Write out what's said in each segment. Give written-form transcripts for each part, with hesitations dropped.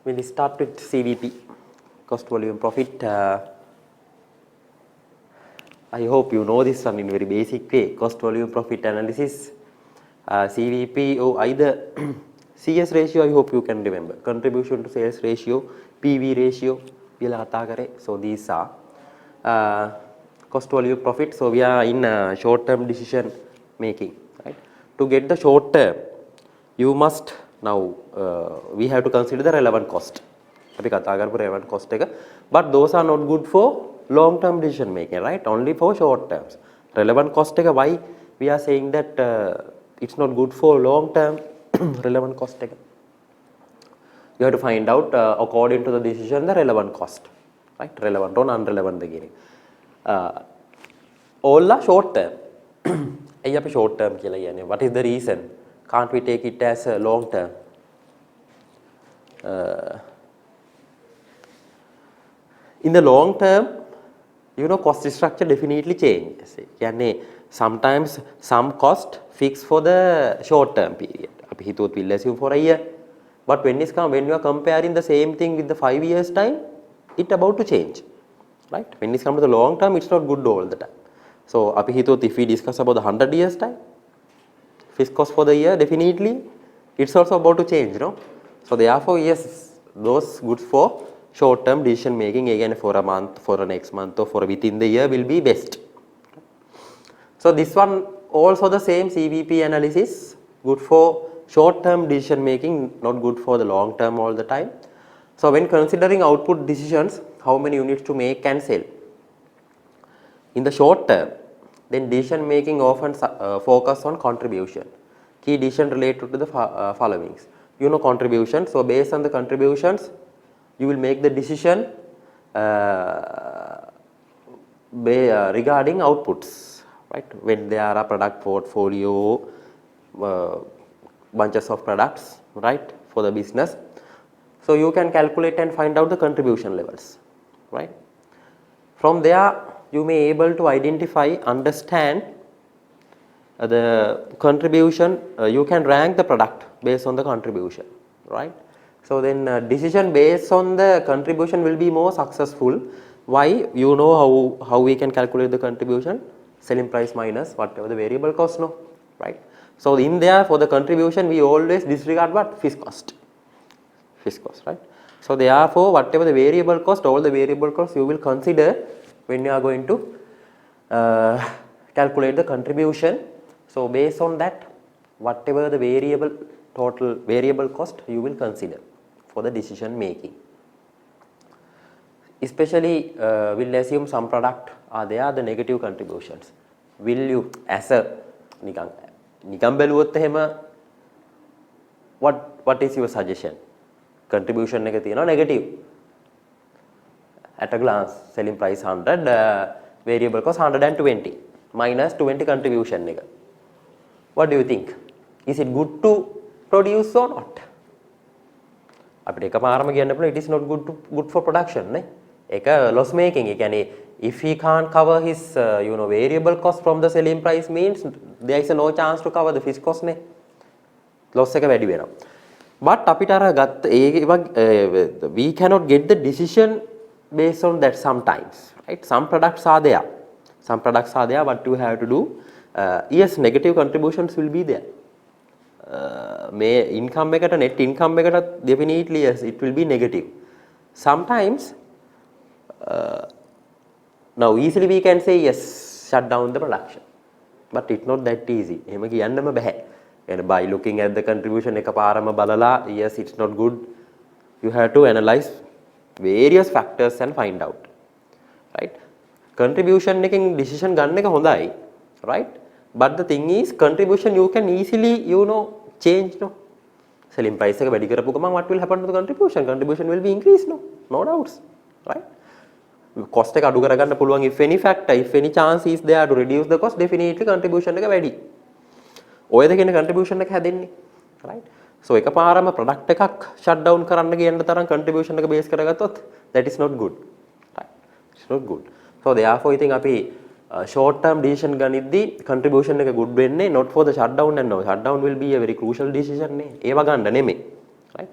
We'll start with CVP, cost volume profit. I hope you know this one in very basic way. Cost volume profit analysis, CVP or either CS ratio. I hope you can remember. Contribution to sales ratio, PV ratio. So these are cost volume profit. So we are in short-term decision making. Right? To get the short term, you must now we have to consider the relevant cost. Relevant cost, but those are not good for long-term decision making, right? Only for short terms. Relevant cost, why we are saying that it's not good for long-term relevant cost. You have to find out according to the decision the relevant cost, right? Relevant or unrelevant. All are short term. Short term. What is the reason? Can't we take it as a long term? In the long term, cost structure definitely changes. Sometimes some cost fixed for the short term period. We'll assume for a year. But when you are comparing the same thing with the 5 years time, it's about to change. Right? When it comes to the long term, it's not good all the time. So if we discuss about the 100 years time, fixed cost for the year, definitely it's also about to change. So therefore, yes, those goods for short term decision making, again for a month, for a next month or for within the year will be best. So this one also the same CVP analysis, good for short term decision making, not good for the long term all the time. So when considering output decisions, how many units to make and sell. In the short term, then decision making often focus on contribution. Key decision related to the followings. Contribution. So based on the contributions, you will make the decision regarding outputs, right? When there are a product portfolio, bunches of products, right, for the business. So you can calculate and find out the contribution levels, right? From there, you may able to identify, understand the contribution. You can rank the product based on the contribution, right? So then decision based on the contribution will be more successful. Why? How we can calculate the contribution? Selling price minus whatever the variable cost, no, right? So in there for the contribution we always disregard what? Fixed cost. Fixed cost, right? So therefore whatever the variable cost, all the variable costs you will consider when you are going to calculate the contribution. So based on that, whatever the total variable cost you will consider for the decision making. Especially we'll assume some product are there the negative contributions. Will you as a what is your suggestion? Contribution negative. At a glance, selling price 100, variable cost 120 minus 20 contribution. What do you think? Is it good to produce or not? It is not good for production. Loss making. If he can't cover his variable cost from the selling price, means there is no chance to cover the fixed cost. Loss එක but we cannot get the decision based on that sometimes, right? Some products are there. What you have to do? Yes, negative contributions will be there. May income net income definitely yes, it will be negative. Sometimes now easily we can say yes, shut down the production, but it's not that easy. By looking at the contribution yes, it's not good. You have to analyze various factors and find out, right? Contribution making decision right? But the thing is, contribution you can easily change. Selling price what will happen to the contribution? Contribution will be increased, no doubts, right? Cost if any factor, if any chance is there to reduce the cost, definitely contribution ready. ඔය දෙකේ contribution එක හැදෙන්නේ, right? So එකපාරම product එකක් shut down කරන්න කියන තරම් contribution එක base කරගත්තොත් that is not good, right? It's not good. So therefore I think අපි short term decision ගනිද්දී contribution එක good වෙන්නේ not for the shutdown and no shutdown will be a very crucial decision නේ. ඒව ගන්න නෙමෙයි, right?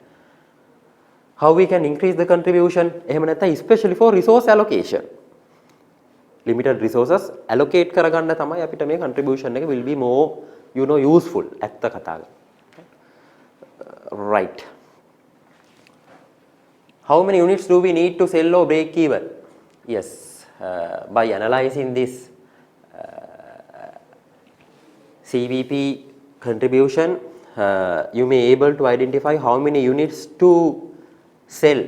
how we can increase the contribution එහෙම නැත්නම් especially for resource allocation limited resources allocate කරගන්න තමයි අපිට මේ contribution එක will be more useful ඇත්ත කතා right how many units do we need to sell or break even yes by analyzing this CVP contribution you may able to identify how many units to sell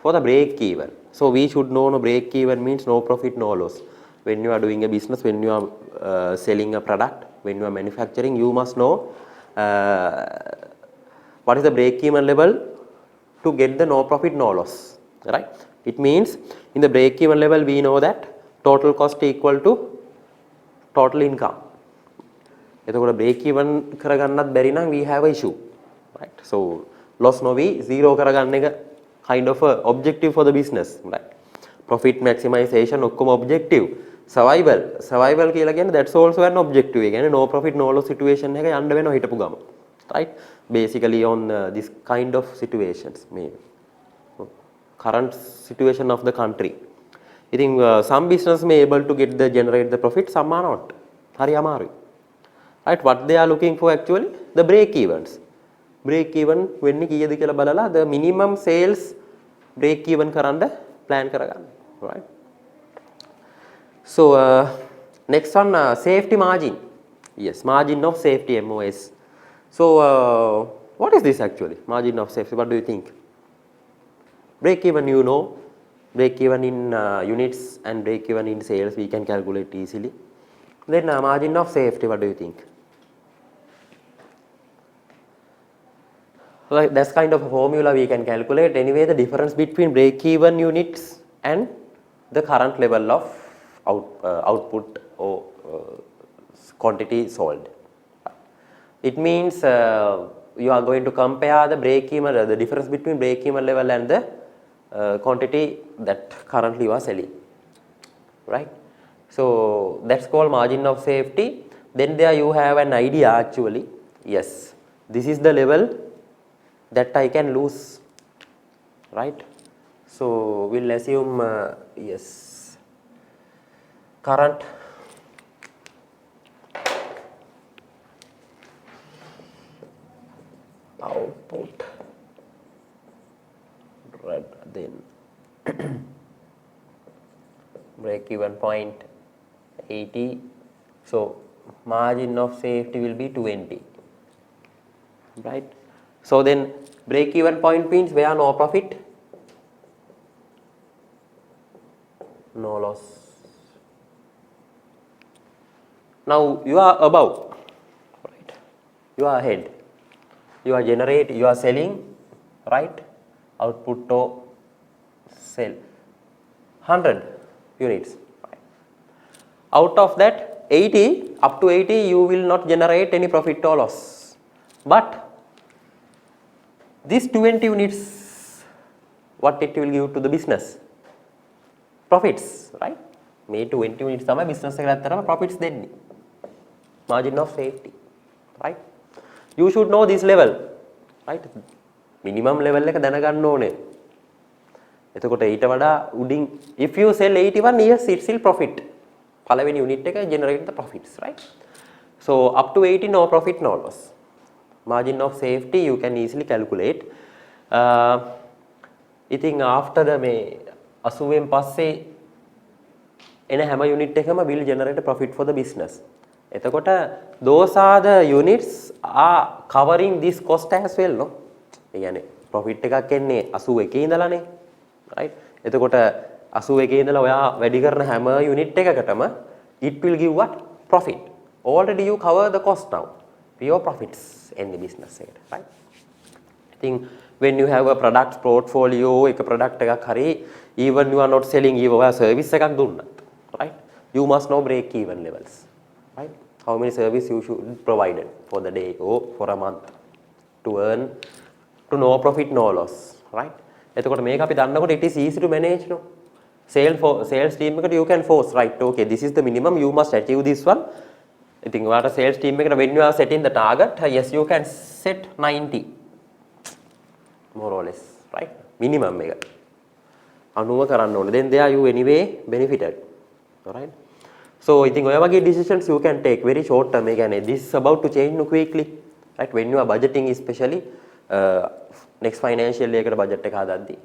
for the break even. So we should know no break even means no profit no loss. When you are doing a business, when you are selling a product, when you are manufacturing, you must know what is the break even level to get the no profit no loss, right? It means in the break even level we know that total cost equal to total income. එතකොට break even කරගන්නත් බැරි නම් we have a issue, right? So loss නොවි zero කරගන්න එක kind of a objective for the business, right? Profit maximization ඔක්කොම objective. Survival කියලා කියන්නේ that's also an objective. ඒ කියන්නේ no profit no loss situation එක යන්න වෙනවා හිටපු ගම, right? Basically on this kind of situations මේ current situation of the country. I think some business may able to get the generate the profit, some are not. හරි අමාරුයි. Right, what they are looking for actually the break evens. Break even වෙන්නේ කීයද කියලා බලලා the minimum sales break even කරන්න plan කරගන්න, right? So next one safety margin. Yes, margin of safety MOS. So what is this actually? Margin of safety, what do you think? Break even break even in units and break even in sales we can calculate easily. Then margin of safety, what do you think? Like that's kind of a formula we can calculate. Anyway, the difference between break-even units and the current level of output or quantity sold. It means you are going to compare the break-even, the difference between break-even level and the quantity that currently you are selling, right? So that's called margin of safety. Then there you have an idea actually. Yes, this is the level that I can lose, right? So we'll assume yes, current output, right? Then break even point 80. So margin of safety will be 20, right? So then break even point means where no profit, no loss. Now you are above, right? You are ahead. You are you are selling, right? Output to sell 100 units. Right? Out of that 80, up to 80 you will not generate any profit or loss. But these 20 units, what it will give to the business? Profits, right? May 20 units තමයි business එකට ඇත්තටම profits දෙන්නේ. Margin of safety, right? You should know this level, right? Minimum level එක දැනගන්න ඕනේ. එතකොට ඊට වඩා උඩින් if you sell 81 yes it's still profit. පළවෙනි unit එක generate the profits, right? So up to 80 no profit no loss. Margin of safety you can easily calculate. ඉතින් after the මේ 80න් පස්සේ එන හැම unit එකම will generate a profit for the business. එතකොට those are the units are covering this cost as well, no? ඒ කියන්නේ profit එකක් එන්නේ 81 ඉඳලානේ, right? එතකොට 81 ඉඳලා ඔයා වැඩි කරන හැම unit එකකටම it will give what? Profit. Already you cover the cost now. Pure profits in the business side, right? I think when you have a product portfolio, එක product එකක් හරි even you are not selling even ඔයා service එකක් දුන්නත්, right? You must know break even levels, right? How many service you should provide for the day or for a month to earn to no profit no loss, right? එතකොට මේක අපි දන්නකොට it is easy to manage, no? Sales team එකට you can force, right? Okay, this is the minimum, you must achieve this one. I think what a sales team එකට when you are setting the target, yes you can set 90 more or less, right? Minimum එක 90 කරන්න ඕනේ. Then there you anyway benefited. Alright. So ඉතින් ඔය වගේ decisions you can take very short term. ඒ කියන්නේ this is about to change quickly. Right? When you are budgeting especially next financial year එකට budget එක හදද්දී.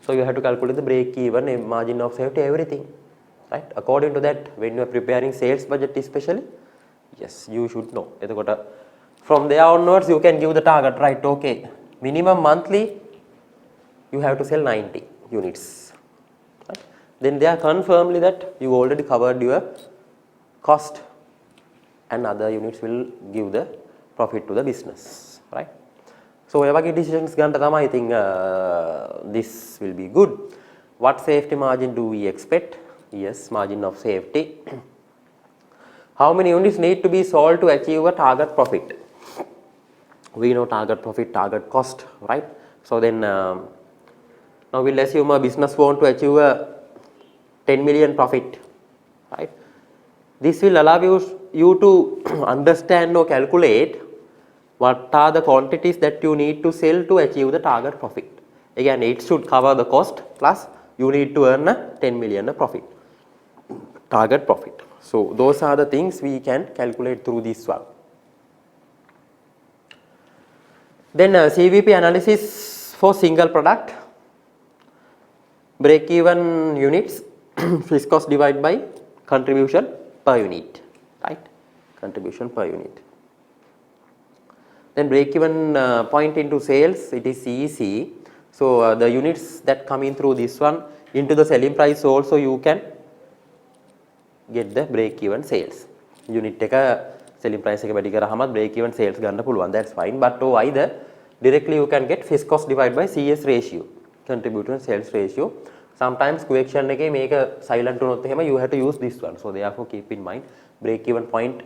So you have to calculate the break even, margin of safety, everything. Right? According to that, when you are preparing sales budget especially, yes, you should know. එතකොට from there onwards you can give the target, right? Okay, minimum monthly you have to sell 90 units. Right? Then they are confirmly that you already covered your cost and other units will give the profit to the business, right? So ඔය වගේ decisions ගන්න තමයි I think this will be good. What safety margin do we expect? Yes, margin of safety. How many units need to be sold to achieve a target profit? We know target profit, target cost, right? So then now we'll assume a business want to achieve a 10 million profit, right? This will allow you to understand or calculate what are the quantities that you need to sell to achieve the target profit. Again, it should cover the cost plus you need to earn a 10 million profit, target profit. So those are the things we can calculate through this one. Then CVP analysis for single product, break even units, fixed cost divided by contribution per unit, right? Contribution per unit. Then break even point into sales, it is CEC. So the units that come in through this one into the selling price also you can get the break even sales. Unit එක selling price එක වැඩි කරාම break even sales ගන්න පුළුවන්. That's fine. But either directly you can get fixed cost divided by CS ratio, contribution sales ratio. Sometimes question එකේ මේක silent වුණොත් එහෙම you have to use this one. So therefore keep in mind break even point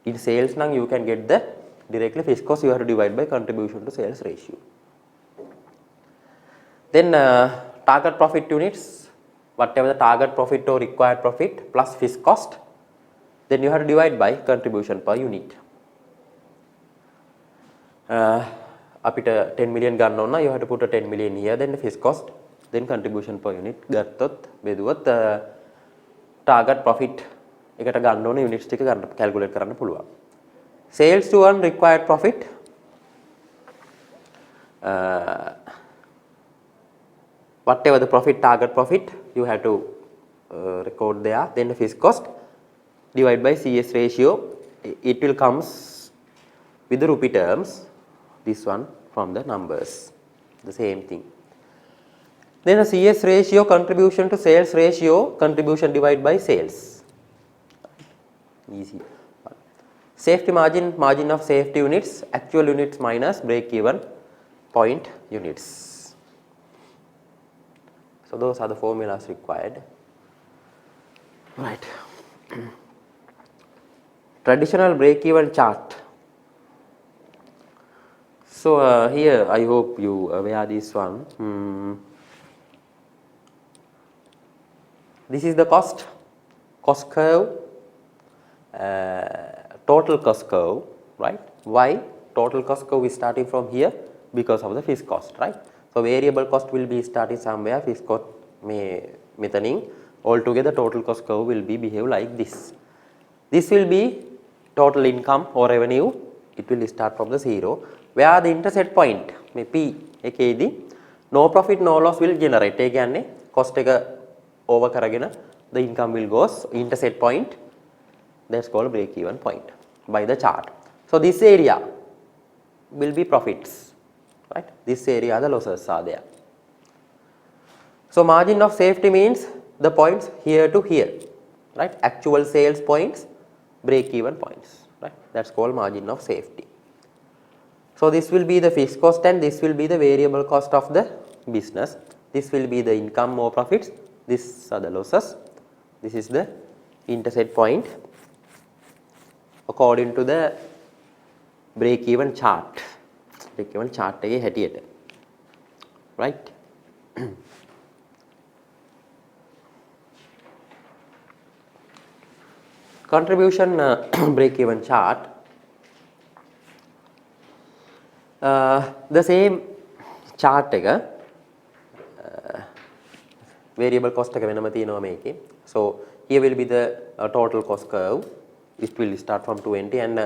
in sales නම් you can get the directly fixed cost, you have to divide by contribution to sales ratio. Then target profit units, whatever the target profit or required profit plus fixed cost, then you have to divide by contribution per unit. අපිට 10 million ගන්න ඕන නම් you have to put a 10 million here, then the fixed cost, then contribution per unit ගත්තොත් බෙදුවොත් target profit එකට ගන්න ඕන units ටික calculate කරන්න පුළුවන්. Sales to earn required profit, whatever the profit, target profit, you have to record there. Then the fixed cost divided by CS ratio, it will comes with the rupee terms. This one from the numbers, the same thing. Then a CS ratio, contribution to sales ratio, contribution divided by sales. Easy. Safety margin, margin of safety units, actual units minus break even point units. So those are the formulas required. Right. Traditional break even chart. So here I hope you aware this one. This is the cost curve, total cost curve, right? Why total cost curve is starting from here? Because of the fixed cost, right? So variable cost will be starting somewhere, fixed cost methaning, altogether total cost curve will be behave like this. This will be total income or revenue, it will start from the zero, where the intercept point may P එකේදී no profit no loss will generate. ඒ කියන්නේ cost එක over කරගෙන the income will goes intercept point, that's called break even point by the chart. So this area will be profits, right? This area the losses are there. So margin of safety means the points here to here, right? Actual sales points, break even points, right? That's called margin of safety. So this will be the fixed cost and this will be the variable cost of the business. This will be the income or profits. These are the losses. This is the intercept point according to the break even chart. Break even chart එකේ හැටියට, right? Contribution break even chart, the same chart එක variable cost එක වෙනම තියෙනවා මේකේ. So here will be the total cost curve. It will start from 20 and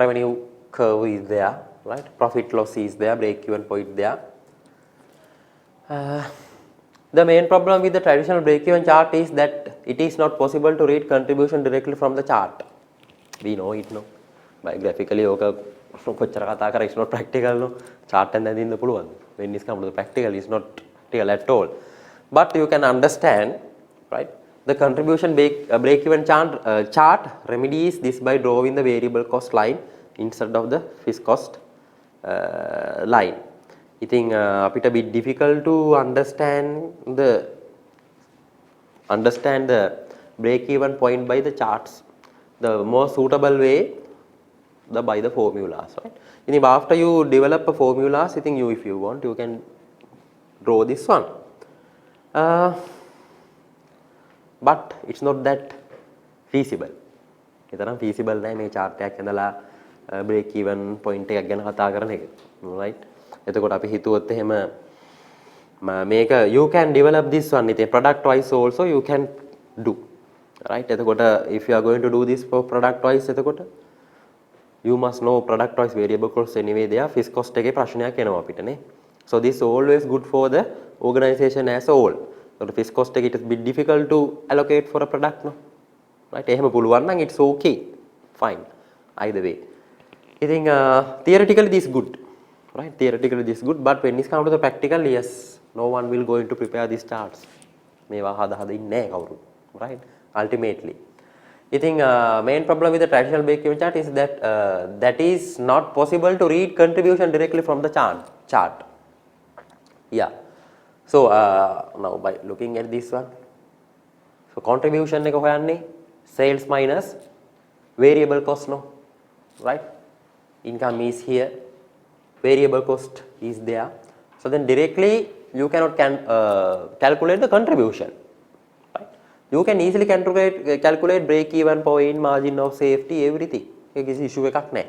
revenue curve is there, right? Profit loss is there, break even point there. The main problem with the traditional break even chart is that it is not possible to read contribution directly from the chart. We know it, no? By graphically ඕක කොච්චර කතා කරා it's not practical, no? Chart එකෙන් දැනින්න පුළුවන්. When it comes to the practical, it's not practical at all. But you can understand, right? The contribution break even chart remedies this by drawing the variable cost line instead of the fixed cost line. ඉතින් අපිට bit difficult to understand the break even point by the charts. The more suitable way by the formulas, right? If after you develop a formulas, I think if you want, you can draw this one. But it's not that feasible. එතරම් feasible නැහැ මේ chart එකක් ඇඳලා break even point එකක් ගැන කතා කරන එක. Right? එතකොට අපි හිතුවොත් එහෙම මේක you can develop this one. ඉතින් product wise also you can do. Right? එතකොට if you are going to do this for product wise එතකොට you must know product wise variable cost anyway there. Fixed cost එකේ ප්‍රශ්නයක් එනවා අපිට නේ. So this is always good for the organization as a whole. So the fixed cost එක it is bit difficult to allocate for a product, no? Right? එහෙම පුළුවන් නම් it's okay. Fine. Either way. I think theoretically this is good. Right? Theoretically this is good, but when it comes to the practical, yes, no one will going to prepare these charts. මේවා හදා ඉන්නේ නැහැ කවුරු. Right? Ultimately. I think main problem with the traditional break-even chart is that that is not possible to read contribution directly from the chart. Yeah. So now by looking at this one, so contribution එක හොයන්නේ sales minus variable cost, no? Right? Income is here, variable cost is there. So then directly you cannot calculate the contribution. You can easily calculate break even point, margin of safety, everything. It is issue එකක් නැහැ.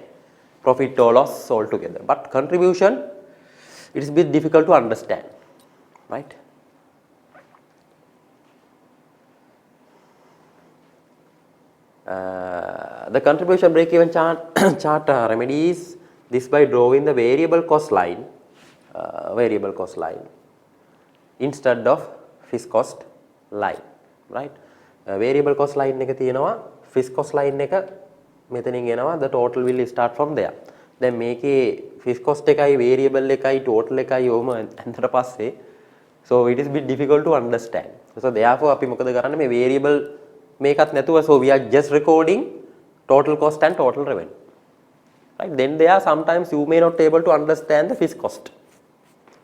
Profit or loss altogether. But contribution, it is a bit difficult to understand. Right? The contribution break even chart remedies this by drawing the variable cost line instead of fixed cost line. Right? Variable cost line එක තියෙනවා, fixed cost line එක මෙතනින් එනවා, the total will start from there. දැන් මේකේ fixed cost එකයි variable එකයි total එකයි ඕම අන්තර පස්සේ so it is bit difficult to understand. So therefore අපි මොකද කරන්නේ මේ variable මේකත් නැතුව so we are just recording total cost and total revenue. Right? Then there sometimes you may not able to understand the fixed cost.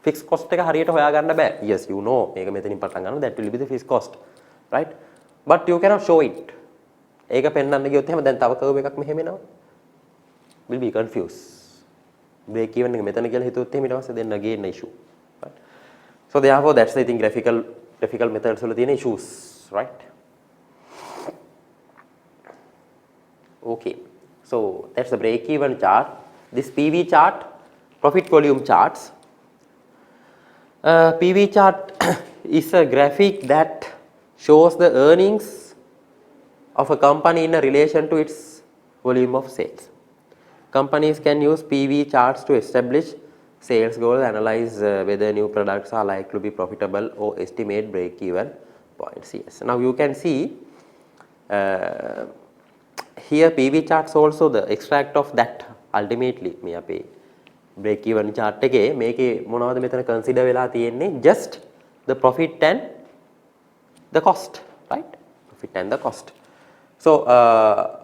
Fixed cost එක හරියට හොයාගන්න බෑ. Yes, you know මේක මෙතනින් පටන් ගන්නවා, that will be the fixed cost. Right? But you cannot show it. ඒක පෙන්වන්න ගියොත් එහෙම දැන් තව curve එකක් මෙහෙම එනවා. Will be confused. Break even එක මෙතන කියලා හිතුවොත් එහෙම ඊට පස්සේ then again issue. Right? So therefore that's I think graphical methods වල තියෙන issues, right? Okay. So that's the break even chart. This PV chart, profit volume charts. PV chart is a graphic that shows the earnings of a company in a relation to its volume of sales. Companies can use PV charts to establish sales goals, analyze whether new products are likely to be profitable or estimate break-even points. Yes. Now you can see here PV charts also the extract of that ultimately මේ අපේ break-even chart එකේ මේකේ මොනවද මෙතන consider වෙලා තියෙන්නේ just the profit and the cost, right? Profit and the cost. So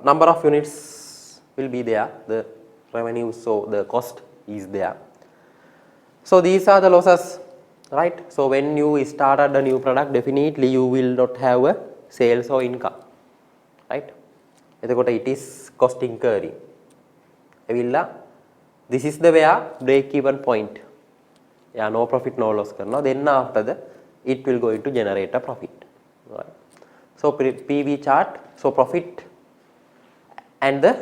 number of units will be there, the revenue, so the cost is there. So these are the losses, right? So when you started a new product, definitely you will not have a sales or income, right? එතකොට it is cost incurring. එවිල්ලා this is the where break even point. Yeah, no profit no loss කරනවා. Then after that it will going to generate a profit. Right. So PV chart, so profit and the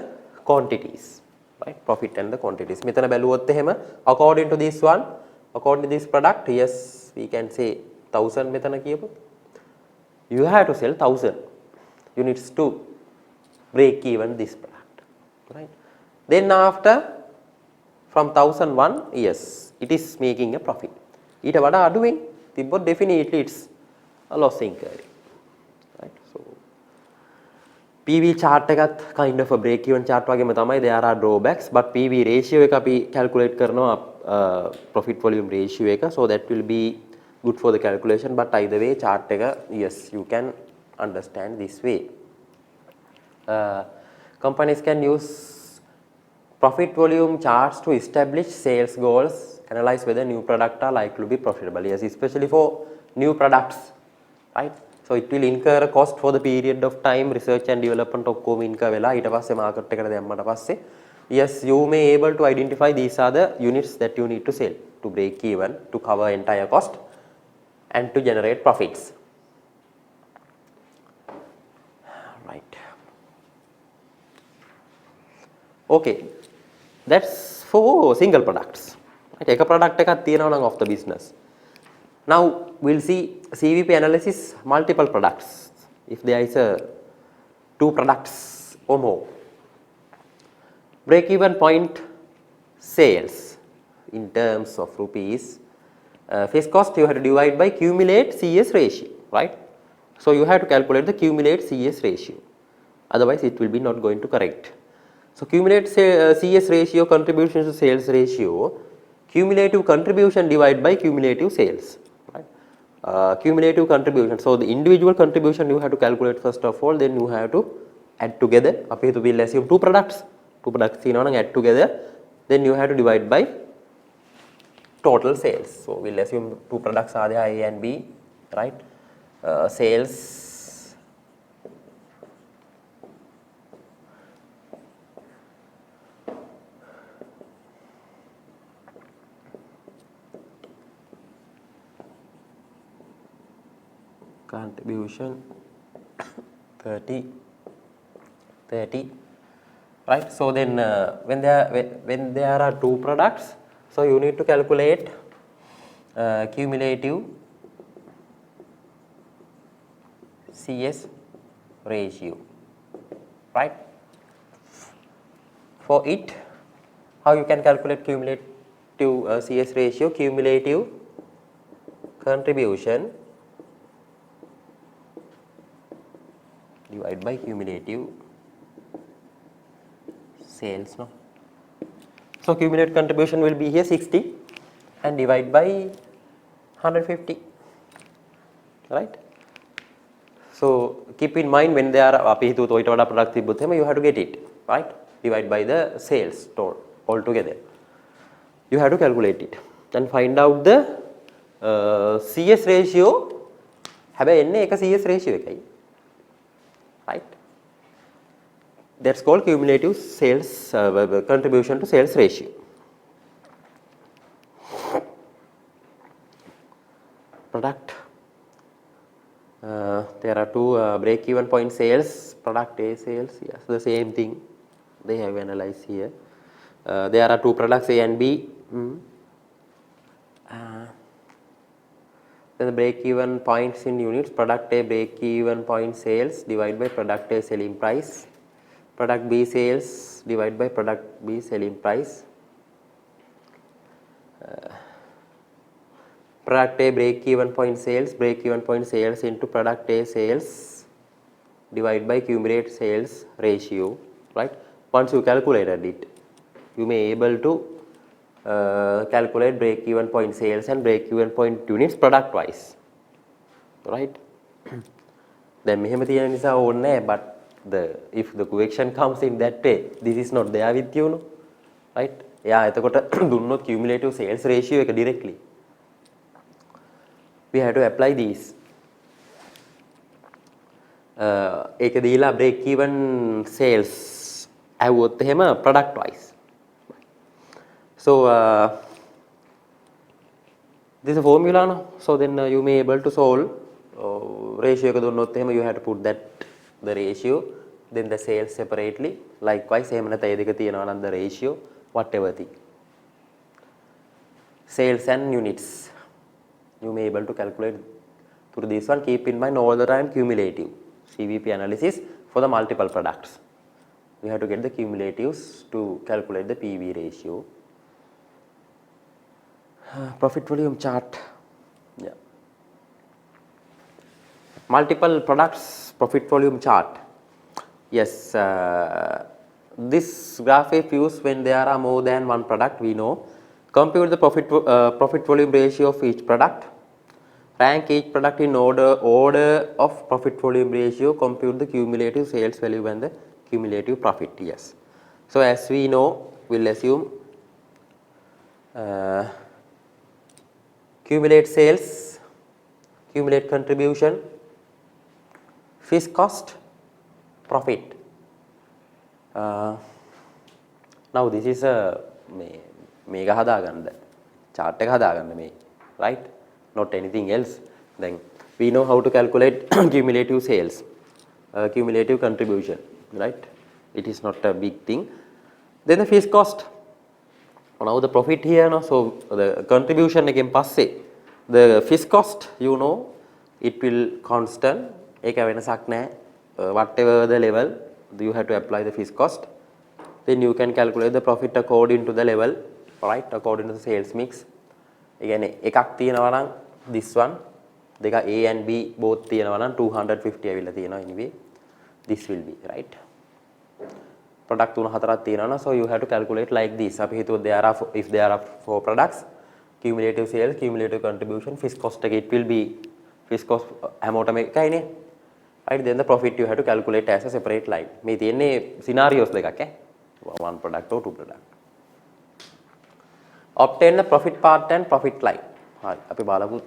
quantities, right? Profit and the quantities. මෙතන බැලුවොත් එහෙම according to this one, according to this product, yes, we can say 1000 මෙතන කියපොත් you have to sell 1000 units to break even this product, right? Then after from 1001, yes, it is making a profit. ඊට වඩා අඩුවෙන් තිබ්බොත් definitely it's a loss incurring, right? So PV chart එකත් kind of a break even chart වගේම තමයි. There are drawbacks, but PV ratio එක අපි calculate කරනවා profit volume ratio එක, so that will be good for the calculation. But either way chart එක, yes, you can understand this way. Companies can use profit volume charts to establish sales goals, analyze whether new products are likely to be profitable. Yes, especially for new products, right? So it will incur a cost for the period of time, research and development ඔක්කොම incur වෙලා ඊට පස්සේ market එකට දැම්මට පස්සේ, yes, you may able to identify these are the units that you need to sell to break even, to cover entire cost and to generate profits. Right. Okay. That's for single products. Right? එක product එකක් තියෙනවා නම් of the business. Now we'll see CVP analysis multiple products. If there is a 2 products or more. Break even point sales in terms of rupees. Fixed cost you have to divide by cumulate CS ratio, right? So you have to calculate the cumulate CS ratio. Otherwise it will be not going to correct. So cumulative CS ratio, contribution to sales ratio, cumulative contribution divided by cumulative sales, right? Cumulative contribution. So the individual contribution you have to calculate first of all, then you have to add together. අපි හිතුව we'll assume 2 products තියෙනවා නම් add together, then you have to divide by total sales. So we'll assume 2 products are there, A and B, right? Sales contribution 30, right? So then when there are 2 products, so you need to calculate cumulative CS ratio, right? For it, how you can calculate cumulative CS ratio? Cumulative contribution divided by cumulative sales, no? So cumulative contribution will be here 60 and divide by 150, right? So keep in mind when they are අපි හිතුවොත් ඔයිට වඩා product තිබ්බොත් එහෙම you have to get it, right? Divide by the sales all together. You have to calculate it and find out the CS ratio. හැබැයි එන්නේ එක CS ratio එකයි, right? That's called cumulative sales contribution to sales ratio. Product. There are 2 break-even point sales. Product A sales. Yes, the same thing. They have analyzed here. There are 2 products A and B. Then the break-even points in units. Product A break-even point sales divided by product A selling price. Product B sales divided by product B selling price. Product A break-even point sales into product A sales divided by cumulative sales ratio, right? Once you calculated it, you may able to calculate break-even point sales and break-even point units product wise, right? Then මෙහෙම තියෙන නිසා ඕනේ නැහැ, but if the question comes in that way, this is not there with you, no? Right? එයා එතකොට දුන්නොත් cumulative sales ratio එක directly. We have to apply these. ඒක දීලා break even sales ඇහුවොත් එහෙම product wise. So this is a formula, no? So then you may able to solve ratio එක දුන්නොත් එහෙම you have to put that the ratio, then the sales separately. Likewise එහෙම නැත්නම් ඒ දෙක තියෙනවා නම් the ratio, whatever thing. Sales and units, you may able to calculate through this one, keep in mind all the time cumulative CVP analysis for the multiple products. We have to get the cumulatives to calculate the PV ratio. Profit volume chart. Yeah. Multiple products profit volume chart. Yes, this graph is used when there are more than one product. We know. Compute the profit volume ratio of each product. Rank each product in order of profit volume ratio. Compute the cumulative sales value and the cumulative profit. Yes. So as we know, we'll assume cumulate sales, cumulate contribution, fixed cost, profit. Now this is a මේක හදාගන්න chart එක හදාගන්න මේ, right? Not anything else. Then we know how to calculate cumulative sales, cumulative contribution, right? It is not a big thing. Then the fixed cost. Now the profit here, no? So the contribution again passe. The fixed cost, you know, it will constant. ඒක වෙනසක් නැහැ. Whatever the level, you have to apply the fixed cost. Then you can calculate the profit according to the level, right? According to the sales mix. Again, එකක් තියෙනවා නම් this one, දෙක A and B both තියෙනවා නම් 250 ඇවිල්ලා තියෙනවා anyway. This will be, right? Product 3-4ක් තියෙනවා නම් so you have to calculate like this. අපි හිතුවොත් if there are 4 products, cumulative sales, cumulative contribution, fixed cost එක it will be fixed cost හැමෝටම එකයිනේ. Right? Then the profit you have to calculate as a separate line. මේ තියෙන්නේ scenarios දෙකක් ඈ. One product or 2 product. Obtain the profit part and profit line. Right. අපි බලමු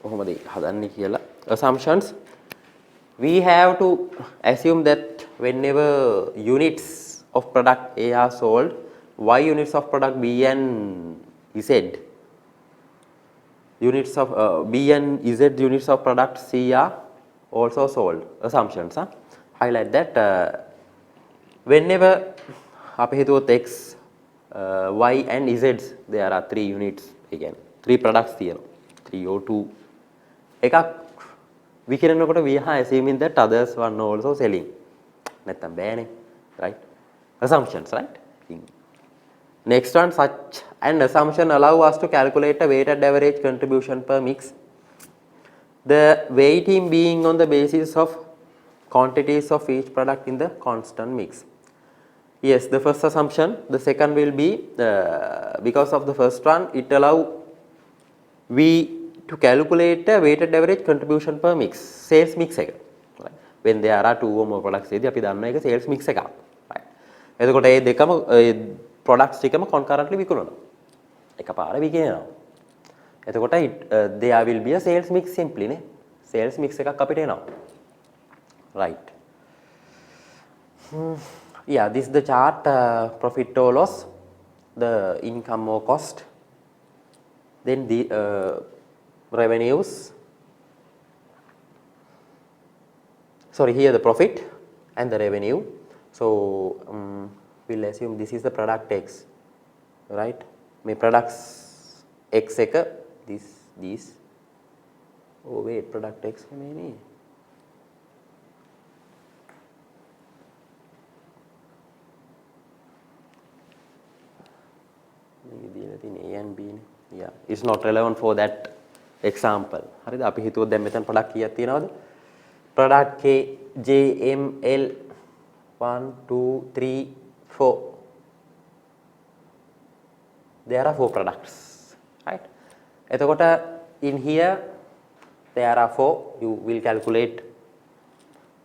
කොහොමද හදන්නේ කියලා. Assumptions. We have to assume that whenever units of product A are sold, Y units of product B and Z, units of B and Z units of product C are also sold. Assumptions. Highlight that whenever අපි හිතුවොත් X, Y and Z, there are 3 units again. 3 products තියෙනවා. 3 or 2. එකක් විකිරනකොට we are assuming that others one also selling. නැත්තම් බෑනේ. Right? Assumptions, right? Next one, such an assumption allow us to calculate a weighted average contribution per mix. The weighting being on the basis of quantities of each product in the constant mix. Yes, the first assumption. The second will be because of the first one, it allow we to calculate a weighted average contribution per mix, sales mix එක. Right? When there are 2 or more products එදී අපි දන්නා එක sales mix එකක්. Right? එතකොට මේ දෙකම products ටිකම concurrently විකුණනවා. එකපාර විකිනනවා. එතකොට there will be a sales mix simply නේ. Sales mix එකක් අපිට එනවා. Right. Yeah, this is the chart, profit or loss, the income or cost, then the revenues, sorry, here the profit and the revenue. So we'll assume this is the product X, right? My products X එක this. Oh wait, product X නෙමෙයි. A and B. Yeah, it's not relevant for that example. හරිද? අපි හිතුවොත් දැන් මෙතන product කීයක් තියෙනවද? Product K, JML 1 2 3 4. There are 4 products, right? එතකොට in here there are 4. You will calculate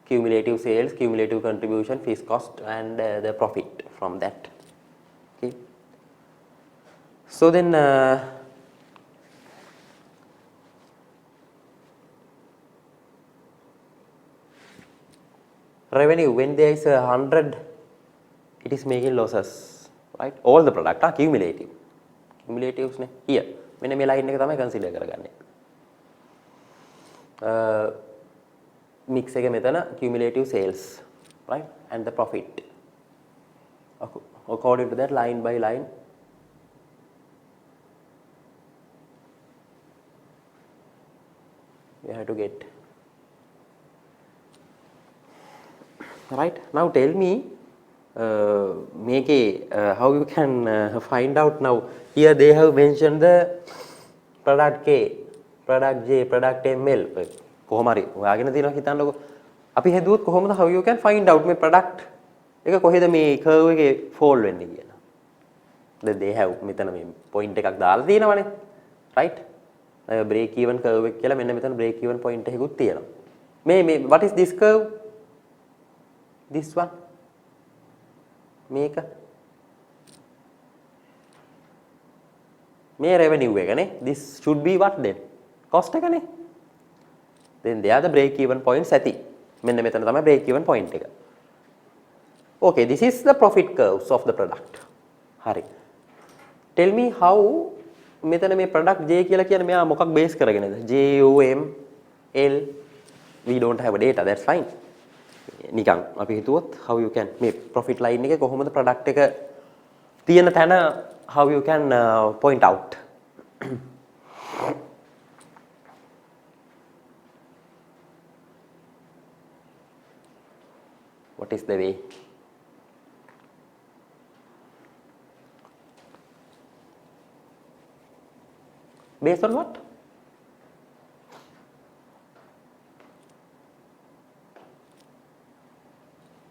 cumulative sales, cumulative contribution, fixed cost and the profit from that. Okay. So then revenue, when there is 100, it is making losses, right? All the product are cumulative. Cumulatives ne here. මෙන්න මේ line එක තමයි consider කරගන්නේ. Mix එක මෙතන cumulative sales, right? And the profit. According to that, line by line. you have to get. Right, now tell me how you can find out. Now here they have mentioned the product K, product J, product ML. කොහොම හරි හොයාගෙන තියෙනවා හිතන්නකො. අපි හැදුවොත් කොහොමද how you can find out මේ product එක කොහෙද මේ curve එකේ fall වෙන්නේ කියලා. Then they have මෙතන මේ point එකක් දාලා තියෙනවනේ. Right? break even curve එක කියලා මෙන්න මෙතන break even point එකකුත් තියෙනවා. මේ what is this curve? This one. මේක මේ revenue එකනේ. This should be what then? Cost එකනේ. Then they are the break even points ඇති. මෙන්න මෙතන තමයි break even point එක. Okay, this is the profit curves of the product. හරි. Tell me how මෙතන මේ product J කියලා කියන්නේ මෙයා මොකක් base කරගෙනද? J O M L we don't have a data, that's fine. නිකන් අපි හිතුවොත් how you can මේ profit line එකේ කොහොමද product එක තියෙන තැන how you can point out. What is the way? Based on what?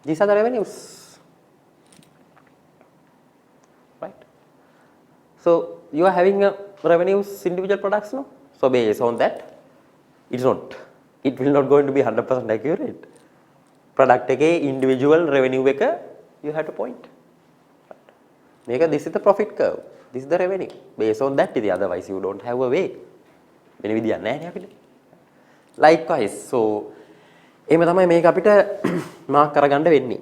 These are the revenues, right? So you are having revenues individual products, no? So based on that, it will not going to be 100% accurate. Product එකේ individual revenue එක you have to point. Right? This is the profit curve. This is the revenue. Based on that, otherwise you don't have a way. වෙන විදියක් නැහැ අපිට. Likewise, so එහෙම තමයි මේක අපිට මාක් කරගන්න වෙන්නේ.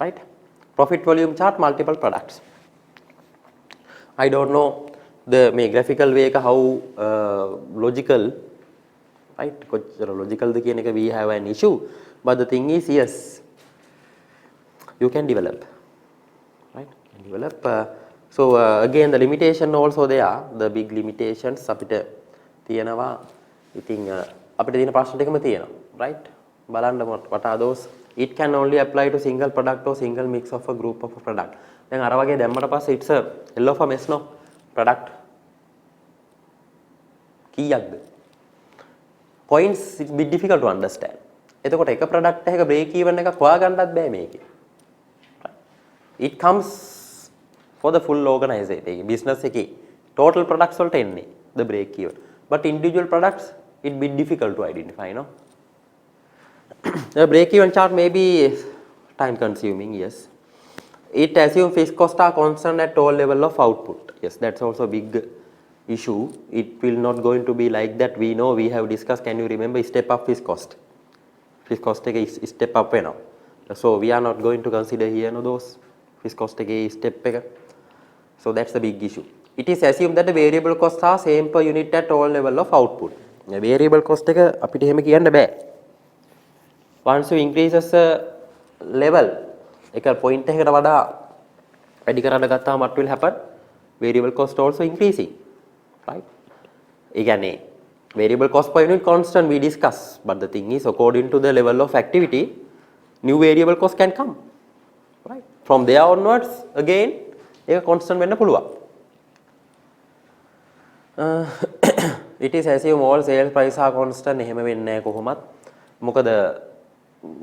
Right? Profit volume chart, multiple products. I don't know the මේ graphical way එක how logical, right? කොච්චර logical ද කියන එක we have an issue. But the thing is, yes, you can develop, right? So again, the limitation also there. The big limitations අපිට තියෙනවා. ඉතින් අපිට තියෙන ප්‍රශ්න දෙකම තියෙනවා, right? බලන්න what are those? It can only apply to single product or single mix of a group of a product. දැන් අර වගේ දැම්මට පස්සේ it's a hell of a mess, no? Product කීයක්ද? Points it's bit difficult to understand. එතකොට එක product එකක break even එකක් හොයාගන්නත් බෑ මේකේ. It comes for the full organization. Business එකේ total products වලට එන්නේ the break even. But individual products it bit difficult to identify, no? The break even chart may be time consuming, yes. It assumes fixed costs are constant at all level of output. Yes, that's also a big issue. It will not going to be like that. We know, we have discussed, can you remember step up fixed cost? Fixed cost is step up now. So we are not going to consider here no those fixed cost step. So that's the big issue. It is assumed that the variable costs are same per unit at all level of output. The variable cost එක අපිට එහෙම කියන්න බෑ. Once you increases level එක point එකකට වඩා වැඩි කරන්න ගත්තාම what will happen? Variable cost also increasing, right? ඒ කියන්නේ variable cost per unit constant we discuss, but the thing is according to the level of activity new variable cost can come, right? From there onwards again ඒක constant වෙන්න පුළුවන්. It is assume all sales price are constant. එහෙම වෙන්නේ නැහැ කොහොමත්. මොකද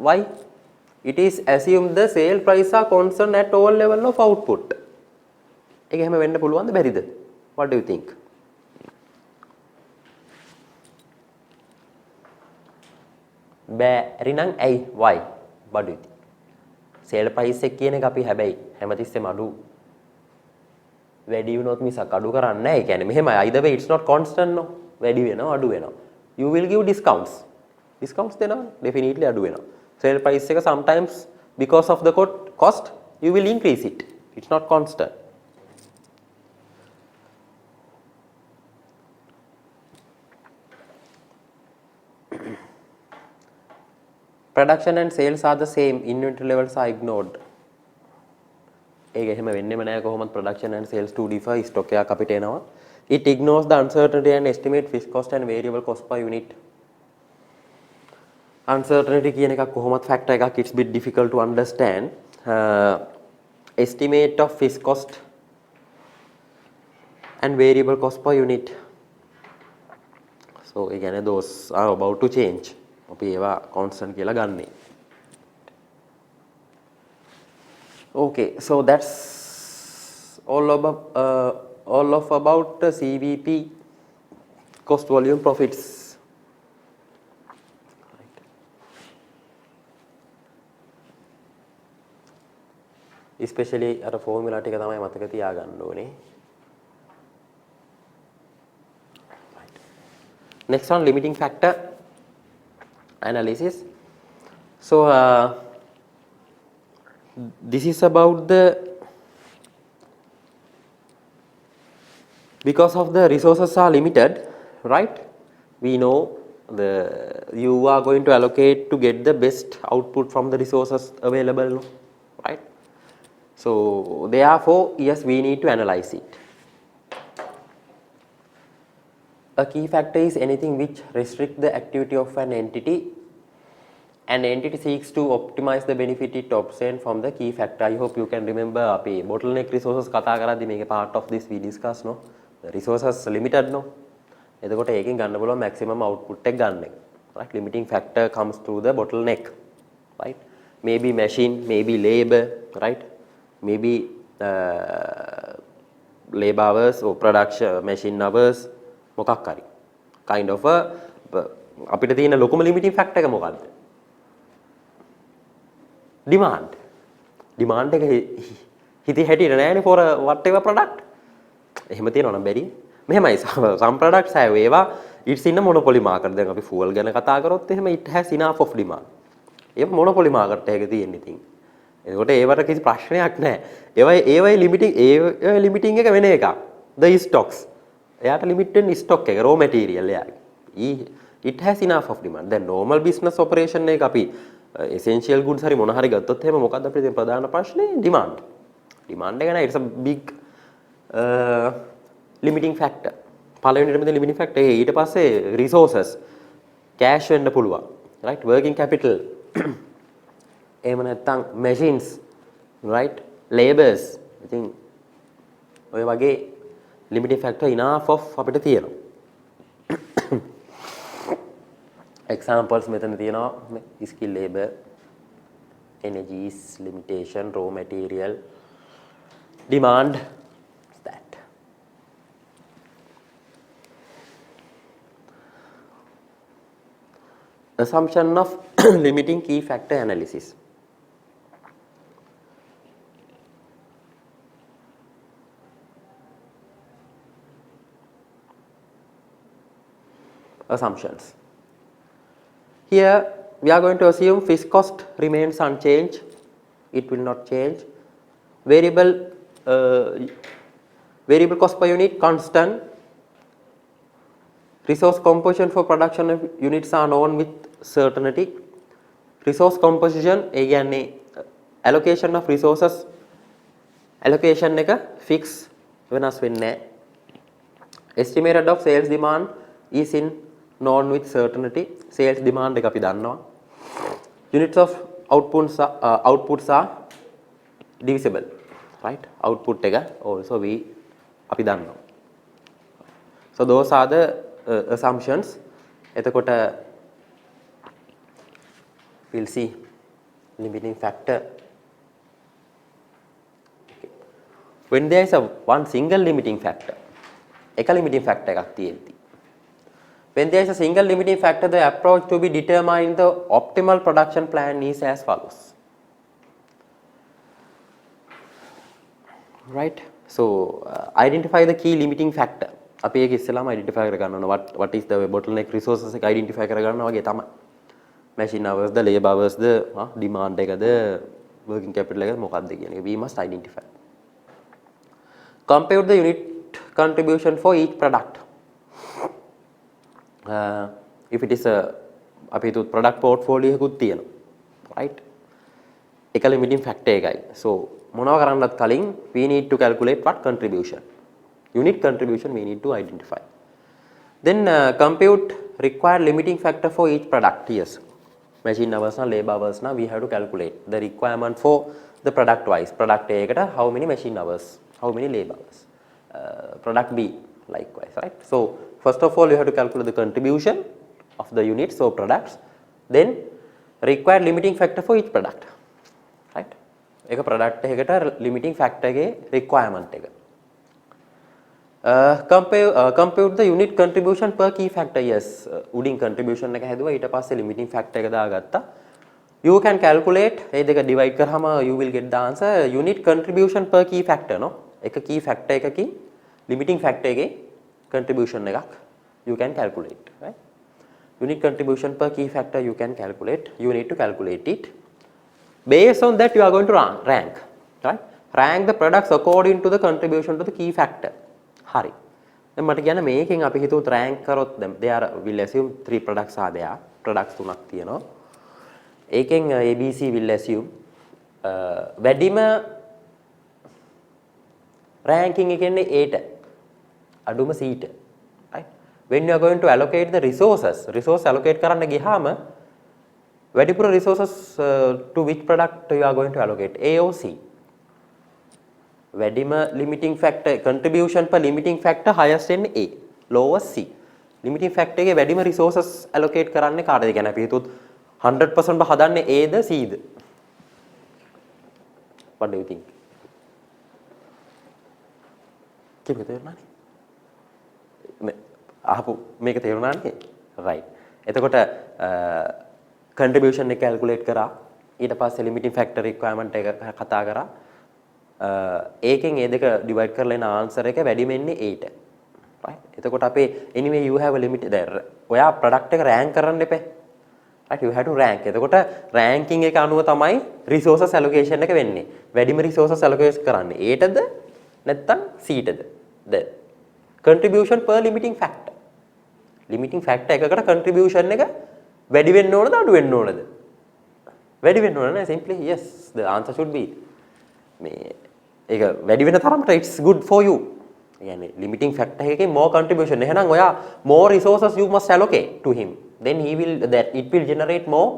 why? It is assumed the sale price are constant at all level of output. ඒක එහෙම වෙන්න පුළුවන්ද බැරිද? What do you think? බැරි නම් ඇයි? Why? What do you think? Sale price එක කියන එක අපි හැබැයි හැමතිස්සෙම අඩු වැඩි වුණොත් මිසක් අඩු කරන්නේ නැහැ. ඒ කියන්නේ මෙහෙමයි either way it's not constant, no. වැඩි වෙනවා අඩු වෙනවා. You will give discounts. Discounts දෙනවා definitely අඩු වෙනවා. Sale price එක sometimes because of the cost you will increase it. It's not constant. Production and sales are the same. Inventory levels are ignored. ඒක එහෙම වෙන්නෙම නෑ කොහොමද production and sales to differ. stock එකක් අපිට එනවා. It ignores the uncertainty and estimate fixed cost and variable cost per unit. uncertainty කියන එකක් කොහොමත් factor එකක්, it's bit difficult to understand. Estimate of fixed cost and variable cost per unit. So again those are about to change. අපි ඒවා constant කියලා ගන්නෙ. Okay, so that's all about CVP, cost volume profits. Right. Especially අර formula ටික තමයි මතක තියාගන්න ඕනේ. Right. Next one, limiting factor analysis. So this is about the, because of the resources are limited, right? We know you are going to allocate to get the best output from the resources available, right? So therefore, yes, we need to analyze it. A key factor is anything which restricts the activity of an entity. An entity seeks to optimize the benefit it obtains from the key factor. I hope you can remember අපි bottleneck resources කතා කරද්දී මේකේ part of this we discuss no. The resources limited no. එතකොට ඒකෙන් ගන්න පුළුවන් maximum output එක ගන්න එක. Right? Limiting factor comes through the bottleneck. Right? Maybe machine, maybe labor, right? Maybe labor hours or production machine hours මොකක් හරි. Kind of a අපිට තියෙන ලොකුම limiting factor එක මොකක්ද? Demand එක හිතේ හැටියට නෑනේ for whatever product. එහෙම තියෙනවා නම් බැරි. මෙහෙමයි some products have ඒවා it's in a monopoly market. දැන් අපි fuel ගැන කතා කරොත් එහෙම it has enough of demand. ඒක monopoly market එකක තියෙන ඉතින්. එතකොට ඒවට කිසි ප්‍රශ්නයක් නෑ. ඒවයි limiting එක වෙන එකක්. The stocks. එයාට limit වෙන stock එක raw material එයාගේ. It has enough of demand. Then normal business operation එක අපි essential goods hari මොන හරි ගත්තොත් එහෙම මොකක්ද අපිට තියෙන ප්‍රධාන ප්‍රශ්නේ demand එක නෑ. It's a big limiting factor. පළවෙනිටම තියෙන limiting factor එක. ඊට පස්සේ resources cash වෙන්න පුළුවන්, right? Working capital එහෙම නැත්නම් machines, right? Labors. I think ඔය වගේ limiting factor enough of අපිට තියෙනවා. Examples මෙතන තියෙනවා skill labor, energies limitation, raw material, demand, that. Assumption of limiting key factor analysis. Assumptions. Here we are going to assume fixed cost remains unchanged. It will not change. Variable cost per unit constant. Resource composition for production of units are known with certainty. Resource composition again allocation of resources. Allocation එක fix වෙනස් වෙන්නේ නැහැ. Estimated of sales demand is in known with certainty. Sales demand එක අපි දන්නවා. Units of outputs are divisible, right? Output එක also අපි දන්නවා. So those are the assumptions. එතකොට we'll see limiting factor. Okay. When there is one single limiting factor, එක limiting factor එකක් තියෙද්දි. When there is a single limiting factor, the approach to be determining the optimal production plan is as follows. Right? So identify the key limiting factor. අපි ඒක ඉස්සෙල්ලාම identify කරගන්න ඕන. What is the bottleneck resources එක identify කරගන්නවා වගේ තමයි. Machine hours ද, labor hours ද, demand එකද, working capital එකද මොකක්ද කියන එක we must identify. Compute the unit contribution for each product. If it is a අපි හිතුවත් product portfolio එකකුත් තියෙනවා, right? එක limiting factor එකයි. So මොනවා කරන්නත් කලින් we need to calculate what contribution. Unit contribution we need to identify. Then compute required limiting factor for each product. Yes. machine hours na labor hours na we have to calculate the requirement for the product wise. Product A ekata how many machine hours, how many labor hours. Product B likewise, right? So first of all you have to calculate the contribution of the units or products, then required limiting factor for each product, right? Eka product ekata limiting factor ge requirement එක. Compute the unit contribution per key factor. Yes, උඩින් contribution එක හැදුවා, ඊට පස්සේ limiting factor එක දාගත්තා. You can calculate ඒ දෙක divide කරාම you will get the answer unit contribution per key factor, no? එක key factor එකකින් limiting factor එකේ contribution එකක් you can calculate, right? Unit contribution per key factor you can calculate. You need to calculate it. Based on that you are going to rank, right? Rank the products according to the contribution to the key factor. Hari. දැන් මට කියන්න මේකෙන් අපි හිතුවොත් rank කරොත් දැන් there will assume 3 products are there. Products තුනක් තියෙනවා. ඒකෙන් ABC will assume වැඩිම ranking එක එන්නේ A ට. අඩුම C ට. Right? When you are going to allocate the resource allocate කරන්න ගියාම වැඩිපුර resources to which product you are going to allocate, A or C? වැඩිම limiting factor contribution per limiting factor highest in A, lowest C. Limiting factor එකේ වැඩිම resources allocate කරන්නේ කාටද? කියන්නේ අපි හිතුවොත් 100% හදන්නේ A the C the? What do you think? කිව්ව තේරුණානේ? අහපු මේක තේරුණානේ? right. එතකොට contribution එක calculate කරා, ඊට පස්සේ limiting factor requirement එක කතා කරා. ඒකෙන් ඒ දෙක divide කරලා එන answer එක වැඩිම එන්නේ A ට. right? එතකොට අපේ anyway you have a limit there. ඔයා product එක rank කරන්න එපා. right? You have to rank. එතකොට ranking එක අනුව තමයි resources allocation එක වෙන්නේ. වැඩිම resources allocate කරන්නේ A ටද නැත්නම් C ටද? The contribution per limiting factor. Limiting factor එකකට contribution එක වැඩි වෙන්න ඕනද අඩු වෙන්න ඕනද? වැඩි වෙන්න ඕන නේද? Simply yes, the answer should be මේ ඒක වැඩි වෙන තරමට it's good for you. يعني limiting factor එකකින් more contribution. එහෙනම් ඔයා more resources you must allocate to him. Then he will that it will generate more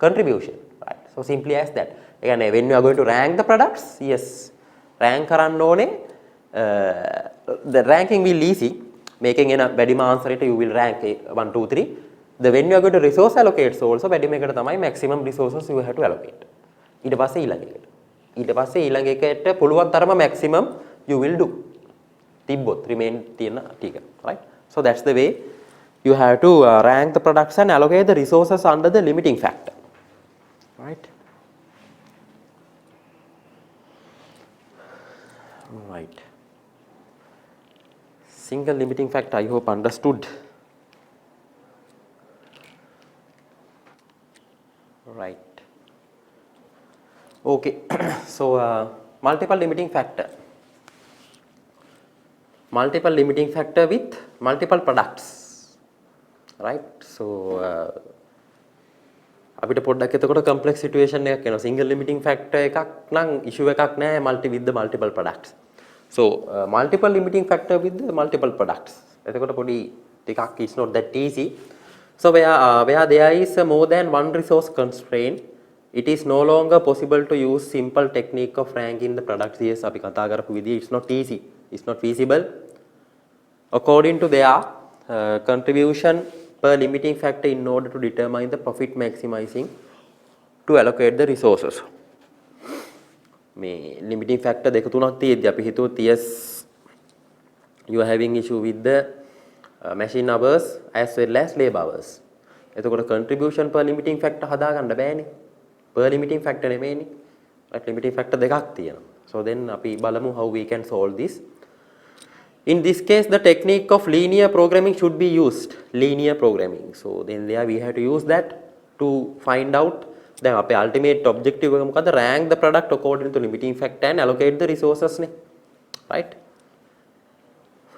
contribution. Right? So simply as that. ඒ කියන්නේ when you are going to rank the products, yes, rank කරන්න ඕනේ. The ranking will easy. මේකෙන් එන වැඩිම answer එක you will rank 1 2 3. The when you are going to resource allocate also වැඩිම එකට තමයි maximum resources you have to allocate. ඊට පස්සේ ඊළඟ එකට. ඊට පස්සේ ඊළඟ එකට පුළුවන් තරම maximum you will do. තිබ්බොත් remain තියෙන ටික, right? So that's the way you have to rank the products and allocate the resources under the limiting factor, right? Right. Single limiting factor, I hope understood. Right. Okay. So multiple limiting factor. Multiple limiting factor with multiple products. Right. So අපිට පොඩ්ඩක් එතකොට complex situation එකක් එනවා. Single limiting factor එකක් නම් issue එකක් නැහැ with the multiple products. So multiple limiting factor with the multiple products. එතකොට පොඩි ටිකක් is not that easy. So where there is more than one resource constraint, it is no longer possible to use simple technique of ranking the products. Yes, අපි කතා කරපු විදිය it's not easy. It's not feasible. According to their contribution per limiting factor in order to determine the profit maximizing to allocate the resources. මේ limiting factor දෙක තුනක් තියෙද්දි අපි හිතුවොත් yes you are having issue with the machine hours as well as labor hours. එතකොට contribution per limiting factor හදාගන්න බෑනේ. Per limiting factor නෙමෙයිනේ. right? Limiting factor දෙකක් තියෙනවා. So then අපි බලමු how we can solve this. In this case the technique of linear programming should be used. Linear programming. So then there we have to use that to find out then අපේ ultimate objective එක මොකද්ද? rank the product according to limiting factor and allocate the resources නේ. right?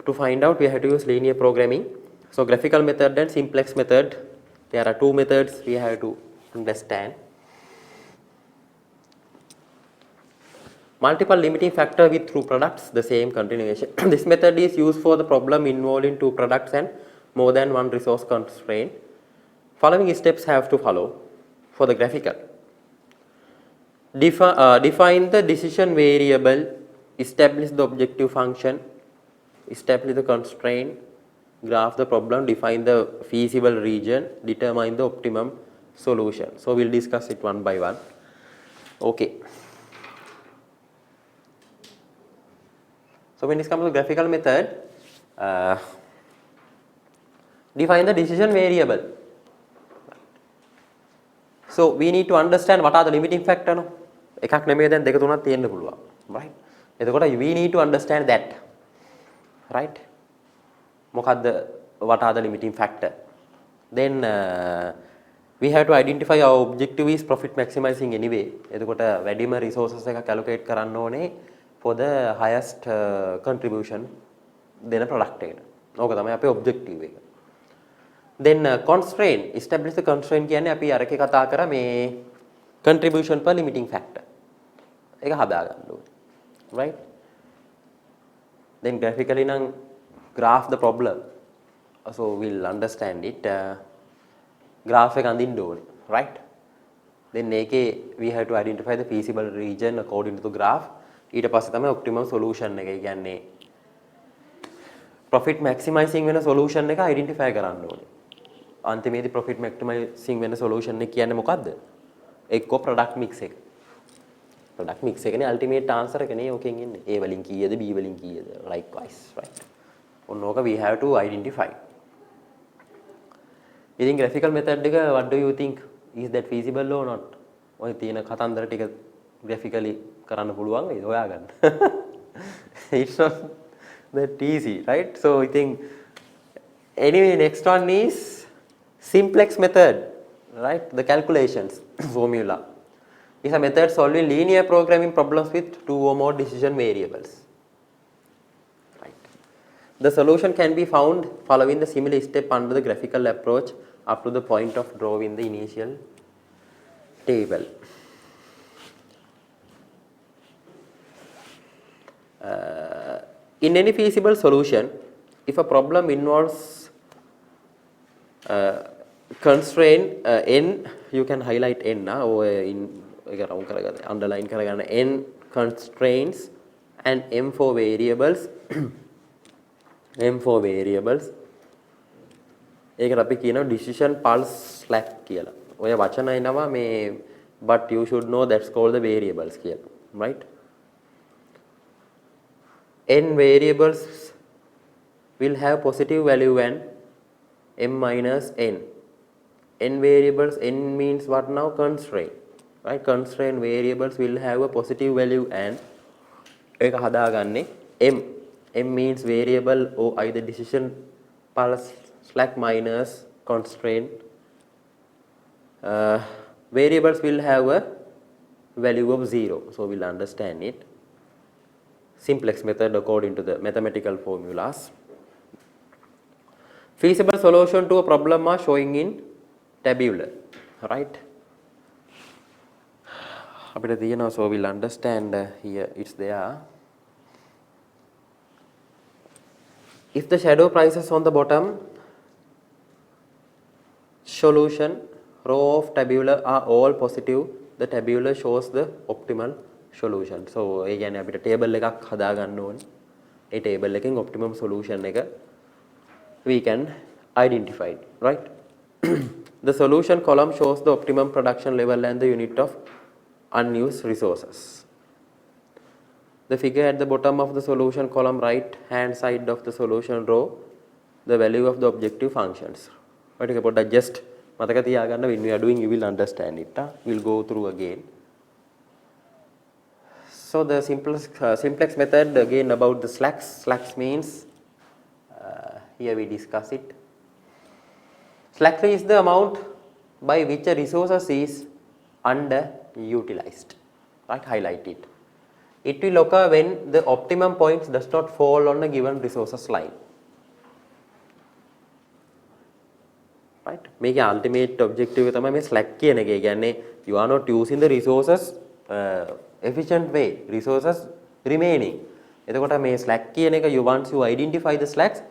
To find out we have to use linear programming. So graphical method and simplex method. There are two methods we have to understand. Multiple limiting factor with two products, the same continuation. This method is used for the problem involving two products and more than one resource constraint. Following steps have to follow. for the graphical. Define the decision variable, establish the objective function, establish the constraint, graph the problem, define the feasible region, determine the optimum solution. So we'll discuss it one by one. Okay. So when it comes to graphical method, define the decision variable. So we need to understand what are the limiting factors. No? එකක් නෙමෙයි දැන් දෙක තුනක් තියෙන්න පුළුවන්. Right? එතකොට we need to understand that. Right? මොකද්ද what are the limiting factor? Then we have to identify our objective is profit maximizing anyway. එතකොට වැඩිම resources එකක් allocate කරන්න ඕනේ for the highest contribution දෙන product එකට. ඕක තමයි අපේ objective එක. Then constraint, establish the constraint කියන්නේ අපි අර එකේ කතා කරා මේ contribution per limiting factor. ඒක හදා ගන්න ඕනේ. Right? Then graphically නම් graph the problem. So we'll understand it. Graph එක අඳින්න ඕනේ. Right? Then ඒකේ we have to identify the feasible region according to the graph. ඊට පස්සේ තමයි optimum solution එක. ඒ කියන්නේ profit maximizing වෙන solution එක identify කරන්න ඕනේ. අන්තිමේදී profit maximizing වෙන solution එක කියන්නේ මොකද්ද? එක්ක product mix එක. product mix එකනේ ultimate answer එකනේ ඕකෙන් එන්නේ. A වලින් කීයද B වලින් කීයද likewise right. ඔන්නෝක we have to identify. ඉතින් graphical method එක what do you think is that feasible or not? ඔය තියෙන කතන්දර ටික graphically කරන්න පුළුවන් වේද හොයාගන්න. It's not that easy right. So I think anyway next one is simplex method, right? The calculations formula is a method solving linear programming problems with two or more decision variables. Right. The solution can be found following the similar step under the graphical approach up to the point of drawing the initial table. In any feasible solution, if a problem involves constraint n, you can highlight n or underline n constraints and m for variables. m for variables. ඒකට අපි කියනවා decision pulse slack කියලා. ඔය වචන එනවා මේ but you should know that's called the variables කියලා. Right? n variables will have positive value and m minus n. n variables, n means what now? Constraint. Right? Constraint variables will have a positive value and ඒක හදාගන්නේ m. m means variable or either decision pulse slack minus constraint. Variables will have a value of 0. So we'll understand it. Simplex method according to the mathematical formulas. Feasible solution to a problem are showing in tabular, right? So we'll understand here it's there. If the shadow prices on the bottom solution row of tabular are all positive, the tabular shows the optimal solution. So ඒ කියන්නේ අපිට table එකක් හදා ගන්න ඕනේ. ඒ table එකෙන් optimum solution එක we can identify it, right? The solution column shows the optimum production level and the unit of unused resources. The figure at the bottom of the solution column, right hand side of the solution row, the value of the objective functions. Right? About just මතක තියාගන්න when we are doing you will understand it. We'll go through again. So the simplex method again about the slacks. Slacks means here we discuss it. Slack is the amount by which a resource is underutilized. Right? Highlight it. It will occur when the optimum points does not fall on a given resources line. Right? Make an ultimate objective with my slack කියන එක. ඒ කියන්නේ you are not using the resources efficient way. Resources remaining. එතකොට මේ slack කියන එක you once you identify the slacks,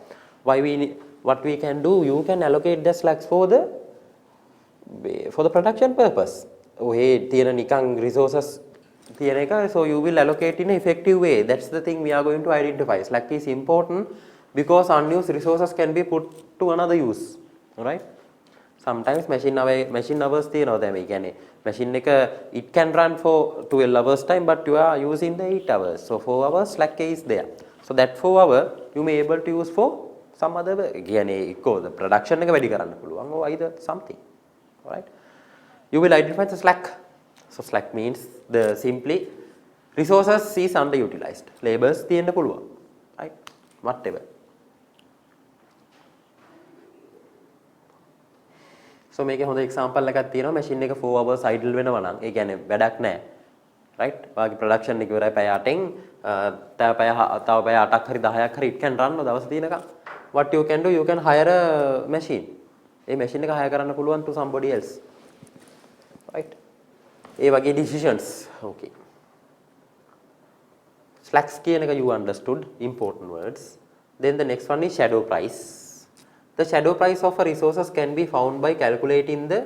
what we can do, you can allocate the slacks for the for the production purpose. ඔහේ තියෙන නිකන් resources තියෙන එක, so you will allocate in an effective way. That's the thing we are going to identify. Slack is important because unused resources can be put to another use. Alright? Sometimes machine hours තියෙනවා දැන් මේ කියන්නේ machine එක it can run for 12 hours time but you are using the 8 hours. So 4 hours slack is there. So that 4 hour you may able to use for some other කියන්නේ එක්කෝ the production එක වැඩි කරන්න පුළුවන් or either something. Alright? You will identify the slack. So slack means the simply resources is underutilized. Labors තියෙන්න පුළුවන්. Right? Whatever. So මේකේ හොඳ example එකක් තියෙනවා machine එක 4 hours idle වෙනවා නම් ඒ කියන්නේ වැඩක් නැහැ. Right? වාගේ production එක ඉවරයි පැය 8න් තව පැය 8ක් හරි 10ක් හරි it can run දවස් දිනකම්. What you can do, you can hire a machine. A machine එක hire කරන්න පුළුවන් to somebody else. Right? ඒ වගේ decisions. Okay. Slacks කියන එක you understood, important words. Then the next one is shadow price. The shadow price of a resources can be found by calculating the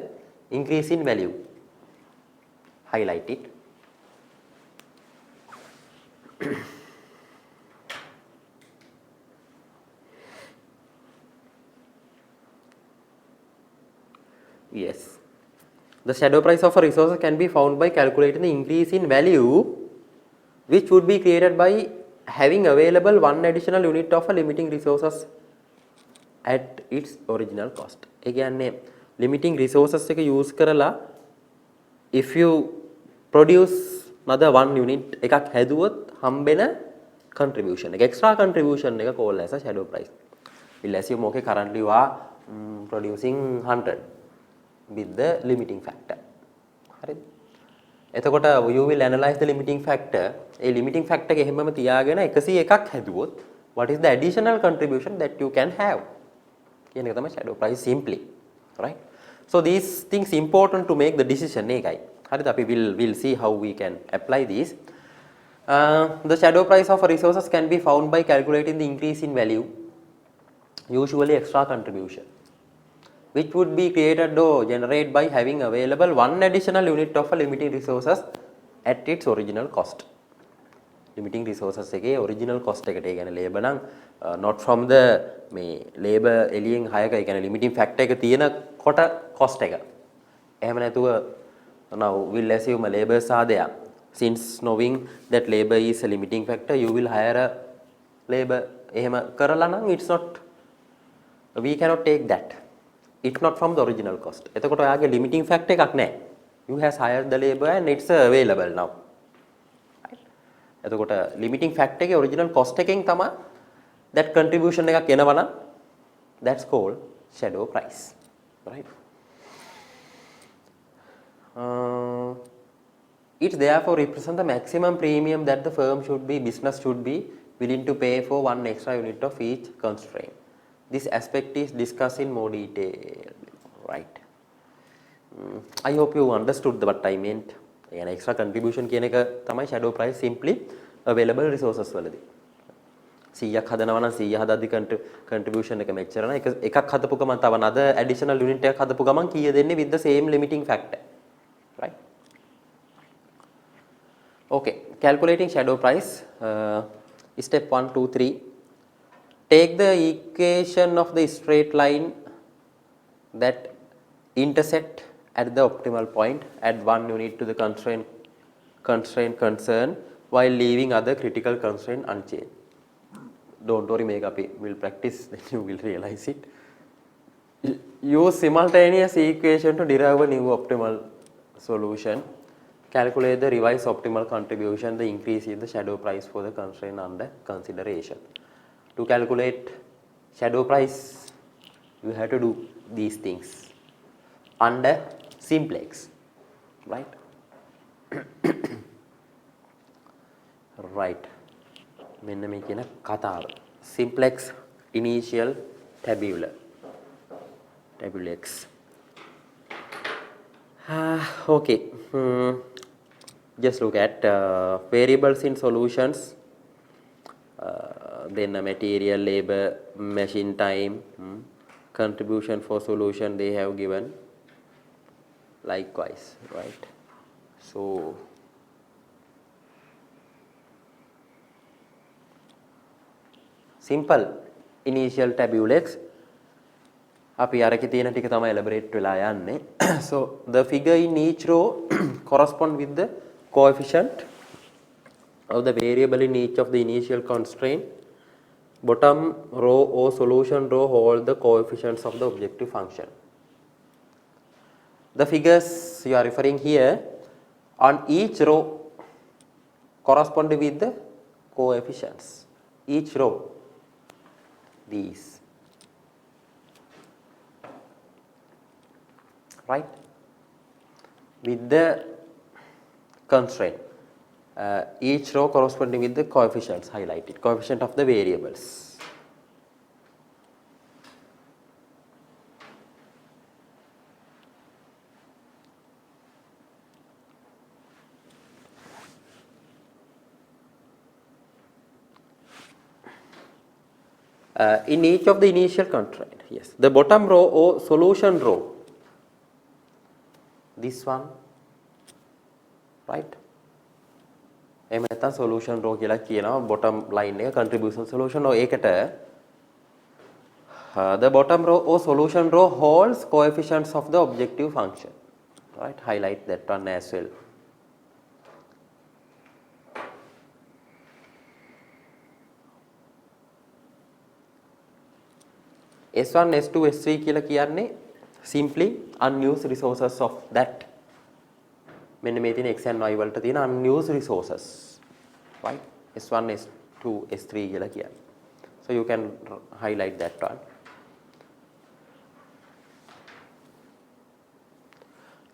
increase in value. Highlight it. Yes. The shadow price of a resource can be found by calculating the increase in value which would be created by having available one additional unit of a limiting resources at its original cost. ඒ කියන්නේ limiting resources එක use කරලා if you produce another one unit එකක් හැදුවොත් හම්බෙන contribution එක extra contribution එක call as a shadow price. We'll assume okay currently you are producing 100 with the limiting factor. හරිද? එතකොට you will analyze the limiting factor. A limiting factor එක එහෙමම තියාගෙන 101ක් හැදුවොත් what is the additional contribution that you can have? කියන එක තමයි shadow price simply. Right? So these things important to make the decision එකයි. හරිද? අපි will see how we can apply these. The shadow price of resources can be found by calculating the increase in value, usually extra contribution, which would be created or generated by having available one additional unit of a limiting resources at its original cost. Limiting resources එකේ original cost එකට ඒ කියන්නේ labor නම් not from the මේ labor එළියෙන් hire එක ඒ කියන්නේ limiting factor එක තියෙන කොට cost එක. එහෙම නැතුව now will assume labors are there. Since knowing that labor is a limiting factor, you will hire a labor. එහෙම කරලා නම් it's not, we cannot take that. It's not from the original cost. එතකොට ඔයාගේ limiting factor එකක් නැහැ. You has hired the labor and it's available now. Right? එතකොට limiting factor එකේ original cost එකෙන් තමයි that contribution එකක් එනවා නම් that's called shadow price. Right? It therefore represents the maximum premium that the firm business should be willing to pay for one extra unit of each constraint. This aspect is discussed in more detail. Right? I hope you understood what I meant. An extra contribution කියන එක තමයි shadow price simply available resources වලදී. 100ක් හදනවා නම් 100 හදද්දි contribution එක මෙච්චර නම් එකක් හදපු ගමන් තව another additional unit එකක් හදපු ගමන් කීය දෙන්නේ with the same limiting factor. Right? Okay, calculating shadow price. Step 1, 2, 3. Take the equation of the straight line that intersect at the optimal point, add one unit to the constraint concerned while leaving other critical constraint unchanged. Don't worry, we'll practice, then you will realize it. Use simultaneous equation to derive a new optimal solution. Calculate the revised optimal contribution, the increase in the shadow price for the constraint under consideration. To calculate shadow price, you have to do these things under simplex, right? Right. මෙන්න මේ කියන කතාව. Simplex initial tabulex. Okay. Just look at variables in solutions, then material, labor, machine time, contribution for solution they have given. likewise, right? So simple initial tabulates අපි අරකේ තියෙන ටික තමයි elaborate වෙලා යන්නේ. So the figure in each row correspond with the coefficient of the variable in each of the initial constraint. Bottom row or solution row hold the coefficients of the objective function. The figures you are referring here on each row correspond with the coefficients. Each row, these, right, with the constraint. Each row corresponding with the coefficients highlighted, coefficient of the variables. In each of the initial constraint, yes, the bottom row or solution row, this one, right? එහෙම නැත්නම් solution row කියලා කියනවා bottom line එක contribution solution row ඒකට the bottom row or solution row holds coefficients of the objective function, right? Highlight that one as well. S1 S2 S3 කියලා කියන්නේ simply unused resources of that. මෙන්න මේ තියෙන x and y වලට තියෙන unused resources, right? S1 S2 S3 කියලා කියන්නේ. So you can highlight that one.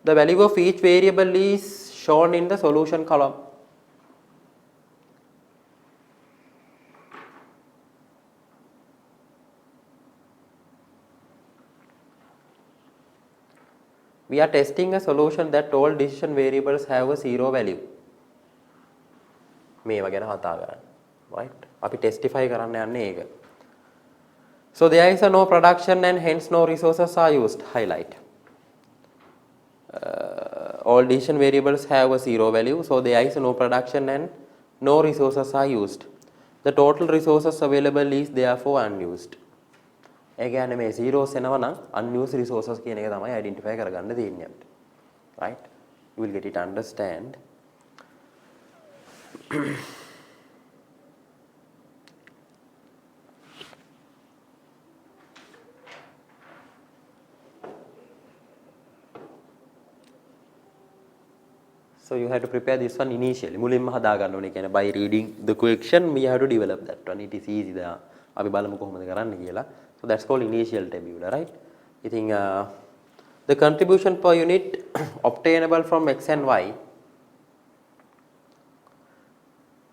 The value of each variable is shown in the solution column. We are testing a solution that all decision variables have a zero value. මේවා ගැන කතා කරන්නේ, right? අපි testify කරන්න යන්නේ ඒක. So there is a no production and hence no resources are used. Highlight. All decision variables have a zero value, so there is no production and no resources are used. The total resources available is therefore unused. ඒ කියන්නේ මේ zeros එනවා නම් unused resources කියන එක තමයි identify කරගන්න තියෙන්නේ අපිට. Right? You will get it understand. So you have to prepare this one initially. මුලින්ම හදා ගන්න ඕනේ. කියන්නේ by reading the question we have to develop that one. It is easy. අපි බලමු කොහොමද කරන්න කියලා. So that's called initial tabula, right? You think the contribution per unit obtainable from x and y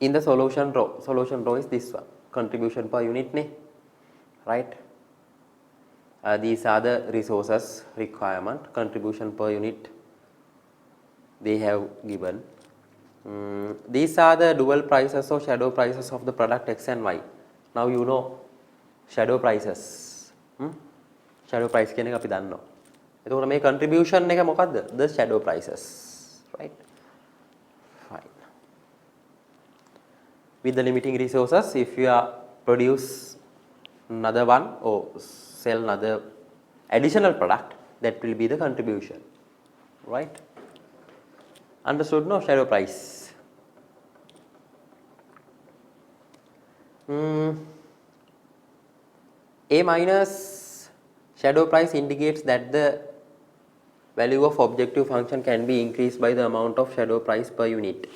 in the solution row. Solution row is this one. Contribution per unit, right? These are the resources requirement. Contribution per unit they have given. These are the dual prices or shadow prices of the product x and y. Now you know shadow prices. Shadow price කියන එක අපි දන්නවා. එතකොට මේ contribution එක මොකද්ද? The shadow prices, right? Fine. With the limiting resources, if you are produce another one or sell another additional product, that will be the contribution, right? Understood? No? Shadow price. A minus shadow price indicates that the value of objective function can be increased by the amount of shadow price per unit.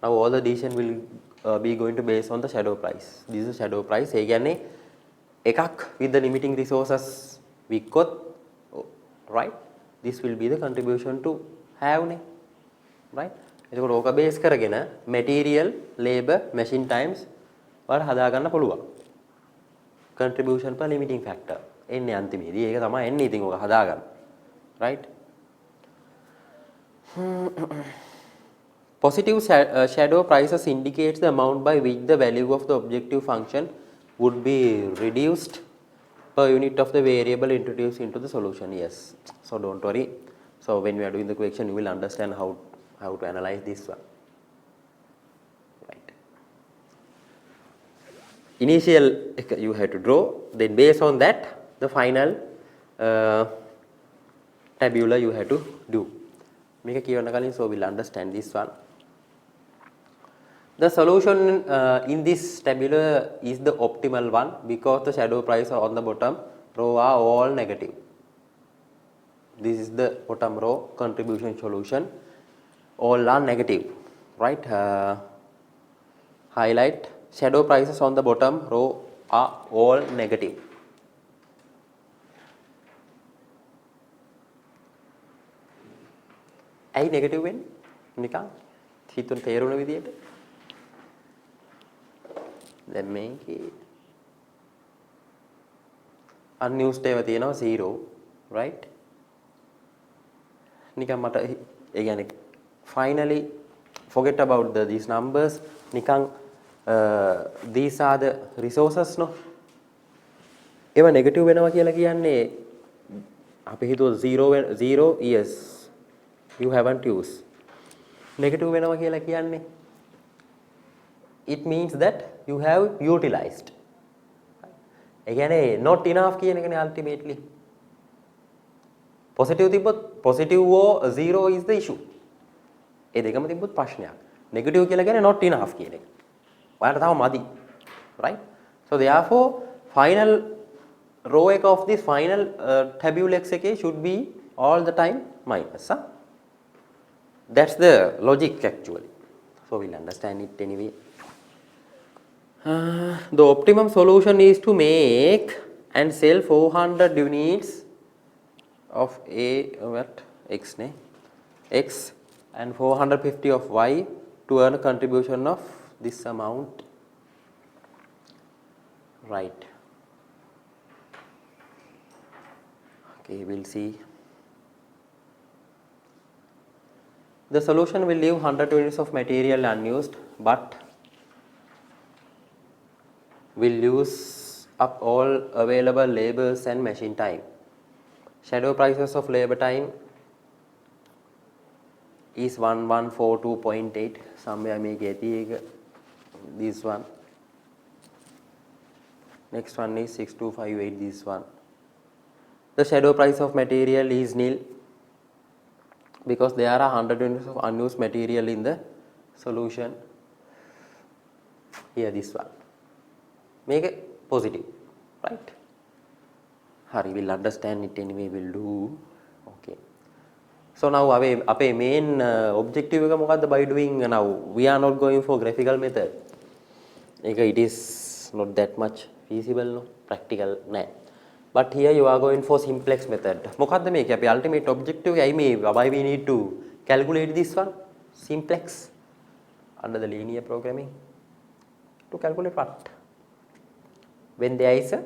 Now all the decision will be going to base on the shadow price. This is shadow price. ඒ කියන්නේ එකක් with the limiting resources වික්කොත්, right? This will be the contribution to have නේ, right? එතකොට ඕක base කරගෙන material, labor, machine times වල හදා ගන්න පුළුවන්. Contribution per limiting factor එන්නේ අන්තිමේදී ඒක තමයි එන්නේ. ඉතින් ඕක හදා ගන්න, right? Positive shadow prices indicates the amount by which the value of the objective function would be reduced per unit of the variable introduced into the solution. Yes, so don't worry. So when we are doing the question, you will understand how to analyze this one. Right. Initial you have to draw, then based on that the final tabular you have to do. Make a so we'll understand this one. The solution in this tabular is the optimal one because the shadow price on the bottom row are all negative. This is the bottom row contribution solution, all are negative, right? Highlight shadow prices on the bottom row are all negative. Ai negative වෙන්නේ නිකන් හිතුන තේරුණ විදියට දැන් මේකේ unused ඒවා තියෙනවා 0 right නිකන් මට ඒ කියන්නේ finally forget about these numbers නිකන් these are the resources no ඒවා negative වෙනවා කියලා කියන්නේ අපි හිතුව 0 yes you haven't used. Negative වෙනවා කියලා කියන්නේ it means that you have utilized. ඒ කියන්නේ not enough කියන එකනේ ultimately. Positive තිබ්බොත් positive or 0 is the issue. ඒ දෙකම තිබ්බොත් ප්‍රශ්නයක්. Negative කියලා කියන්නේ not enough කියන එක. ඔයාලට තව මදි. Right? So therefore final row එක of this final tabular X එකේ should be all the time minus. That's the logic actually. So we'll understand it anyway. The optimum solution is to make and sell 400 units of X and 450 of Y to earn a contribution of this amount. Right. Okay, we'll see. The solution will leave 100 units of material unused, but will use up all available labors and machine time. Shadow prices of labor time is 1142.8. Somewhere I may get this one. Next one is 6258. This one. The shadow price of material is nil, because there are 100 units of unused material in the solution. Here this one. Make it positive, right? Hari will understand it anyway, will do. Okay. So now our main objective එක මොකද්ද by doing now? We are not going for graphical method. It is not that much feasible, no? Practical නෑ. But here you are going for simplex method. මොකද්ද මේක? අපි ultimate objective එකයි මේ why we need to calculate this one? Simplex under the linear programming. To calculate what? When there is a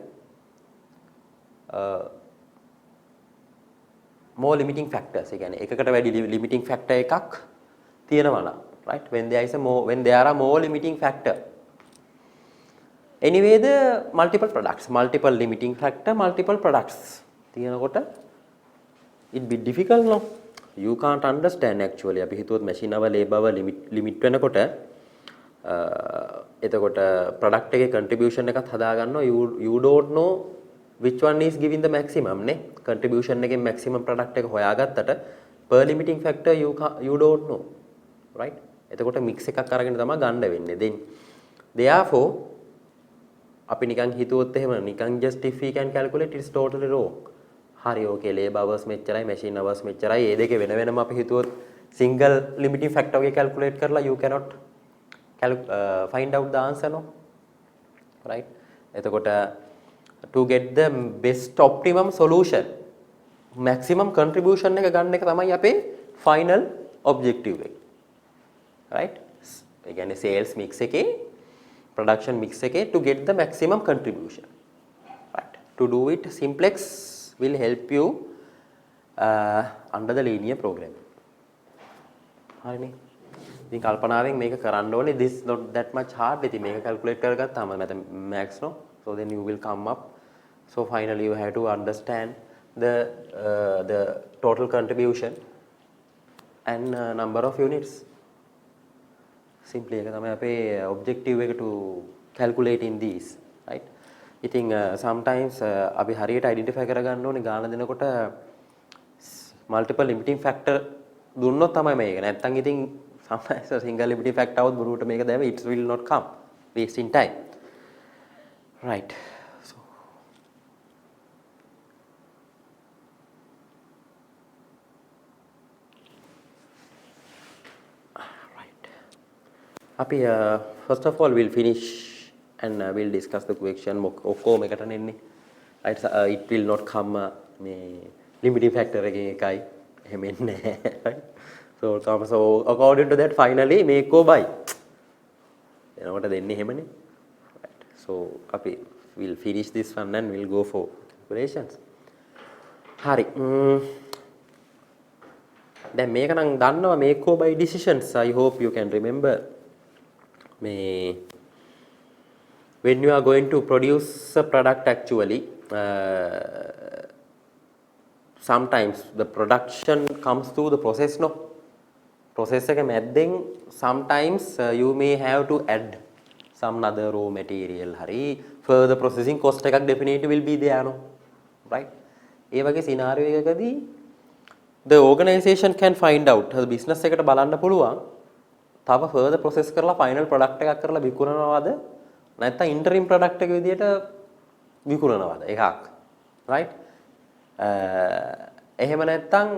more limiting factors. ඒ කියන්නේ එකකට වැඩි limiting factor එකක් තියෙනවා නම්, right? When there are more limiting factor. Anyway, the multiple products, multiple limiting factor, multiple products. It be difficult, no? You can't understand actually. අපි හිතුවොත් machine hour labor hour limit වෙනකොට එතකොට product එකේ contribution එකත් හදා ගන්නවා. You don't know which one is giving the maximum නේ. Contribution එකේ maximum product එක හොයාගත්තට per limiting factor you don't know, right? එතකොට mix එකක් අරගෙන තමයි ගන්න වෙන්නේ. Then therefore අපි නිකන් හිතුවොත් එහෙම නිකන් just if we can calculate it's totally wrong. හරි okay labor hours මෙච්චරයි machine hours මෙච්චරයි. ඒ දෙකේ වෙන වෙනම අපි හිතුවොත් single limiting factor එක calculate කරලා you cannot find out the answer, no? Right? එතකොට to get the best optimum solution maximum contribution එක ගන්න එක තමයි අපේ final objective එක. Right? ඒ කියන්නේ sales mix එකේ production mix එකේ to get the maximum contribution. Right? To do it, simplex will help you under the linear programming. හරිනේ. ඉතින් කල්පනාවෙන් මේක කරන්න ඕනේ. This not that much hard. ඉතින් මේක calculate කරගත්තාම max no. So then you will come up. So finally you have to understand the total contribution and number of units. Simply එක තමයි අපේ objective එක to calculating these, right? ඉතින් sometimes අපි හරියට identify කරගන්න ඕනේ ගාන දෙනකොට multiple limiting factor දුන්නොත් තමයි මේක. නැත්තම් ඉතින් sometimes single limiting factor આવොත් බුරුවට මේක දැව it will not come, wasting time, right? So අපි first of all we'll finish and we'll discuss the question ඔක්කොම එකට නෙන්නේ, right? It will not come මේ limiting factor එකෙන් එකයි එහෙම එන්නේ නැහැ, right? So according to that finally make or buy එනකොට දෙන්නේ එහෙමනේ, right? So අපි we'll finish this one and we'll go for calculations. හරි දැන් මේක නම් දන්නවා make or buy decisions. I hope you can remember when you are going to produce a product actually sometimes the production comes through the process, no? Process එක මැද්දෙන් sometimes you may have to add some other raw material hari further processing cost එකක් definitely will be there, no? Right? ඒ වගේ scenario එකකදී the organization can find out the business එකට බලන්න පුළුවන් තව further process කරලා final product එකක් කරලා විකුණනවාද නැත්නම් interim product එක විදියට විකුණනවාද එකක්, right? එහෙම නැත්නම්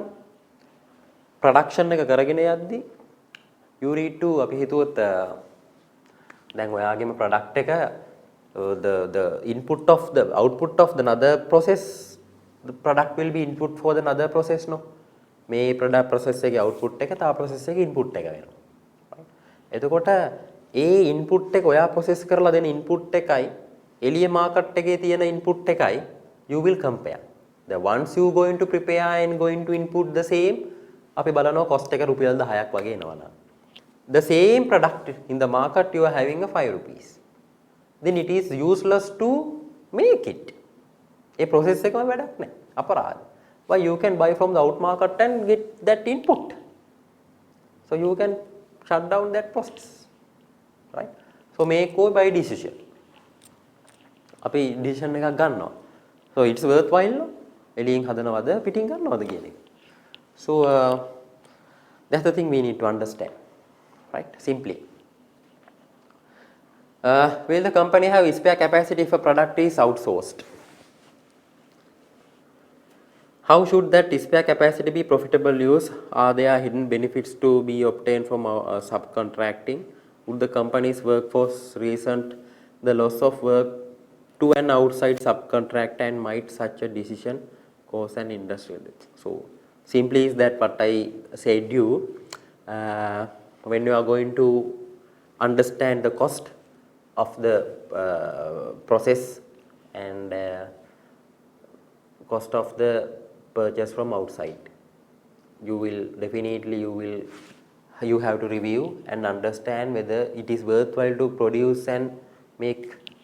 production එක කරගෙන යද්දි you need to අපි හිතුවොත් දැන් ඔයාගේම product එක the input of the output of the another process, the product will be input for the another process, no? මේ product process එකේ output එක තව process එකේ input එක වෙනවා. එතකොට ඒ input එක ඔයා process කරලා දෙන input එකයි එළිය market එකේ තියෙන input එකයි you will compare. The once you going to prepare and going to input the same අපි බලනවා cost එක රුපියල් 10ක් වගේ එනවා. The same product in the market you are having a 5 rupees. Then it is useless to make it. A process එකම වැඩක් නැහැ. අපරාධ. But you can buy from the out market and get that input. So you can shut down that process, right? So make or buy decision. අපි decision එකක් ගන්නවා. So it's worthwhile, no? එළියෙන් හදනවද පිටින් ගන්නවද කියන එක. So that's the thing we need to understand, right? Simply. Will the company have spare capacity if a product is outsourced? How should that spare capacity be profitable use? Are there hidden benefits to be obtained from subcontracting? Would the company's workforce resent the loss of work to an outside subcontractor, and might such a decision cause an industrial death? So simply is that what I said you, when you are going to understand the cost of the process and cost of the purchase from outside, you will definitely you have to review and understand whether it is worthwhile to produce and make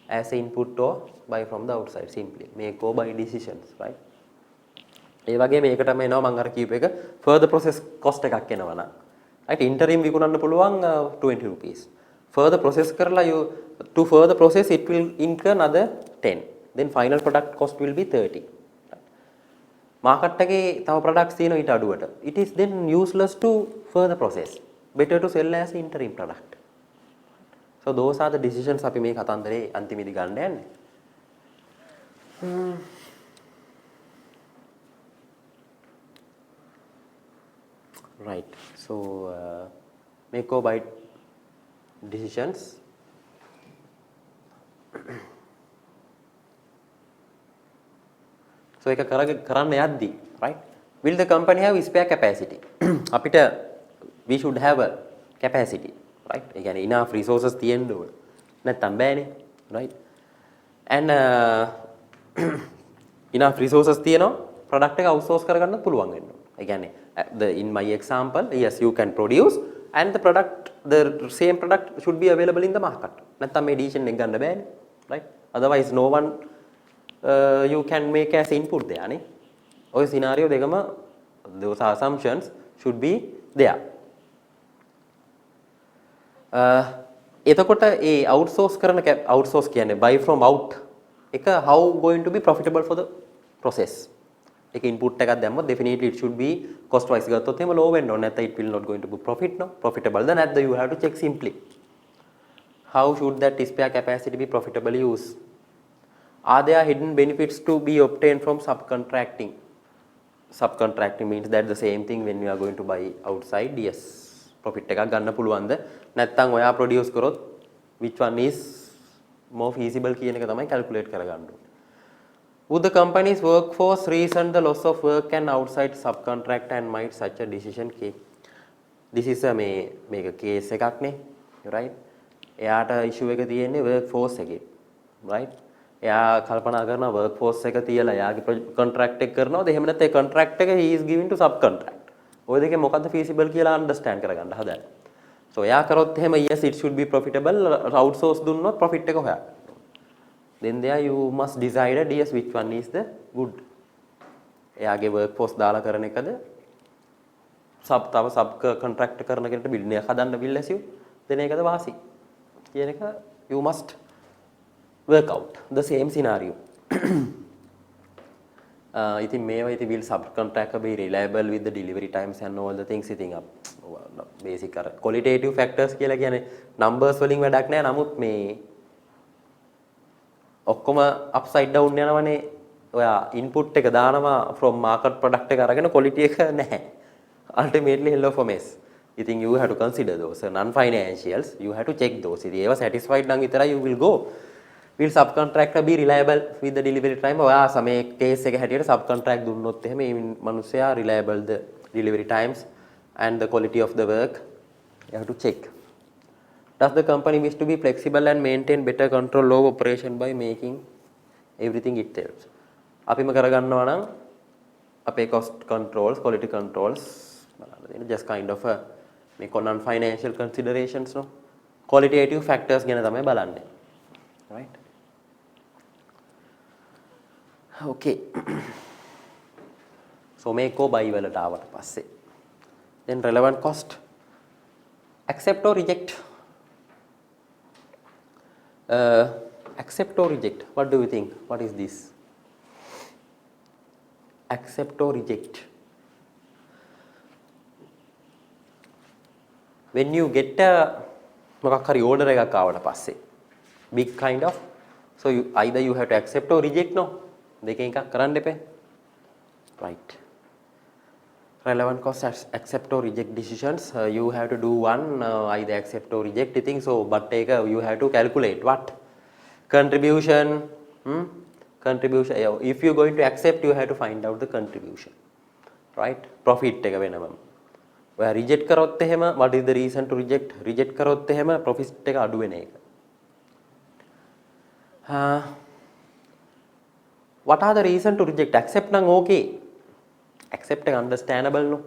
as an input or buy from the outside. Simply make or buy decisions, right? ඒ වගේ මේකටම එනවා මම අර කීප එක further process cost එකක් එනවා නම්, right? Interim විකුණන්න පුළුවන් 20 rupees. Further process කරලා you to further process it will incur another 10. Then final product cost will be 30. Market එකේ තව products තියෙනවා ඊට අඩුවට. It is then useless to further process. Better to sell as interim product. So those are the decisions අපි මේ කතන්දරේ අන්තිමේදී ගන්න යන්නේ. Right. So make or buy decisions. So එක කරන්න යද්දී, right? Will the company have spare capacity? අපිට we should have a capacity, right? ඒ කියන්නේ enough resources තියෙන්න ඕන. නැත්තම් බෑනේ, right? And enough resources තියෙනවා product එක outsource කරගන්නත් පුළුවන් වෙන්න ඕන. ඒ කියන්නේ in my example, yes, you can produce and the same product should be available in the market. නැත්තම් මේ decision එක ගන්න බෑනේ, right? Otherwise no one you can make as input there නේ. ඔය scenario දෙකම those assumptions should be there. එතකොට ඒ outsource කරන outsource කියන්නේ buy from out එක how going to be profitable for the process. එක input එකක් දැම්මොත් definitely it should be cost wise ගත්තොත් එහෙම low වෙන්න ඕනේ නැත්නම් it will not going to be profitable then at the you have to check simply how should that spare capacity be profitably used. Are there hidden benefits to be obtained from subcontracting? Subcontracting means that the same thing when you are going to buy outside. Yes, profit එකක් ගන්න පුළුවන්ද නැත්නම් ඔයා produce කරොත් which one is more feasible කියන එක තමයි calculate කරගන්න ඕනේ. Would the company's workforce reason the loss of work and outside subcontractor and might such a decision case? This is a මේක case එකක් නේ, right? එයාට issue එක තියෙන්නේ workforce එකේ, right? එයා කල්පනා කරනවා workforce එක තියලා එයාගේ contract එක කරනවද එහෙම නැත්නම් ඒ contract එක he is giving to subcontract. ඔය දෙකේ මොකද්ද feasible කියලා understand කරගන්න හදන්න. So එයා කරොත් එහෙම yes it should be profitable outsource දුන්නොත් profit එක හොයන්න. Then there you must decide yes which one is the good. එයාගේ workforce දාලා කරන එකද තව sub contract කරන කෙනෙක්ට building එක හදන්න bill ඇසියු දෙන එකද වාසි කියන එක you must work out the same scenario. ඉතින් මේවා ඉතින් will subcontractor be reliable with the delivery times and all the things ඉතින් basic අර qualitative factors කියලා කියන්නේ numbers වලින් වැඩක් නෑ නමුත් මේ ඔක්කොම upside down යනවනේ ඔයා input එක දානවා from market product එක අරගෙන quality එක නැහැ ultimately hell of a mess. You think you have to consider those non-financials. You have to check those. If you are satisfied, then you will go. Will subcontractor be reliable with the delivery time? ඔයා සමේ case එක හැටියට subcontract දුන්නොත් එහෙම මේ මිනිස්සයා reliable the delivery times and the quality of the work. You have to check. Does the company wish to be flexible and maintain better control over operation by making everything itself? අපිම කරගන්නවා නම් අපේ cost controls, quality controls just kind of a non-financial considerations no qualitative factors ගැන තමයි බලන්නේ right. Okay. So මේකෝ buy වලට ආවට පස්සේ then relevant cost accept or reject. Accept or reject, what do you think? What is this? Accept or reject. When you get a මොකක් හරි order එකක් ආවට පස්සේ big kind of so you either you have to accept or reject no දෙකෙන් එකක් කරන්න එපේ right. Relevant cost accept or reject decisions you have to do one either accept or reject thing so but take you have to calculate what contribution contribution if you going to accept you have to find out the contribution right profit එක වෙනම ඔයා reject කරොත් එහෙම what is the reason to reject කරොත් එහෙම profit එක අඩු වෙන එක what are the reason to reject accept නම් okay accept එක understandable no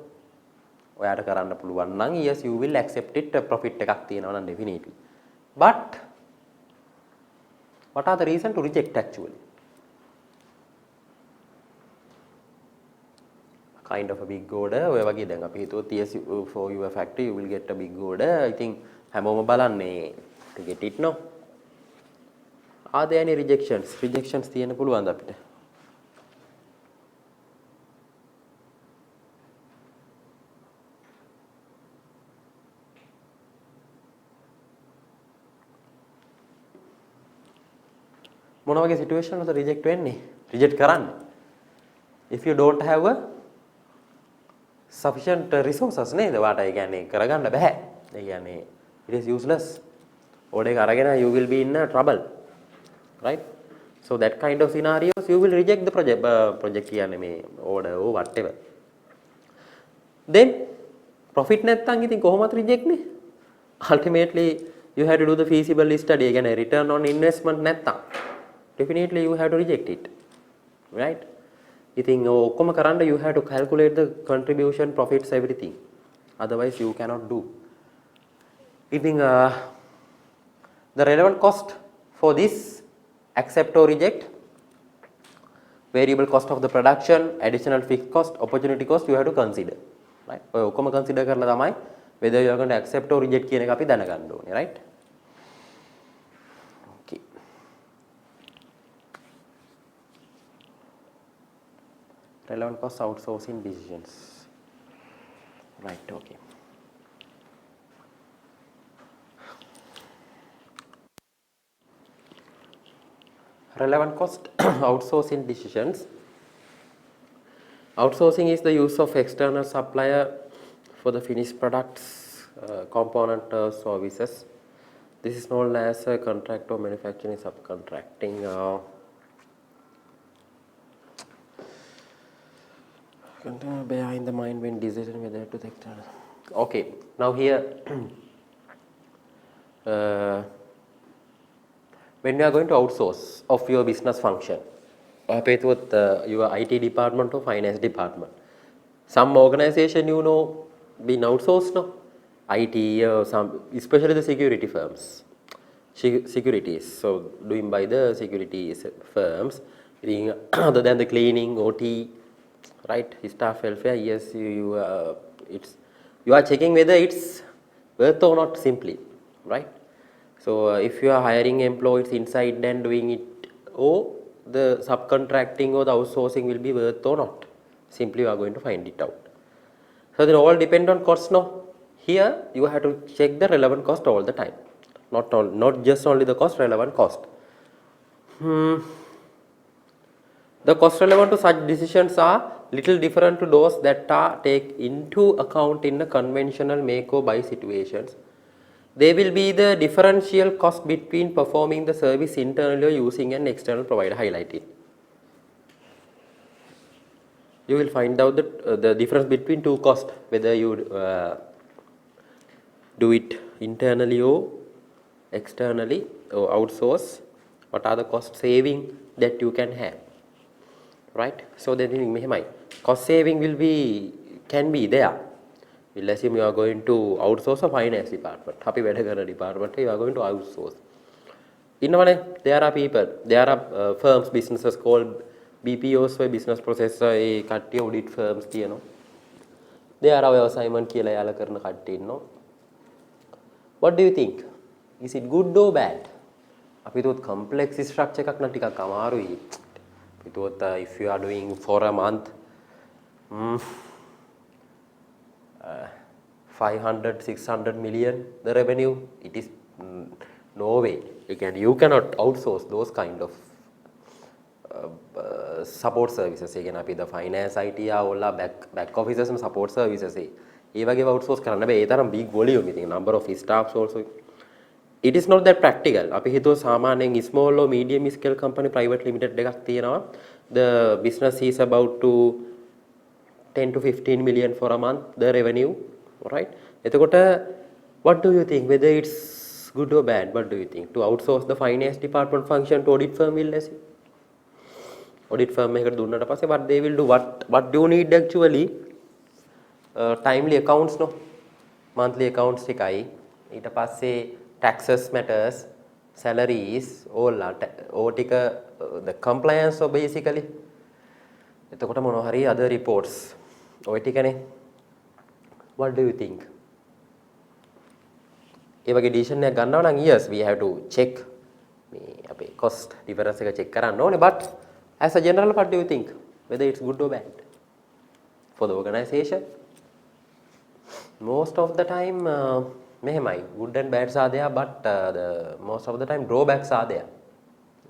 ඔයාට කරන්න පුළුවන් නම් yes you will accept it profit එකක් තියෙනවා නම් definitely but what are the reason to reject actually kind of a big order ඔය වගේ දැන් අපි හිතුවොත් yes for your factory you will get a big order I think හැමෝම බලන්නේ to get it no are there any rejections තියෙන්න පුළුවන්ද අපිට මොන වගේ සිටුේෂන් වලද රිජෙක්ට් වෙන්නේ රිජෙක්ට් කරන්නේ if you don't have a sufficient resources නේද වාට ඒ කියන්නේ කරගන්න බෑ ඒ කියන්නේ it is useless order එක අරගෙන you will be in a trouble right so that kind of scenarios you will reject the project කියන්නේ මේ order or whatever then profit නැත්තම් ඉතින් කොහොමද reject නේ ultimately you have to do the feasibility study ඒ කියන්නේ return on investment නැත්තම් definitely you have to reject it right ඉතින් ඔක්කොම කරන්න you have to calculate the contribution profits everything otherwise you cannot do ඉතින් the relevant cost for this accept or reject variable cost of the production, additional fixed cost, opportunity cost you have to consider, right? ඔය ඔක්කොම consider කරලා තමයි whether you are going to accept or reject කියන එක අපි දැනගන්න ඕනේ, right? Okay. Relevant cost outsourcing decisions. Right, okay. Relevant cost outsourcing decisions. Outsourcing is the use of external supplier for the finished products, component or services. This is known as contract or manufacturing subcontracting. Bear in the mind when deciding whether to take external. Okay, now here when you are going to outsource of your business function, with your IT department or finance department, some organization been outsourced, no? IT, some especially the security firms, securities, so doing by the securities firms, other than the cleaning, OT, right, staff welfare. Yes, you are checking whether it's worth or not simply, right? So if you are hiring employees inside and doing it, or the subcontracting or the outsourcing will be worth or not, simply you are going to find it out. So they all depend on cost. No, here you have to check the relevant cost all the time, not just only the cost, relevant cost. The cost relevant to such decisions are little different to those that are take into account in the conventional make or buy situations. They will be the differential cost between performing the service internally or using an external provider, highlighted. You will find out the difference between two costs, whether you do it internally or externally or outsource. What are the cost saving that you can have, right? So then cost saving can be there. We'll assume you are going to outsource a finance department. Happy weather department, you are going to outsource. There are people, there are firms, businesses called BPOs, business process audit firms. There are assignment කියලා යාලා කරන කට්ටිය ඉන්නවා. What do you think? Is it good or bad? අපි හිතුවොත් complex structure එකක් නම් ටිකක් අමාරුයි. අපි හිතුවොත් if you are doing for a month 500-600 million the revenue, it is no way you cannot outsource those kind of support services. Again, the finance IT or back offices and support services ඒ වගේ outsource කරන්න බෑ. ඒ තරම් big volume ඉතින් number of staffs also. It is not that practical. අපි හිතුව සාමාන්‍යයෙන් small or medium scale company private limited එකක් තියෙනවා. The business is about to 10 to 15 million for a month, the revenue, right? එතකොට what do you think, whether it's good or bad? What do you think to outsource the finance department function to audit firm? Will let's see, audit firm එකකට දුන්නට පස්සේ what they will do, what do you need actually? Timely accounts, no, monthly accounts ටිකයි, ඊට පස්සේ taxes matters, salaries, all ටික the compliance of basically. එතකොට මොනවා හරි other reports ඔය ටිකනේ. What do you think? ඒ වගේ decision එකක් ගන්නවා නම් yes, we have to check මේ අපේ cost difference එක check කරන්න ඕනේ. But as a general, what do you think, whether it's good or bad for the organization? Most of the time මෙහෙමයි, good and bads are there, but the most of the time drawbacks are there,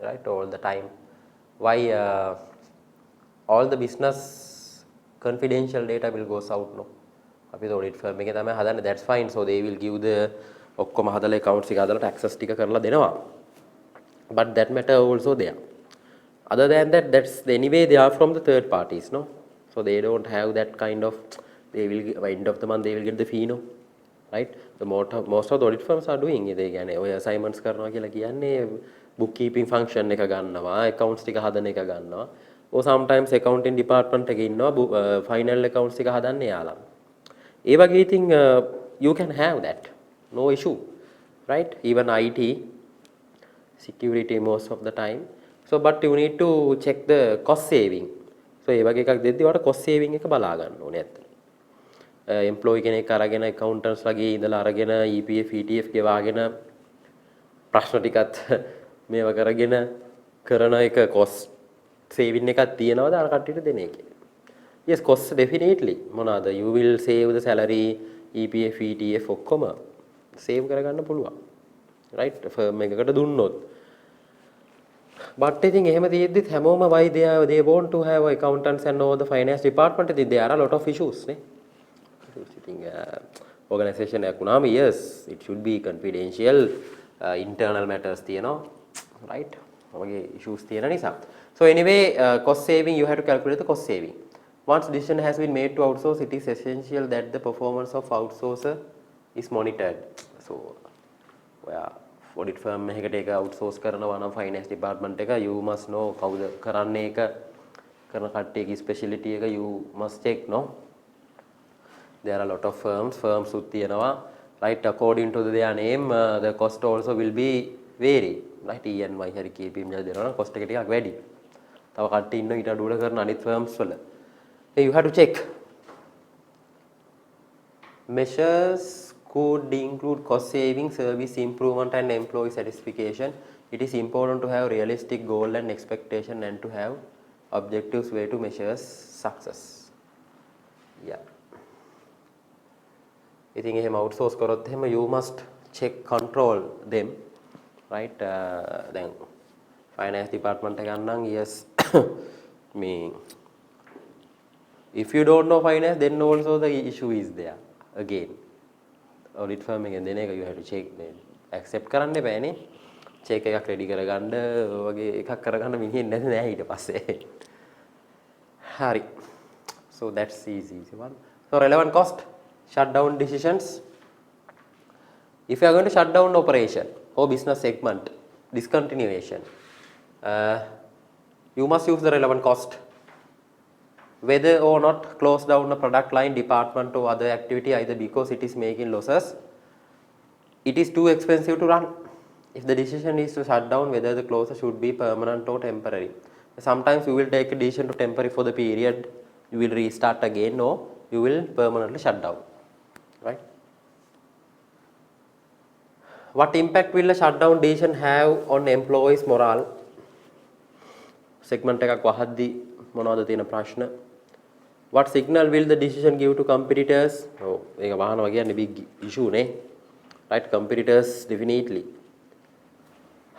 right? All the time. Why? All the business confidential data will goes out, no? අපි audit firm එකේ තමයි හදන්නේ, that's fine. So they will give the ඔක්කොම හදලා accounts ටික හදලා taxes ටික කරලා දෙනවා. But that matter also there. Other than that, that's anyway they are from the third parties, no? So they don't have that kind of, they will by end of the month they will get the fee, no? Right? The most of the audit firms are doing it. They කියන්නේ ඔය assignments කරනවා කියලා කියන්නේ bookkeeping function එක ගන්නවා, accounts ටික හදන එක ගන්නවා. Or sometimes accounting department එකේ ඉන්නවා final accounts ටික හදන්න යාලා. ඒ වගේ ඉතින් you can have that, no issue, right? Even IT, security most of the time, So but you need to check the cost saving. So ඒ වගේ එකක් දෙද්දි ඔයාලට cost saving එක බලා ගන්න ඕනේ ඇත්තට. employee කෙනෙක් අරගෙන accountants ලගේ ඉඳලා අරගෙන EPF ETF ගෙවාගෙන ප්‍රශ්න ටිකත් මේව කරගෙන කරන එක cost saving එකක් තියනවාද අර කට්ටියට දෙන එකේ. Yes, cost definitely. මොනවාද? You will save the salary, EPF ETF ඔක්කොම save කරගන්න පුළුවන්. Right? firm එකකට දුන්නොත්. But I think එහෙම තියෙද්දිත් හැමෝම why they want to have accountants and all the finance department. There are a lot of issues නේ. I think organization එකක් වුණාම yes, it should be confidential, internal matters තියෙනවා. Right? ඔයගේ issues තියෙන නිසා. So anyway, cost saving, you have to calculate the cost saving. Once decision has been made to outsource, it is essential that the performance of outsourcer is monitored. So, audit firm එකකට ඒක outsource කරනවා නම් finance department එක, you must know කවුද කරන්නේ ඒක කරන කට්ටියගේ specialty එක you must check, no? There are a lot of firms උත් තියෙනවා, right? According to their name, the cost also will be vary, right? E&Y හරි KPM වල දෙනවා නම් cost එක ටිකක් වැඩි. තව කට්ටිය ඉන්නවා ඊට අඩු කරන අනිත් firms වල. You have to check. Measures could include cost saving, service improvement and employee satisfaction. It is important to have realistic goal and expectation and to have objectives way to measure success. Yeah. I think එහෙම outsource කරොත් එහෙම you must check, control them, right? Then finance department එක ගන්නම් yes me. If you don't know finance, then also the issue is there again. Audit firm එකෙන් දෙන එක you have to check. accept කරන්න බෑනේ. check එකක් ready කරගන්න වගේ එකක් කරගන්න මිනිහෙක් නැති නෑ ඊට පස්සේ. හරි. So that's easy one. So relevant cost, shutdown decisions. If you are going to shut down operation or business segment, discontinuation, you must use the relevant cost. Whether or not close down a product line, department or other activity, either because it is making losses, it is too expensive to run. If the decision is to shut down, whether the closure should be permanent or temporary. Sometimes you will take a decision to temporary for the period, you will restart again, or you will permanently shut down, right? What impact will a shutdown decision have on employees' morale? Segment එකක් වහද්දී මොනවද තියෙන ප්‍රශ්න? What signal will the decision give to competitors? Oh, ඒක වහනවා කියන්නේ big issue නේ. Right? Competitors definitely.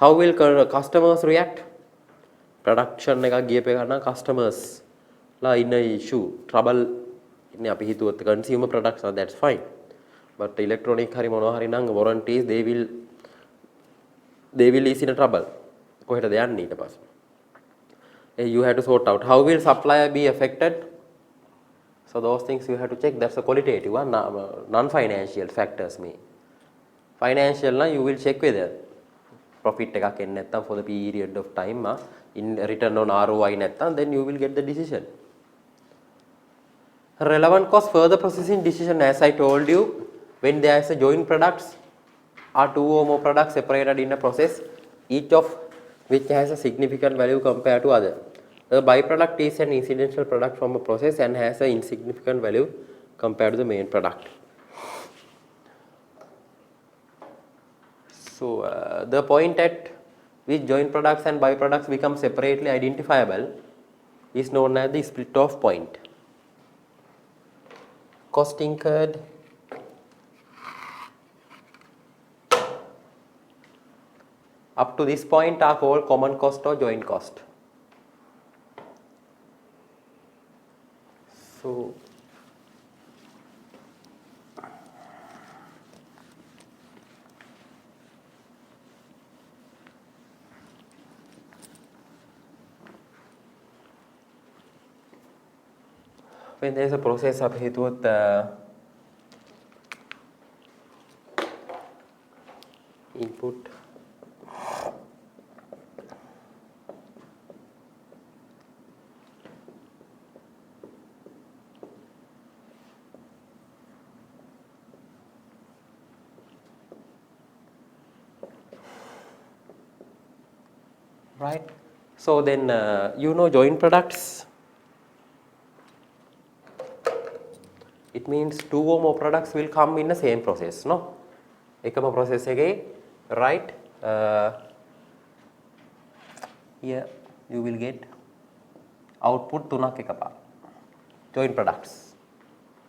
How will customers react? Production එකක් ගියපේ ගන්න customers ලා ඉන්න issue, trouble ඉන්නේ අපි හිතුවත් consumer products, that's fine. But electronic hari මොනවා hari නම් warranties, they will is in a trouble. කොහෙටද යන්නේ ඊට පස්සේ? You have to sort out. How will supplier be affected? So those things you have to check. That's a qualitative one, non-financial factors. Financial, you will check whether profit එකක් එන්නේ නැත්නම් for the period of time, in return on ROI නැත්නම්, then you will get the decision. Relevant cost, further processing decision. As I told you, when there is a joint products or two or more products separated in a process, each of which has a significant value compared to other. The byproduct is an incidental product from a process and has an insignificant value compared to the main product. So the point at which joint products and byproducts become separately identifiable is known as the split off point. Cost incurred, up to this point are called common cost or joint cost. So when there is a process of හිතුවත් input right? So then you know joint products, it means 2 or more products will come in the same process, no? Ekama process එකේ right, here you will get output 3ක් එකපාර. Joint products,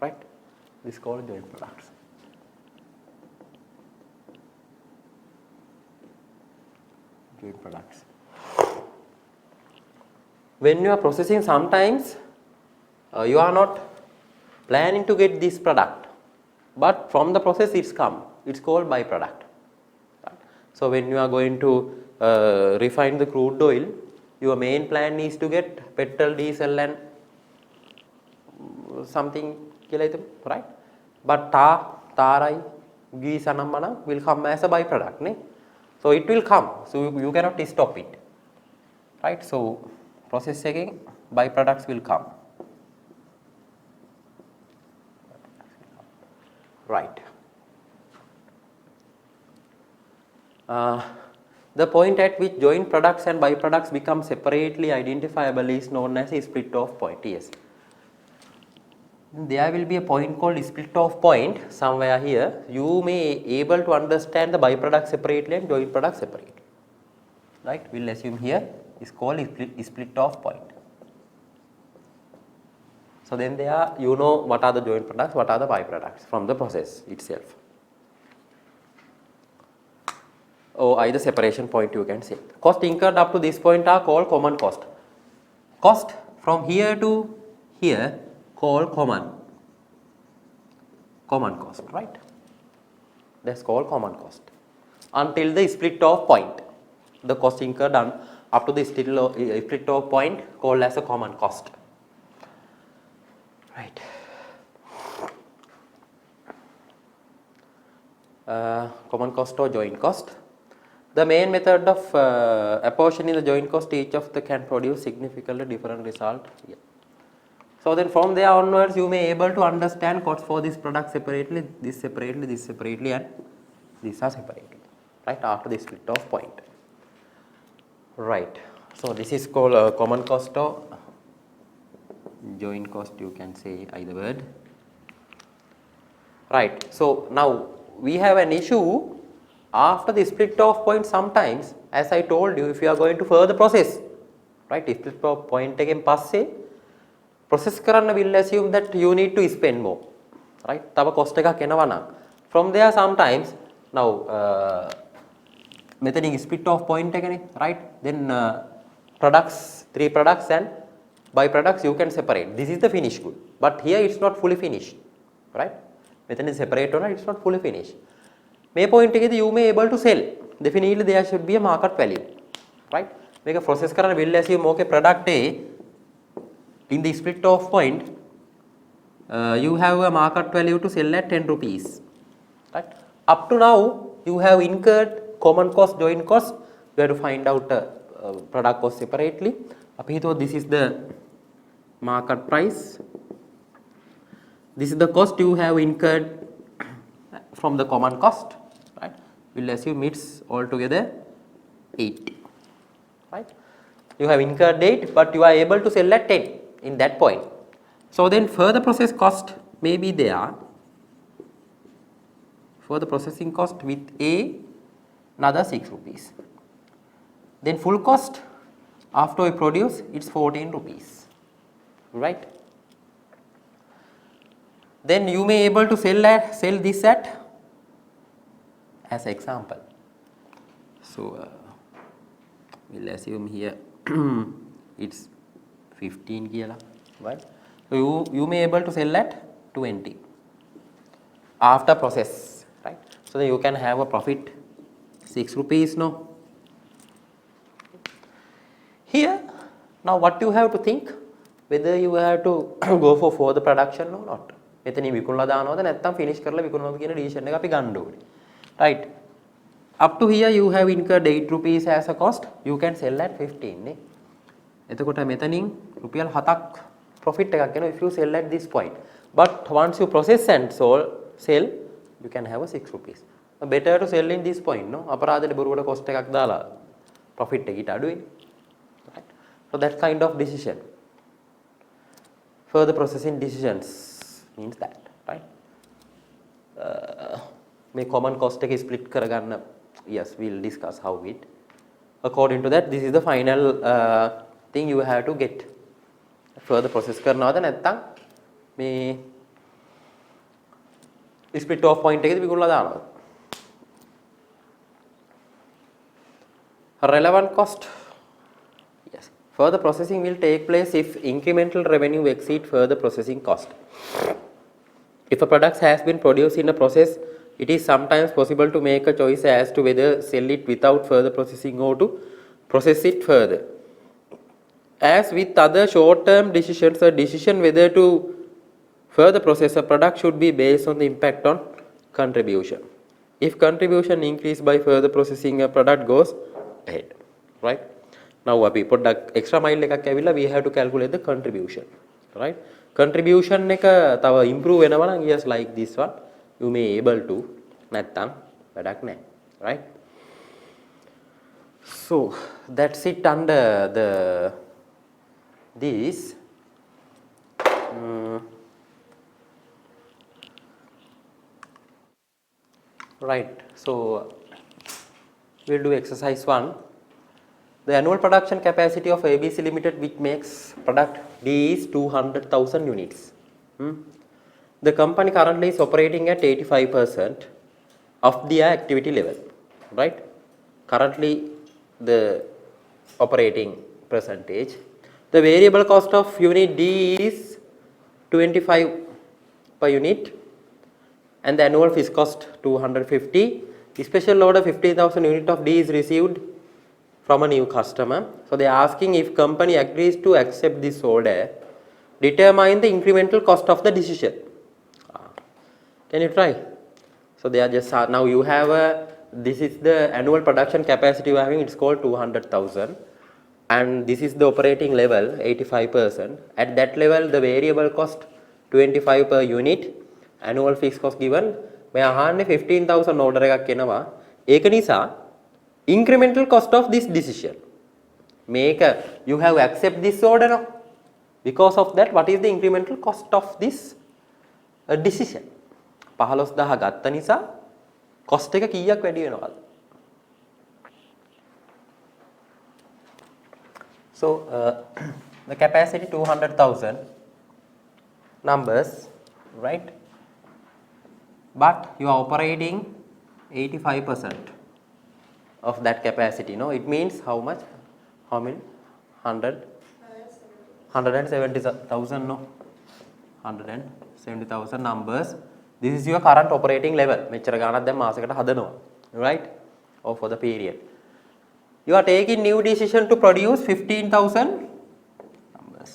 right? This is called joint products. Joint products. When you are processing, sometimes you are not planning to get this product, but from the process it's come. It's called byproduct. So when you are going to refine the crude oil, your main plan is to get petrol, diesel and something, right? But tarai, ghee, sanamana will come as a byproduct, ne? So it will come. So you cannot stop it, right? So process again, byproducts will come. Right. The point at which joint products and byproducts become separately identifiable is known as a split off point. Yes. There will be a point called split off point somewhere here. You may able to understand the byproduct separately and joint product separately. Right? We'll assume here is called split off point. So then there you know what are the joint products, what are the byproducts from the process itself. Or either separation point you can say. Cost incurred up to this point are called common cost. Cost from here to here called common cost, right? That's called common cost. Until the split off point, the cost incurred up to the split off point called as a common cost. Right. Common cost or joint cost. The main method of apportioning the joint cost, each of them can produce significantly different result. Yeah. So then from there onwards you may able to understand costs for this product separately, this separately and these are separately, right, after the split off point. Right. So this is called common cost or joint cost, you can say either word. Right. So now we have an issue after the split off point. Sometimes, as I told you, if you are going to further process, right, split off point again passe process karanna will assume that you need to spend more, right? Tava cost එකක් එනවා නම් from there sometimes now මෙතනින් split off point එකනේ, right? Then products, 3 products and byproducts you can separate. This is the finished good, but here it's not fully finished, right? මෙතනින් separate or it's not fully finished. May point එකේදී you may able to sell. Definitely there should be a market value, right? මේක process කරන will assume okay product A in the split off point you have a market value to sell at 10 rupees, right? Up to now you have incurred common cost, joint cost. You have to find out product cost separately. අපි හිතුවා this is the market price, this is the cost you have incurred from the common cost, right? We'll assume it's altogether 8, right? You have incurred 8 but you are able to sell at 10 in that point. So then further process cost may be there, further processing cost with another 6 rupees. Then full cost after we produce it's 14 rupees, right? Then you may able to sell this at, as example. So we'll assume here it's 15 kila, right? So you may able to sell at 20 after process, right? So then you can have a profit 6 rupees now. Here now what you have to think, whether you have to go for further production or not. මෙතනින් විකුණලා දානවද නැත්නම් finish කරලා විකුණනවද කියන decision එක අපි ගන්න ඕනේ, right? Up to here you have incurred 8 rupees as a cost, you can sell at 15 නේ. එතකොට මෙතනින් රුපියල් 7ක් profit එකක් එනවා if you sell at this point. But once you process and sell you can have a 6 rupees. Better to sell in this point, no? අපරාධෙට බොරුවට cost එකක් දාලා profit එක ඊට අඩුයි, right? So that kind of decision. Further processing decisions means that, right? May common cost එක split කරගන්න. Yes, we'll discuss how it. According to that, this is the final thing you have to get. Further process කරනවද නැත්නම් මේ split off point එකේදී විකුණලා දානවද? Relevant cost. Yes. Further processing will take place if incremental revenue exceed further processing cost. If a product has been produced in a process, it is sometimes possible to make a choice as to whether sell it without further processing or to process it further. As with other short-term decisions, a decision whether to further process a product should be based on the impact on contribution. If contribution increased by further processing, a product goes ahead, right? Now අපි පොඩ්ඩක් extra mile එකක් ඇවිල්ලා we have to calculate the contribution, right? Contribution එක තව improve වෙනවා නම් yes like this one you may able to නැත්තම් වැඩක් නැහැ, right? So that's it under the this right. So we'll do exercise 1. The annual production capacity of ABC Limited, which makes product D, is 200,000 units. The company currently is operating at 85% of their activity level, right? Currently, the operating percentage. The variable cost of unit D is 25 per unit, and the annual fixed cost 250. The special order 15,000 unit of D is received from a new customer. So they are asking if company agrees to accept this order, determine the incremental cost of the decision. Can you try? So they are just now you have a this is the annual production capacity you are having, it's called 200,000, and this is the operating level 85%. At that level the variable cost 25 per unit, annual fixed cost given. මේ අහන්නේ 15,000 order එකක් එනවා. ඒක නිසා incremental cost of this decision. Make you have accept this order no? Because of that, what is the incremental cost of this decision? 15,000 ගත්ත නිසා cost එක කීයක් වැඩි වෙනවද? So the capacity 200,000 numbers, right? But you are operating 85% of that capacity, no? It means how much? How many? 170,000, no? 170,000 numbers. This is your current operating level. මෙච්චර ගාණක් දැන් මාසෙකට හදනවා, right? Or for the period. You are taking new decision to produce 15,000 numbers.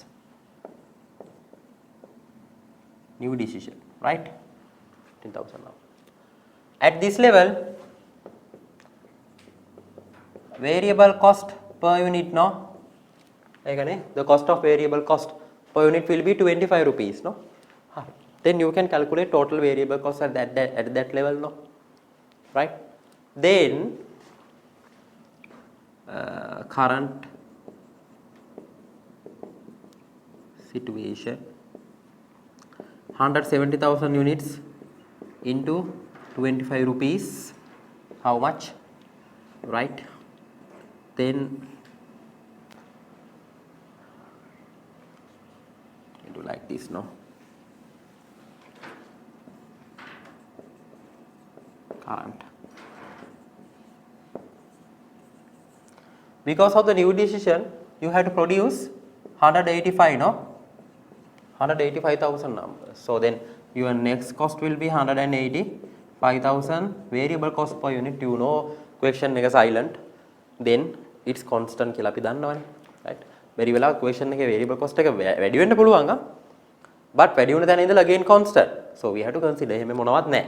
New decision, right? 15,000 now. At this level, variable cost per unit, no? The cost of variable cost per unit will be 25 rupees, no? Then you can calculate total variable cost at that level, no? Right? Then current situation, 170,000 units into 25 rupees, how much? Right? Then you do like this, no? Current. Because of the new decision, you have to produce 185, no? 185,000 numbers. So then your next cost will be 185,000 variable cost per unit. You know question එක silent, then it's constant කියලා අපි දන්නවනේ, right? very වෙලාව question එකේ variable cost එක වැඩි වෙන්න පුළුවන් but වැඩි වුණ තැන ඉඳලා again constant. So we have to consider එහෙම මොනවත් නැහැ.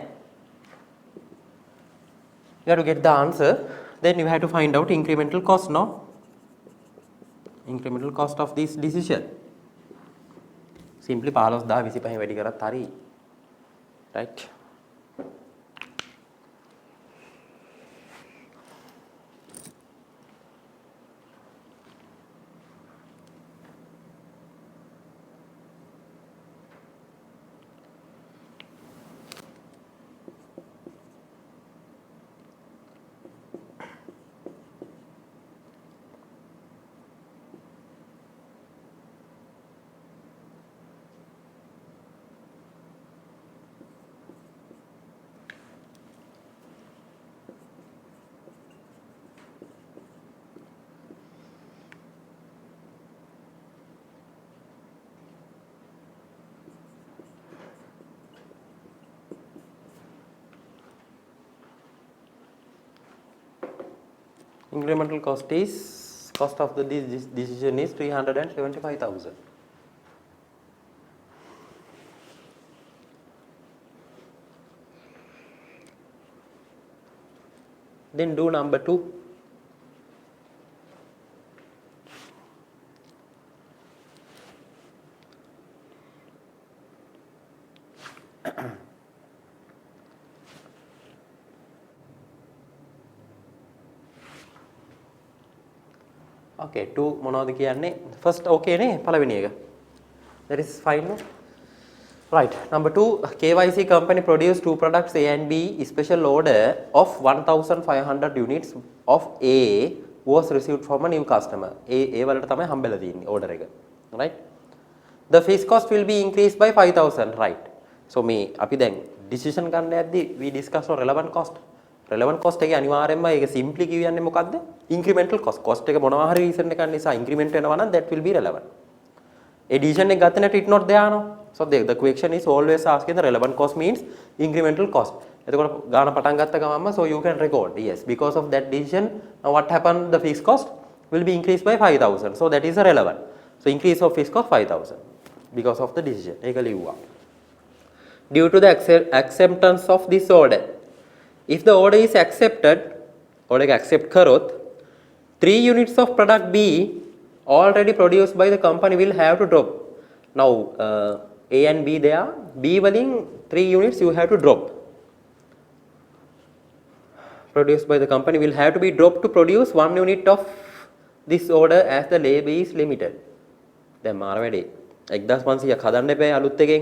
You have to get the answer, then you have to find out incremental cost, no? Incremental cost of this decision. Simply 15,000 25 වැඩි කරත් හරි, right? Incremental cost of this decision is 375,000. Then do number 2. Okay, 2 මොනවද කියන්නේ? First okay නේ පළවෙනි එක. That is fine no? Right, number 2, KYC company produced 2 products A and B. Special order of 1,500 units of A was received from a new customer. A වලට තමයි හම්බෙලා තියෙන්නේ order එක. Right? The fixed cost will be increased by 5,000. Right. So මේ අපි දැන් decision ගන්න යද්දී we discuss on relevant cost. Relevant cost එකේ අනිවාර්යයෙන්ම ඒක simply කියන්නේ මොකද්ද? Incremental cost. Cost එක මොනවා හරි reason එකක් නිසා increment වෙනවා නම් that will be relevant. Addition එක ගත්තේ නැට it not there no. So the question is always asking the relevant cost means incremental cost. එතකොට ගාන පටන් ගත්ත ගමන්ම so you can record yes because of that decision now what happened the fixed cost will be increased by 5,000. So that is a relevant. So increase of fixed cost 5,000 because of the decision. ඒක ලිව්වා. Due to the acceptance of this order. If the order is accepted, order accept කරොත් 3 units of product B already produced by the company will have to drop. Now A and B there, B වලින් 3 units you have to drop. Produced by the company will have to be dropped to produce 1 unit of this order as the labor is limited. දැන් මාර වැඩේ 1500ක් හදන්න එපා අලුත් එකෙන්.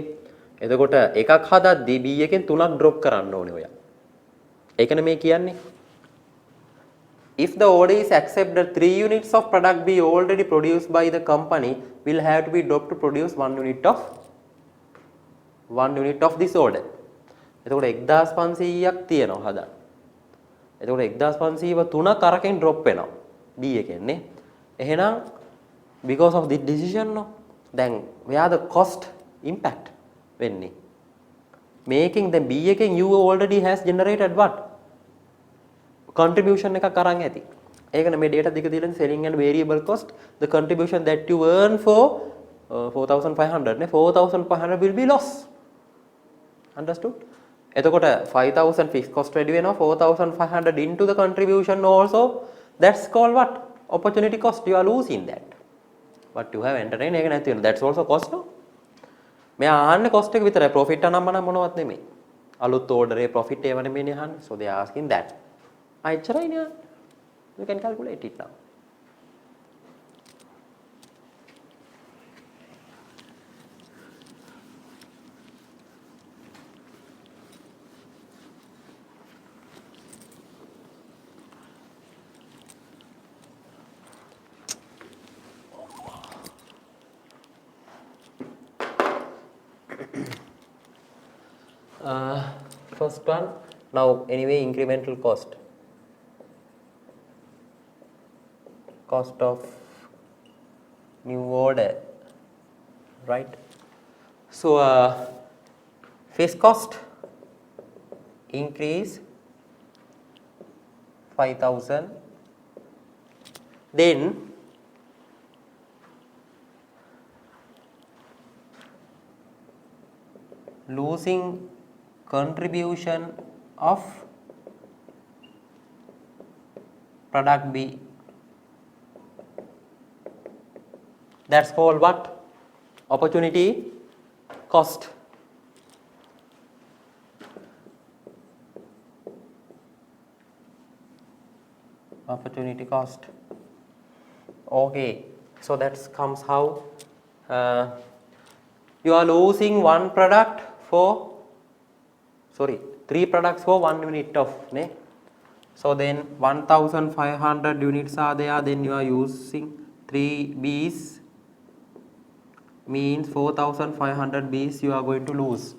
එතකොට එකක් හදද්දී B එකෙන් 3ක් drop කරන්න ඕනේ ඔයා. ඒකනේ මේ කියන්නේ. If the order is accepted, 3 units of product B already produced by the company will have to be dropped to produce 1 unit of this order. එතකොට 1500ක් තියෙනවා හදන්න. එතකොට 1500ව 3ක් අරකින් drop වෙනවා B එකෙන් නේ. එහෙනම් because of this decision no then where the cost impact වෙන්නේ. Making the B එකෙන් you already has generated what? Contribution එකක් අරන් ඇති. ඒකනේ මේ data දෙක දීලා selling and variable cost the contribution that you earn for 4,500 නේ 4,500 will be loss. Understood? එතකොට 5,000 fixed cost වැඩි වෙනවා 4,500 into the contribution also that's called what? Opportunity cost. You are losing that. But you have entertained ඒක නැති වෙනවා. That's also cost no? මෙයා අහන්නේ cost එක විතරයි profit අනම්ම නම් මොනවත් නෙමෙයි. අලුත් order එකේ profit ඒව නෙමෙයිනේ අහන්නේ. So they are asking that. එච්චරයි නේ. You can calculate it now. First one now anyway incremental cost of new order, right? So fixed cost increase 5,000, then losing contribution of product B. That's called what? Opportunity cost. Opportunity cost. Okay, so that comes how you are losing 1 product for 3 products for 1 unit of ne. So then 1,500 units are there, then you are using 3 B's means 4,500 B's you are going to lose,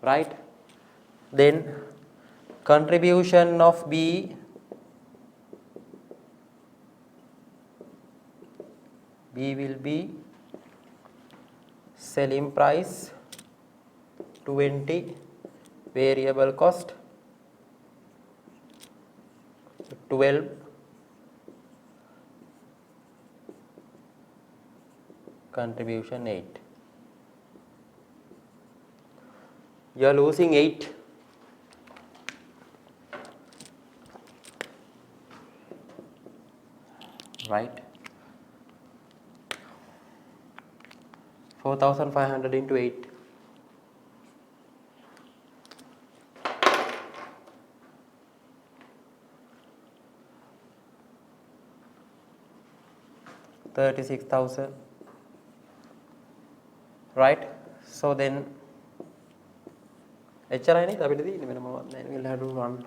right? Then contribution of B will be selling price 20, variable cost 12, contribution 8. You are losing 8. Right? 4,500 into 8. 36,000. Right? So then, HRI we'll have to run.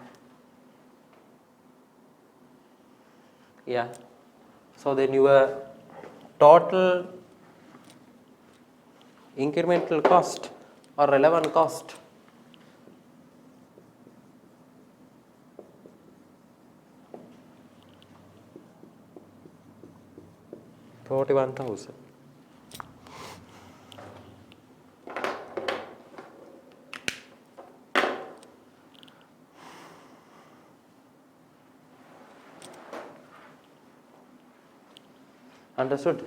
Yeah. So then your total incremental cost or relevant cost 41,000. Understood?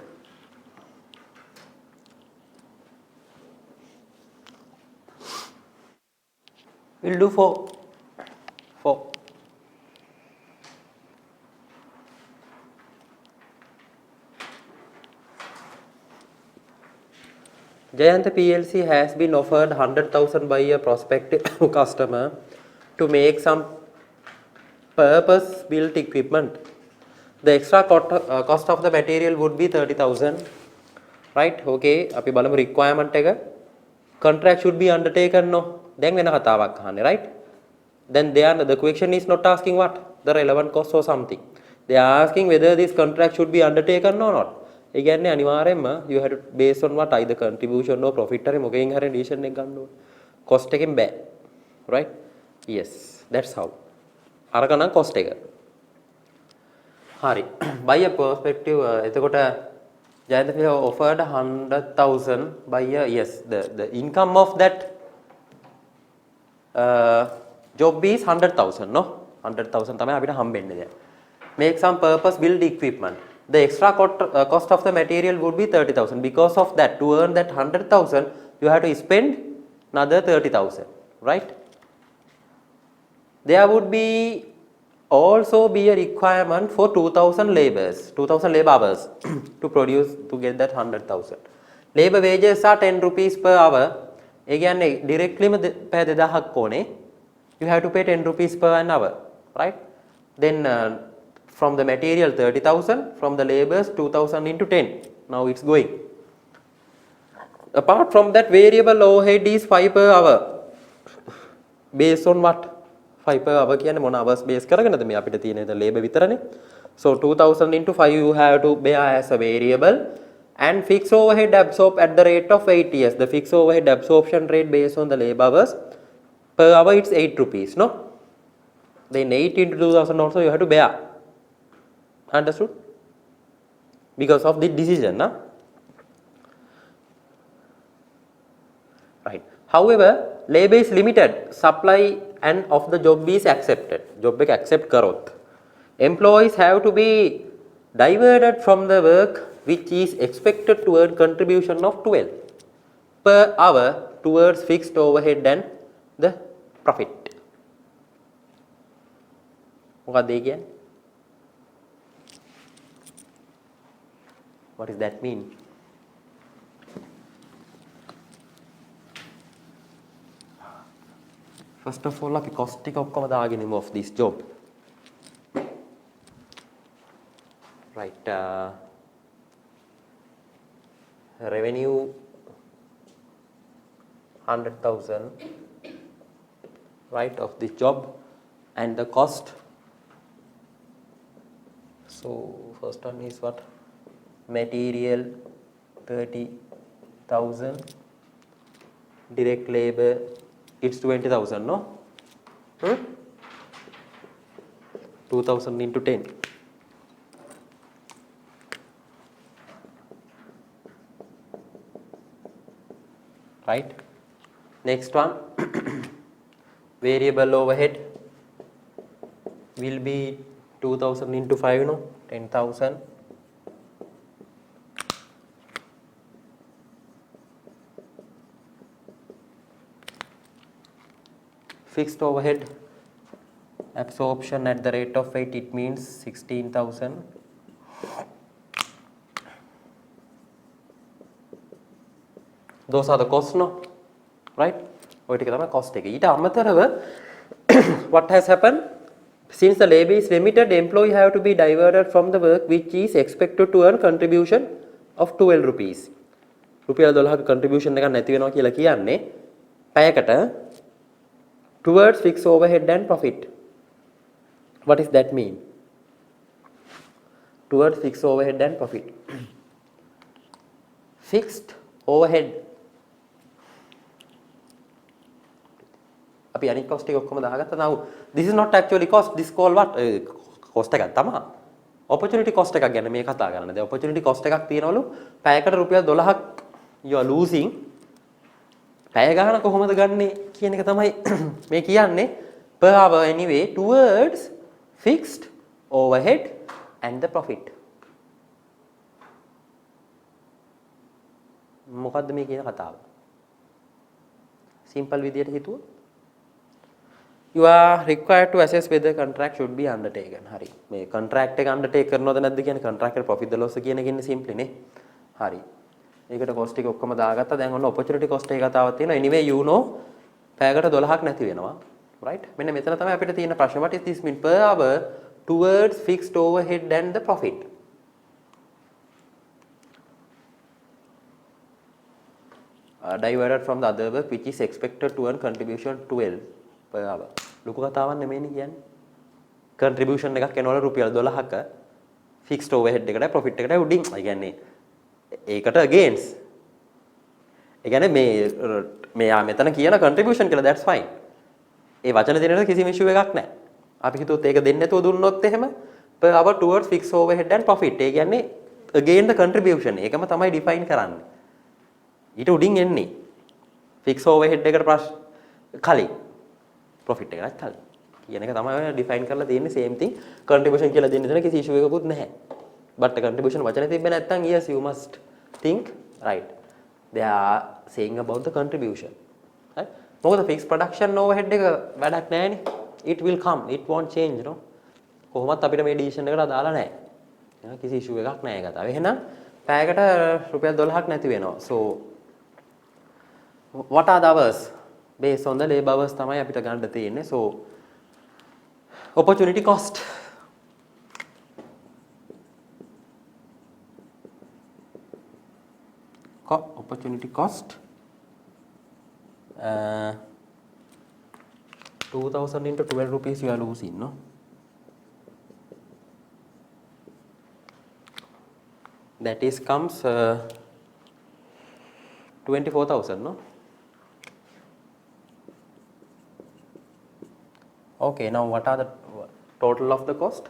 We'll do 4. Jayanta PLC has been offered 100,000 by a prospective customer to make some purpose built equipment. The extra cost of the material would be 30,000. Right? Okay. අපි බලමු requirement එක. Contract should be undertaken no. දැන් වෙන කතාවක් අහන්නේ right? Then the question is not asking what? The relevant cost or something. They are asking whether this contract should be undertaken or not. ඒ කියන්නේ අනිවාර්යයෙන්ම you have to based on what either contribution or profit හරි මොකකින් හරි decision එක ගන්න ඕනේ. cost එකෙන් බෑ. Right? Yes. That's how. අරක නම් cost එක. හරි. By a perspective එතකොට Jayanta PLC offered 100,000 by a yes the income of that job is 100,000 no 100,000 තමයි අපිට හම්බෙන්නේ දැන්. Make some purpose build equipment. The extra cost of the material would be 30,000. Because of that, to earn that 100,000, you have to spend another 30,000, right? There would be also be a requirement for 2,000 laborers, 2,000 labor hours to get that 100,000. Labor wages are 10 rupees per hour. Again, directly pay 2,000 ඕනේ. You have to pay 10 rupees per an hour, right? Then from the material 30,000, from the laborers 2,000 into 10. Now it's going. Apart from that, variable overhead is 5 per hour. Based on what? 5 per hour කියන්නේ මොන hours base කරගෙනද මේ අපිට තියෙන labor විතරනේ. So 2,000 into 5 you have to bear as a variable and fixed overhead absorb at the rate of 8 years. The fixed overhead absorption rate based on the labor hours per hour it's 8 rupees, no? Then 8 into 2,000 also you have to bear. Understood? Because of the decision, na? Right. However, labor is limited. Supply and of the job is accepted. Job එක accept කරොත්. Employees have to be diverted from the work which is expected to earn contribution of 12 per hour towards fixed overhead and the profit. මොකක්ද ඒ කියන්නේ? What does that mean? First of all, අපි cost එක ඔක්කොම දාගෙන ඉමු of this job. Right. Revenue 100,000, right, of this job, and the cost. So first one is what? Material 30,000, direct labor it's 20,000, no? 2,000 into 10. Right? Next one, variable overhead will be 2,000 into 5, no? 10,000. fixed overhead absorption at the rate of 8, it means 16,000. Those are the costs, no? Right? ඔය ටික තමයි cost එක. ඊට අමතරව what has happened? Since the labor is limited, employee have to be diverted from the work which is expected to earn contribution of 12 rupees. රුපියල් 12ක contribution එකක් නැති වෙනවා කියලා කියන්නේ පැයකට towards fixed overhead and profit. What does that mean? Towards fixed overhead and profit. Fixed overhead. අපි අනිත් cost එක ඔක්කොම දාගත්තා. Now this is not actually cost, this called what? cost එකක් තමයි. opportunity cost එකක් ගැන මේ කතා කරන්නේ. දැන් opportunity cost එකක් තියනවලු පැයකට රුපියල් 12ක් you are losing. පැය ගාන කොහොමද ගන්නෙ කියන එක තමයි මේ කියන්නේ. Per hour anyway towards fixed overhead and the profit. මොකද්ද මේ කියන කතාව? simple විදියට හිතුවොත් you are required to assess whether contract should be undertaken. හරි. මේ contract එක undertake කරනවද නැද්ද කියන්නේ contract එක profit and loss කියන එක ඉන්නේ simply නේ. හරි. ඒකට cost එක ඔක්කොම දාගත්තා. දැන් ඔන්න opportunity cost එක කතාවක් තියෙනවා. anyway you know පැයකට 12ක් නැති වෙනවා. right? මෙන්න මෙතන තමයි අපිට තියෙන ප්‍රශ්න. what is this mean per hour towards fixed overhead and the profit? Diverted from the other work which is expected to earn contribution 12 per hour. ලොකු කතාවක් නෙමෙයිනේ කියන්නේ. contribution එකක් එනවල රුපියල් 12ක fixed overhead එකටයි profit එකටයි උඩින්. ඒ කියන්නේ ඒකට against. ඒ කියන්නේ මෙයා මෙතන කියන contribution කියලා that's fine. ඒ වචන දෙන්නට කිසිම issue එකක් නැහැ. අපි හිතුවොත් ඒක දෙන්නේ නැතුව දුන්නොත් එහෙම per hour towards fixed overhead and profit. ඒ කියන්නේ again the contribution. ඒකම තමයි define කරන්නේ. ඊට උඩින් එන්නේ fixed overhead එකට කලින් profit එකකට කලින් කියන එක තමයි ඔය define කරලා තියෙන්නේ same thing contribution කියලා දෙන්න දෙන කිසි issue එකකුත් නැහැ but contribution වචනේ තිබ්බේ නැත්නම් yes you must think right they are saying about the contribution right මොකද fixed production overhead එක වැඩක් නැහැනේ it will come it won't change no කොහොමත් අපිට මේ decision එකට අදාළ නැහැ කිසි issue එකක් නැහැ කතාව එහෙනම් පැයකට රුපියල් 12ක් නැති වෙනවා so what are the hours based on the labor hours තමයි අපිට ගන්න තියෙන්නේ so opportunity cost opportunity cost 2000 into 12 rupees you are losing no that is comes 24,000 no okay now what are the total of the cost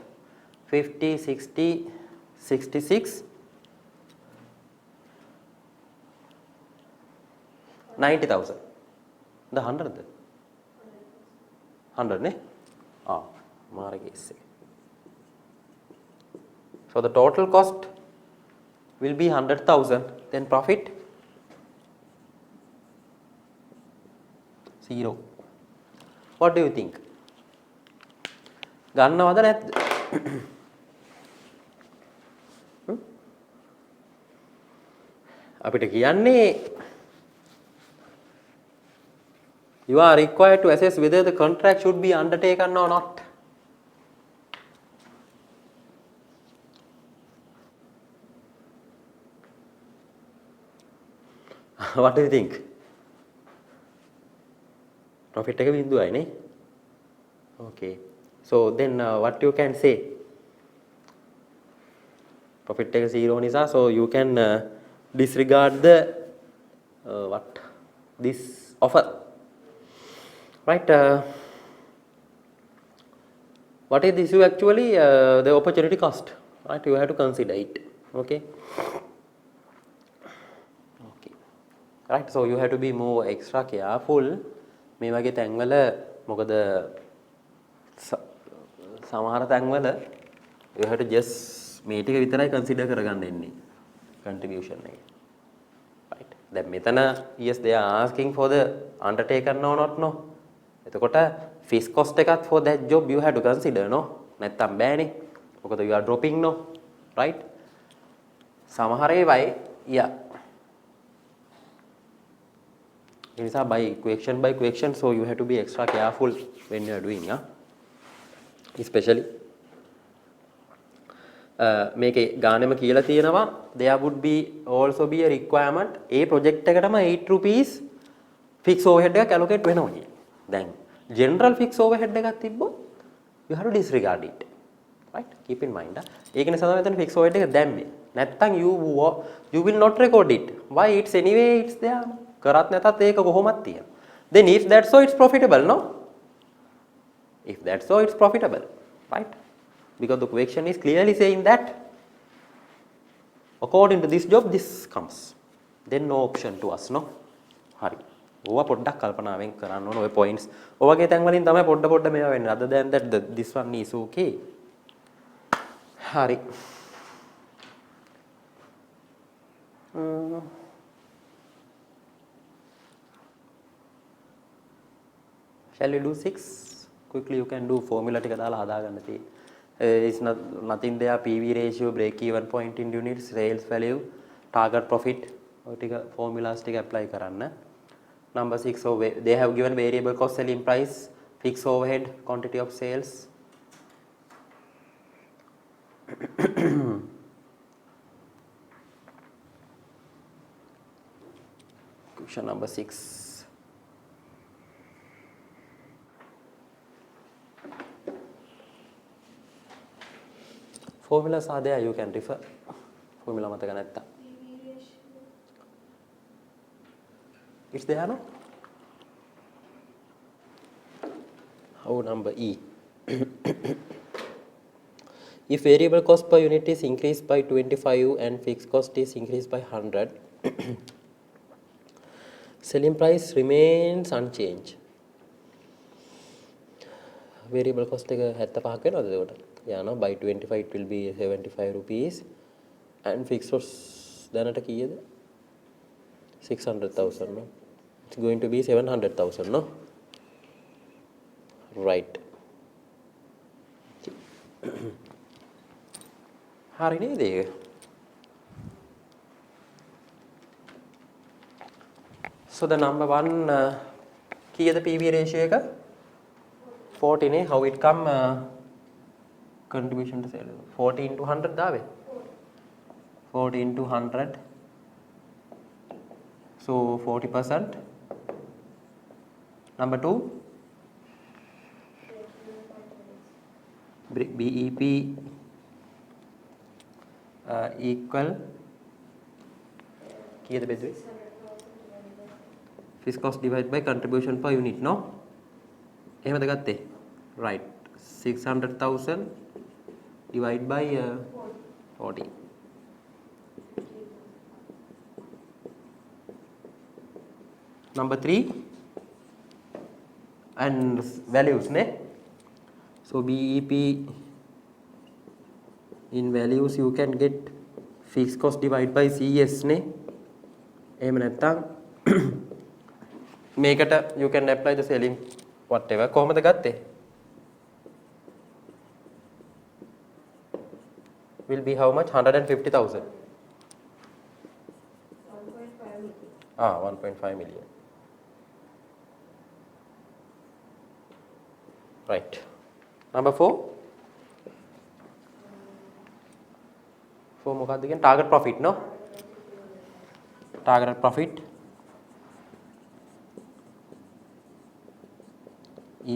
50 60 66 90,000 the 100 ne mara case so the total cost will be 100,000 then profit 0 what do you think ගන්නවද නැද්ද අපිට කියන්නේ you are required to assess whether the contract should be undertaken or not what do you think profit එක බිඳුවයි නේ okay so then what you can say profit එක 0 නිසා so you can disregard the what this offer right what is this issue actually the opportunity cost right you have to consider it okay okay right so you have to be more extra careful මේ වගේ තැන්වල මොකද සමහර තැන්වල you have to just මේ ටික විතරයි consider කරගන්න ඉන්නේ contribution එක right දැන් මෙතන yes they are asking for the undertaken or not no එතකොට fixed cost එකත් for that job you have to consider no නැත්තම් බෑනේ මොකද you are dropping no right සමහර ඒවායි yeah ඒ නිසා by question so you have to be extra careful when you are doing especially මේකේ ගානෙම කියලා තියෙනවා there would be also be a requirement A project එකටම 8 rupees fixed overhead එකක් allocate වෙනවා කියන්නේ. දැන් general fixed overhead එකක් තිබ්බොත් you have to disregard it. Right? Keep in mind. ඒක නිසා තමයි මෙතන fixed overhead එක දැම්මේ. නැත්තම් you will not record it. Why? It's anyway it's there. කරත් නැතත් ඒක කොහොමත් තියෙනවා. Then if that's so it's profitable no? If that's so it's profitable. Right? Because the question is clearly saying that according to this job this comes. Then no option to us no? හරි. ඕවා පොඩ්ඩක් කල්පනාවෙන් කරන්න ඕන ඔය points. ඔයගේ තැන් වලින් තමයි පොඩ මේවා වෙන්නේ. Other than that this one is okay. හරි. Shall we do 6? Quickly you can do formula ටික දාලා හදාගන්න තියෙන්නේ. It's nothing there PV ratio break even point in units sales value target profit ඔය ටික formulas ටික apply කරන්න. Number 6 so they have given variable cost selling price fixed overhead quantity of sales question number 6 formulas are there you can refer formula මතක නැත්තම් it's there no how number E if variable cost per unit is increased by 25 and fixed cost is increased by 100 selling price remains unchanged variable cost එක 75ක් වෙනවද එතකොට yeah no by 25 it will be 75 rupees and fixed cost දැනට කීයද 600,000 no it's going to be 700,000 no right හරි නේද ඒක so the number 1 කීයද PV ratio එක 40 නේ how it come contribution to sales 40 into 100 දාවේ 40 into 100 so 40% number 2 BEP equal කීයද බෙදුවේ fixed cost divided by contribution per unit no එහෙමද ගත්තේ right 600,000 divided by 40 number 3 and values ne so BEP in values you can get fixed cost divided by CS ne එහෙම නැත්නම් මේකට you can apply the selling whatever කොහමද ගත්තේ will be how much 150,000 1.5 million right number 4 මොකක්ද කියන්නේ target profit no target profit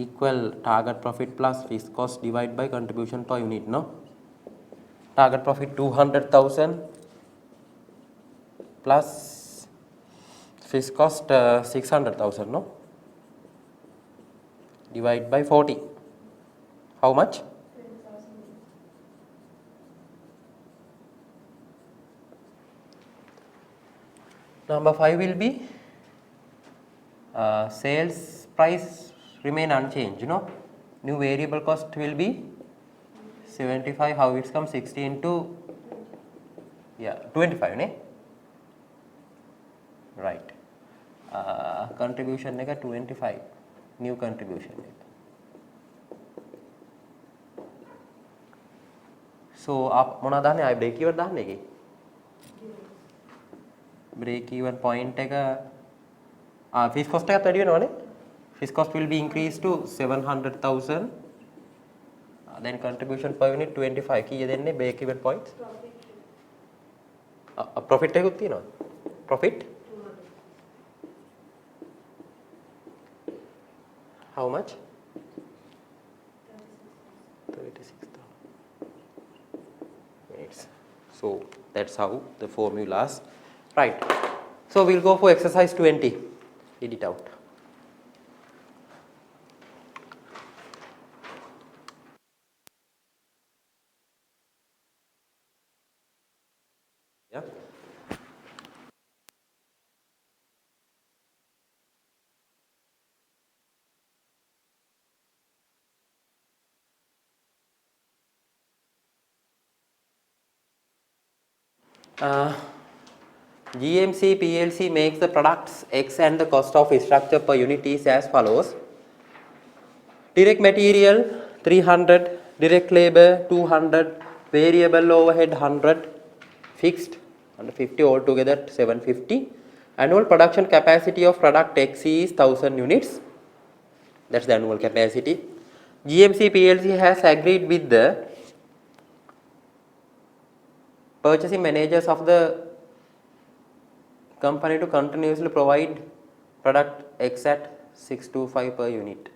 equal target profit plus fixed cost divided by contribution per unit no target profit 200,000 plus fixed cost 600,000 no divide by 40 how much 20,000 number 5 will be sales price remain unchanged you know new variable cost will be 75 how it's come 60 into 25 ne right contribution nega 25 new contribution. So आप මොනවද දාන්නේ? ආයි break even දාන්නේ එකේ. break even point එක fixed cost එකත් වැඩි වෙනවනේ. Fixed cost will be increased to 700,000. Then contribution per unit 25. කීය දෙන්නේ break even point? Profit එකකුත් තියෙනවා. Profit? How much? 36,000. So that's how the formulas. Right. So we'll go for exercise 20. Read it out. Yeah. GMC PLC makes the products X and the cost of structure per unit is as follows. Direct material 300, direct labor 200, variable overhead 100, fixed 150, altogether 750. Annual production capacity of product X is 1000 units. That's the annual capacity. GMC PLC has agreed with the purchasing managers of the company to continuously provide product X at 625 per unit.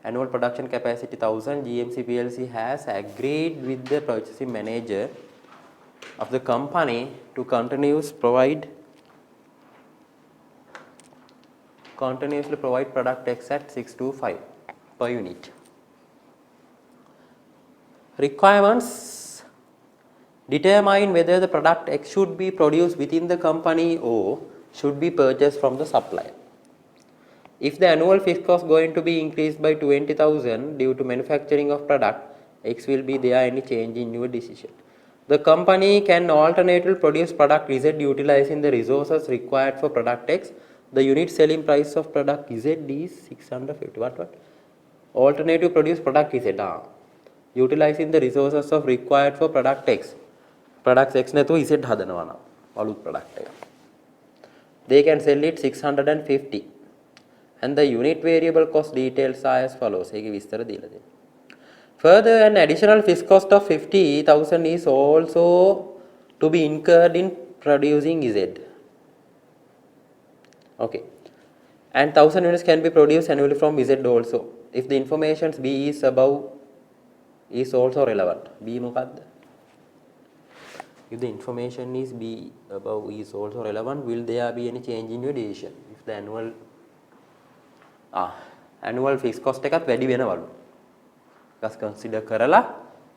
Annual production capacity 1000. GMC PLC has agreed with the purchasing manager of the company to continuously provide product X at 625 per unit. Requirements: determine whether the product X should be produced within the company or should be purchased from the supplier. If the annual fixed cost going to be increased by 20,000 due to manufacturing of product X, will be there any change in your decision? The company can alternatively produce product Z utilizing the resources required for product X. The unit selling price of product Z is 650. What? Alternative produce product Z. Utilizing the resources of required for product X. Products X නැතුව Z හදනවා නම් අලුත් product එක. They can sell it 650. And the unit variable cost details are as follows. ඒකේ විස්තර දීලා දෙන්න. Further, an additional fixed cost of 50,000 is also to be incurred in producing Z. Okay. And 1000 units can be produced annually from Z also. If the information B is above is also relevant. B මොකක්ද? If the information is B above is also relevant, will there be any change in your decision? If the annual fixed cost එකත් වැඩි වෙනවලු. Just consider කරලා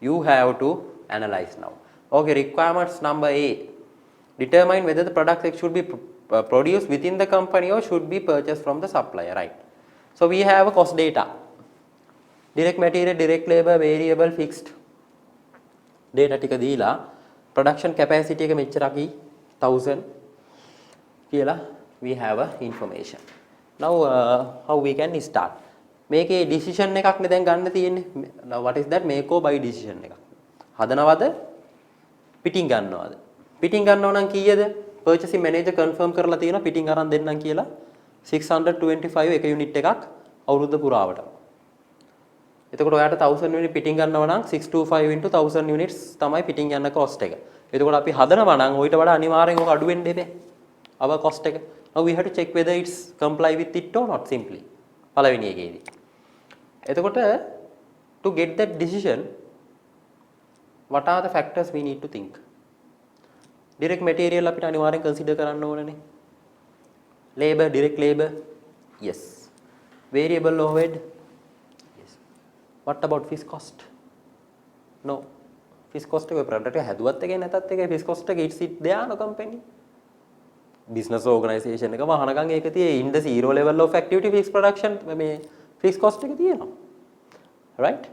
you have to analyze now. Okay, requirements number A. Determine whether the product X should be produced within the company or should be purchased from the supplier, right? So we have a cost data. Direct material, direct labor, variable, fixed. Data ටික දීලා production capacity එක මෙච්චරයි 1000 කියලා we have a information. Now how we can start? මේකේ decision එකක් නේ දැන් ගන්න තියෙන්නේ. Now what is that? make or buy decision එකක්. හදනවද? පිටින් ගන්නවද? පිටින් ගන්නව නම් කීයද? purchasing manager confirm කරලා තියෙනවා පිටින් අරන් දෙන්නම් කියලා 625 එක unit එකක් අවුරුද්ද පුරාවට. එතකොට ඔයාට 1000 unit පිටින් ගන්නව නම් 625 into 1000 units තමයි පිටින් යන cost එක. එතකොට අපි හදනවා නම් ඊට වඩා අනිවාර්යෙන් ඔක අඩු වෙන්න දෙපේ. our cost එක. Now we have to check whether it's comply with it or not simply. පළවෙනි එකේදී. එතකොට to get that decision, what are the factors we need to think? Direct material අපිට අනිවාර්යෙන් consider කරන්න ඕනනේ. Labor, direct labor, yes. Variable overhead, yes. What about fixed cost? No. Fixed cost එක product එක හැදුවත් එකේ නැතත් එකේ fixed cost එක it's it there no company. Business organization එක වහනකම් ඒක තියේ in the zero level of activity fixed production මේ fixed cost එක තියෙනවා. Right?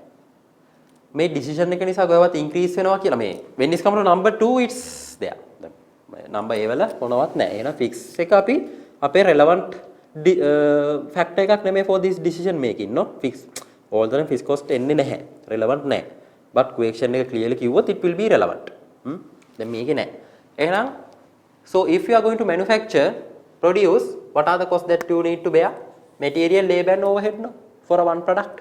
මේ decision එක නිසා ගොයවත් increase වෙනවා කියලා මේ when is come to number 2 it's there. number A වල මොනවත් නැහැ. එහෙනම් fix එක අපි අපේ relevant factor එකක් නෙමෙයි for this decision making no fix all the time fixed cost එන්නේ නැහැ relevant නැහැ but question එක clearly කිව්වොත් it will be relevant දැන් මේකේ නැහැ එහෙනම් so if you are going to manufacture produce what are the costs that you need to bear material labor and overhead no for a one product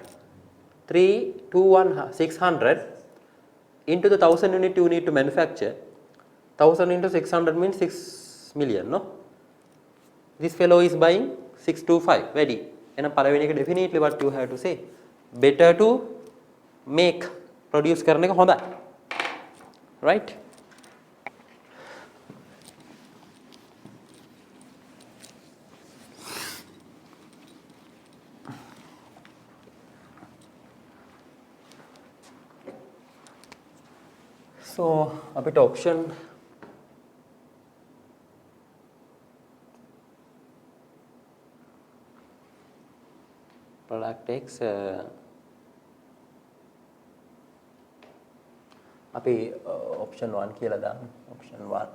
600 into the 1000 unit you need to manufacture 1000 into 600 means 6 million no this fellow is buying 625 ready එහෙනම් පළවෙනි එක definitely what you have to say better to make produce කරන එක හොඳයි right so අපිට option product X අපි option 1 කියලා දාමු option 1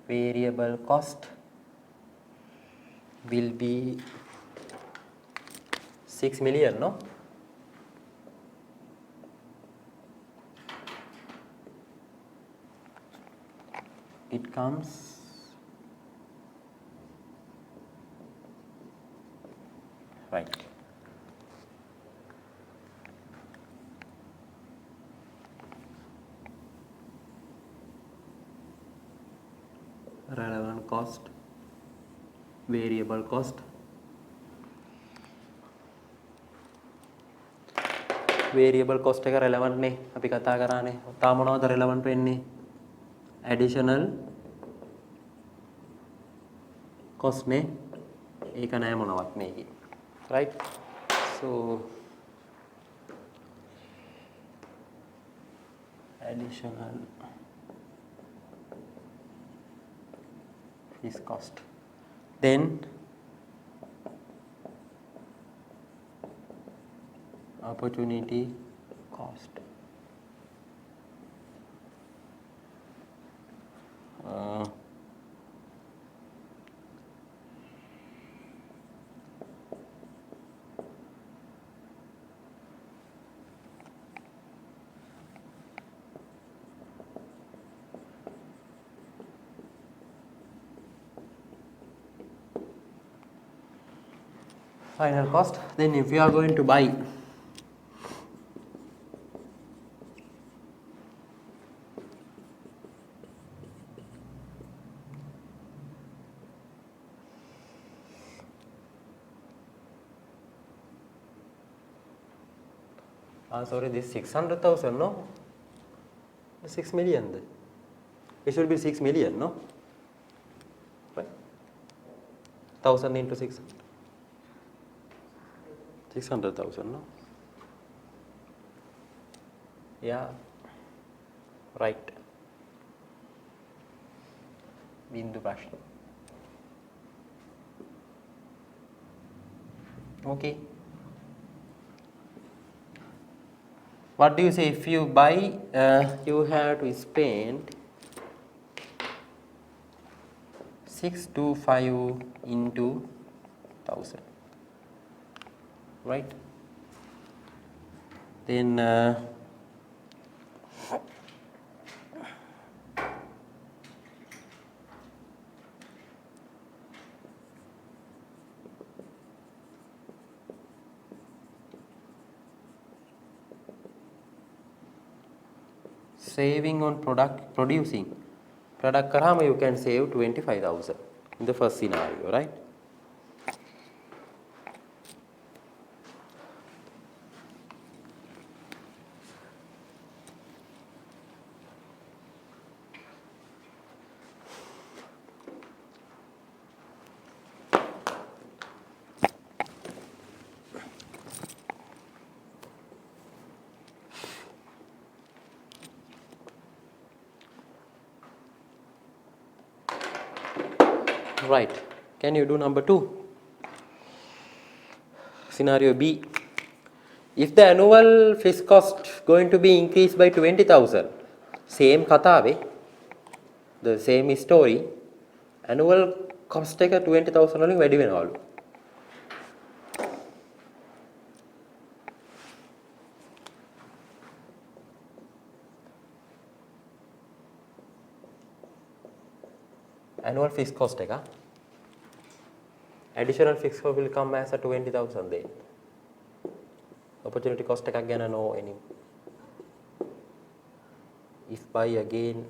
variable cost will be 6 million no it comes right relevant cost variable cost variable cost එක relevant නේ අපි කතා කරානේ තා මොනවද relevant වෙන්නේ additional cost නේ ඒක නෑ මොනවත් මේකේ right so additional is cost then opportunity cost final cost then if you are going to buy sorry this 600,000 no 6 million it should be 6 million no right 1000 into 600,000 no yeah right bindu prashna okay what do you say if you buy you have to spend 625 into 1000 right then saving on producing product karama you can save 25,000 in the first scenario right right Can you do number 2? Scenario B. If the annual fixed cost going to be increased by 20,000, same katawe, the same story, annual cost එක 20,000 වලින් වැඩි වෙනවලු. Annual fixed cost එක. Additional fixed cost will come as a 20,000 then. Opportunity cost එකක් ගැන no any. If by again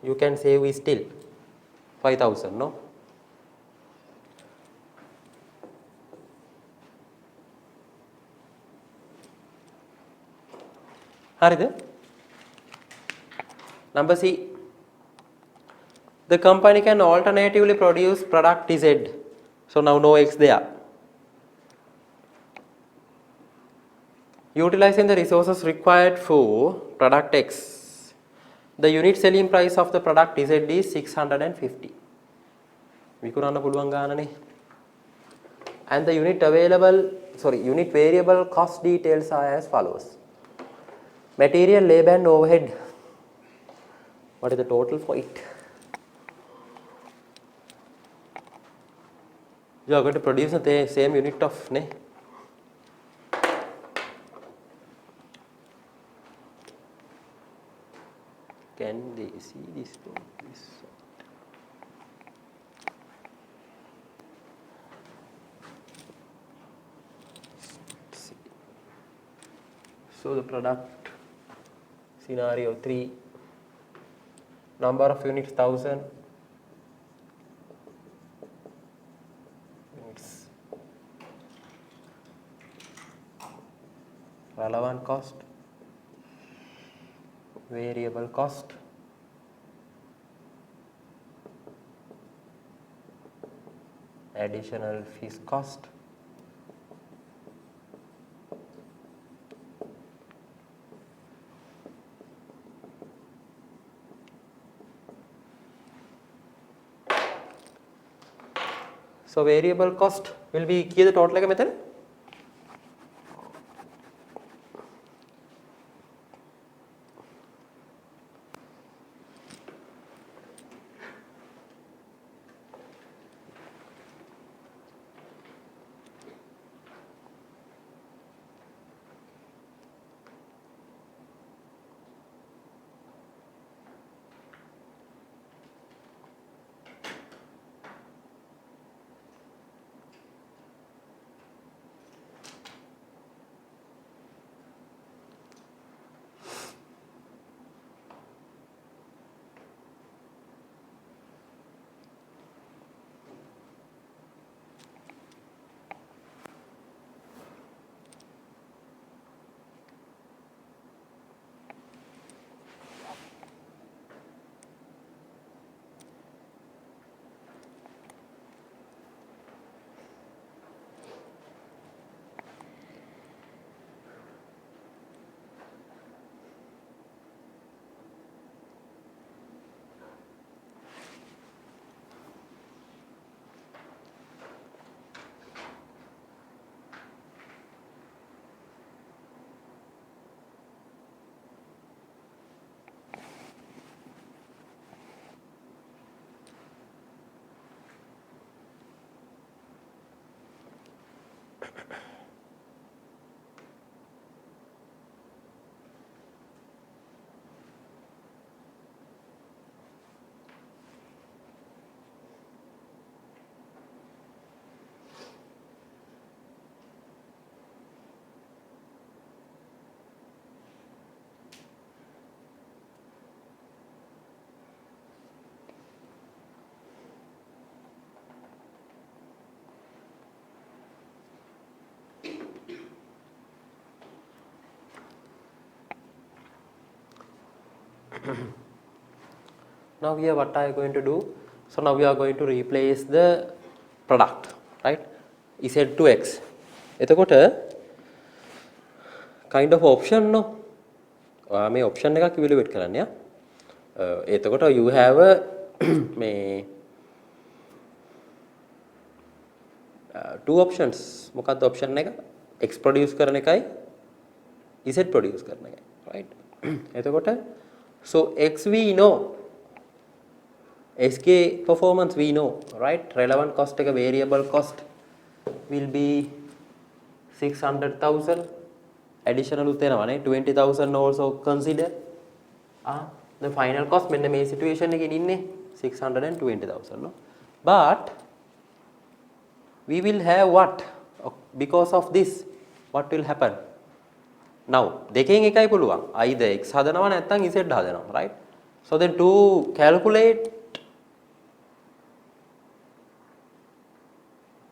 you can save still 5,000, no? හරිද? Number C. The company can alternatively produce product Z. So now no X there. Utilizing the resources required for product X, the unit selling price of the product Z is 650. විකුණන්න පුළුවන් ගානනේ. And the unit variable cost details are as follows. Material, labor and overhead. What is the total for it? You are going to produce the same unit of ne. Can they see this from this side? See. So the product scenario 3, number of units 1000. Relevant cost, variable cost, additional fees cost, so variable cost will be key the total එක මෙතන. Now here what are you going to do? So now we are going to replace the product, right? Z to X. එතකොට kind of option no. මේ option එකක් evaluate කරන්න යා. එතකොට you have a මේ two options. මොකක්ද option එක? X produce කරන එකයි Z produce කරන එකයි. Right? එතකොට so X we know, SK performance we know, right? Relevant cost එක variable cost will be 600,000. Additional උත් එනවානේ 20,000 also consider. The final cost මෙන්න මේ situation එකකින් ඉන්නේ 620,000 no. But we will have what? Because of this, what will happen? Now, දෙකෙන් එකයි පුළුවන්. either x හදනවා නැත්නම් z හදනවා, right? So then to calculate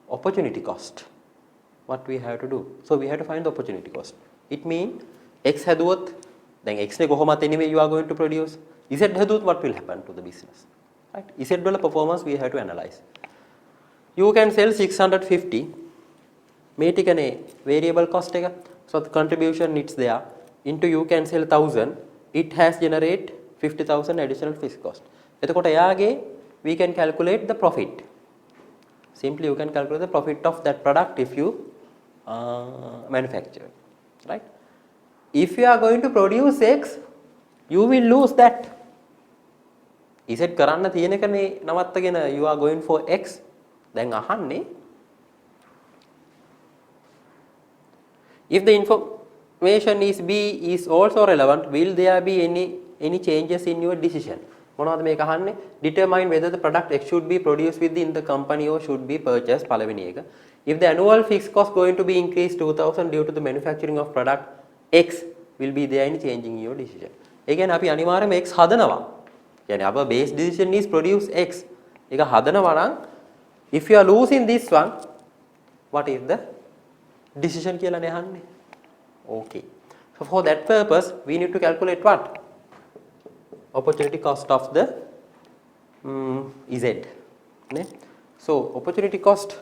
opportunity cost, what we have to do? So we have to find the opportunity cost. It means x හැදුවොත් දැන් x නේ කොහොමද anyway you are going to produce. z හැදුවොත් what will happen to the business? Right? z වල performance we have to analyze. You can sell 650. මේ ටිකනේ variable cost එක. So the contribution it's there. Into you can sell 1,000. It has generate 50,000 additional fixed cost. එතකොට එයාගේ we can calculate the profit. Simply you can calculate the profit of that product if you manufacture. Right? If you are going to produce X, you will lose that. Z කරන්න තියෙන එකනේ නවත්තගෙන you are going for X. දැන් අහන්නේ if the information is B is also relevant, will there be any changes in your decision? මොනවද මේක අහන්නේ? Determine whether the product X should be produced within the company or should be purchased. පළවෙනි එක. If the annual fixed cost going to be increased 2,000 due to the manufacturing of product X, will be there any changing in your decision? ඒ කියන්නේ අපි අනිවාර්යයෙන්ම X හදනවා. කියන්නේ our base decision is produce X. ඒක හදනවා නම් if you are losing this one, what is the decision කියලානේ අහන්නේ. Okay. So for that purpose, we need to calculate what? Opportunity cost of the Z. Ne? So opportunity cost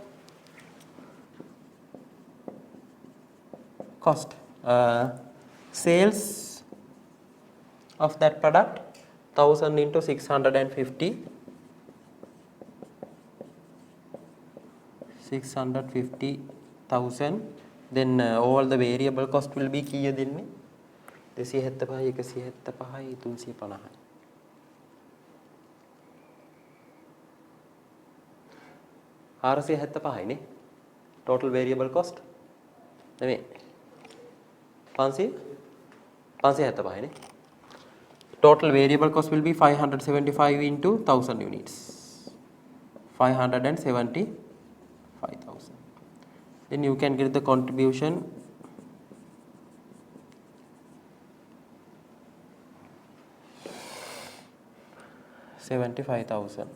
sales of that product 1,000 into 650. 650,000. Then all the variable cost will be කීයද දෙන්නේ? 275 175 350. 475 නේ total variable cost නෙමෙයි 575 නේ. Total variable cost will be 575 into 1,000 units. 575,000. Then you can get the contribution 75,000.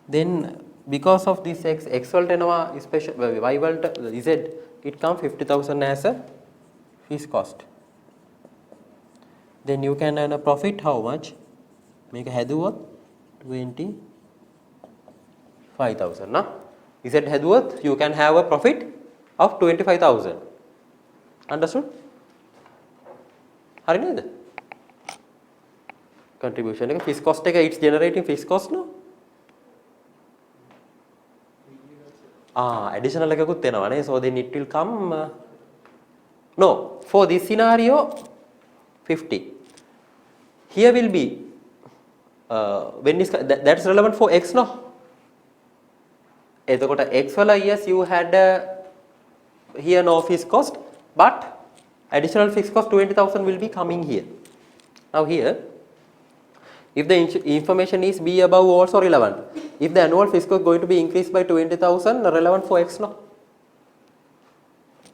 Then because of this X වලට එනවා special Y වලට Z it come 50,000 as a fixed cost. Then you can earn a profit how much? මේක හැදුවොත් 25,000 නා. Z හැදුවොත් you can have a profit of 25,000. Understood? හරි නේද? Contribution එක fixed cost එක it's generating fixed cost no? Additional එකකුත් එනවානේ. So then it will come no, for this scenario 50. Here will be when is that's relevant for X no? එතකොට X වල yes you had here no fixed cost but additional fixed cost 20,000 will be coming here. Now here if the information is B above also relevant. If the annual fixed cost going to be increased by 20,000 relevant for X no?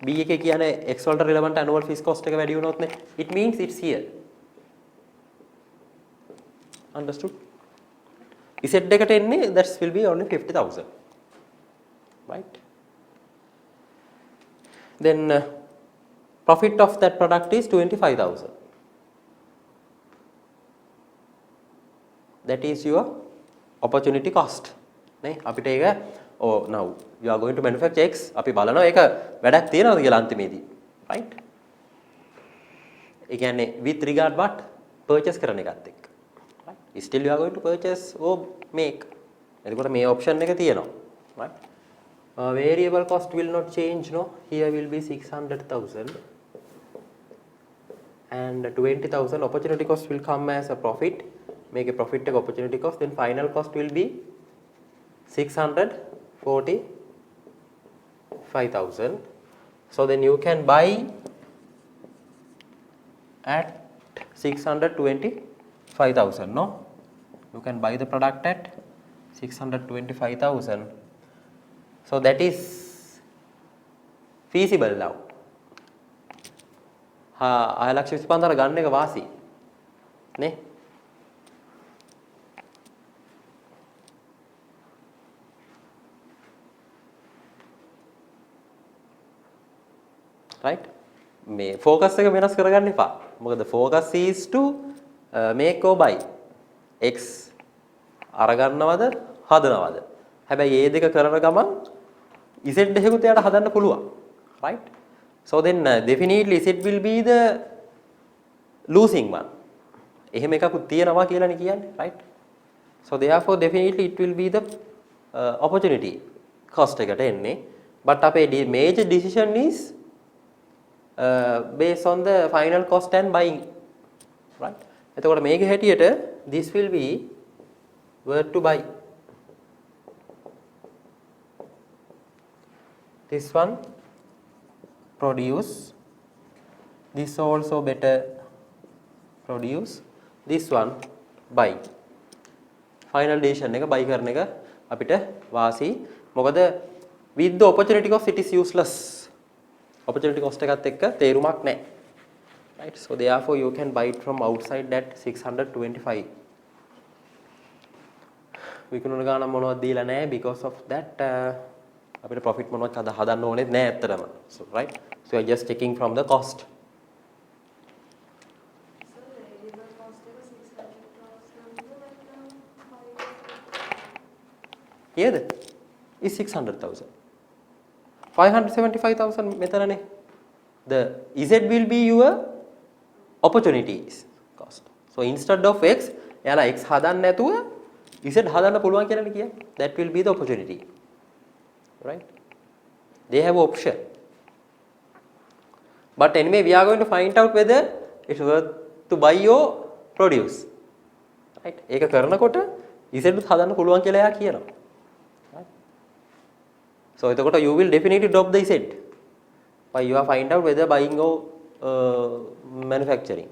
B එකේ කියන්නේ X වලට relevant annual fixed cost එක වැඩි වුණොත් නේ it means it's here. Understood? Z එකට එන්නේ that will be only 50,000. Right? Then profit of that product is 25,000. That is your opportunity cost. නේ අපිට ඒක now you are going to manufacture X අපි බලනවා ඒක වැඩක් තියනවද කියලා අන්තිමේදී. Right? ඒ කියන්නේ with regard what? purchase කරන එකත් එක්ක. Right? Still you are going to purchase or make. එතකොට මේ option එක තියෙනවා. Right? Variable cost will not change, no. Here will be 600,000 and 20,000 opportunity cost will come as a profit. Make a profit take opportunity cost, then final cost will be 645,000. So then you can buy at 625,000, no? You can buy the product at 625,000. So that is feasible now. 6,25,000 ගන්න එක වාසි නේ. Right? මේ focus එක වෙනස් කරගන්න එපා. මොකද focus is to make or buy. X අරගන්නවද හදනවද? හැබැයි මේ දෙක කරන ගමන් Z එකකුත් එයාට හදන්න පුළුවන්. Right? So then definitely Z will be the losing one. එහෙම එකකුත් තියෙනවා කියලානේ කියන්නේ. Right? So therefore definitely it will be the opportunity cost එකට එන්නේ. But අපේ major decision is based on the final cost and buying, right? එතකොට මේකේ හැටියට this will be where to buy. This one produce, this also better produce, this one buy. Final decision එක buy කරන එක අපිට වාසි. මොකද with the opportunity cost it is useless. Opportunity cost එකත් එක්ක තේරුමක් නැහැ. Right? So therefore you can buy it from outside that 625. විකුණන ගාන මොනවද දීලා නැහැ because of that අපිට profit මොනවත් හදන්න ඕනෙත් නැහැ ඇත්තටම. So right? So you are just checking from the cost. Here is 600,000. 575,000 මෙතනනේ. The Z will be your opportunities cost. So instead of X, එයාලා X හදන්න නැතුව Z හදන්න පුළුවන් කියලානේ කියන්නේ. That will be the opportunity. Right? They have option. But anyway, we are going to find out whether it's worth to buy or produce. Right? ඒක කරනකොට Z උත් හදන්න පුළුවන් කියලා එයා කියනවා. So එතකොට you will definitely drop the Z. But you are find out whether buying or manufacturing.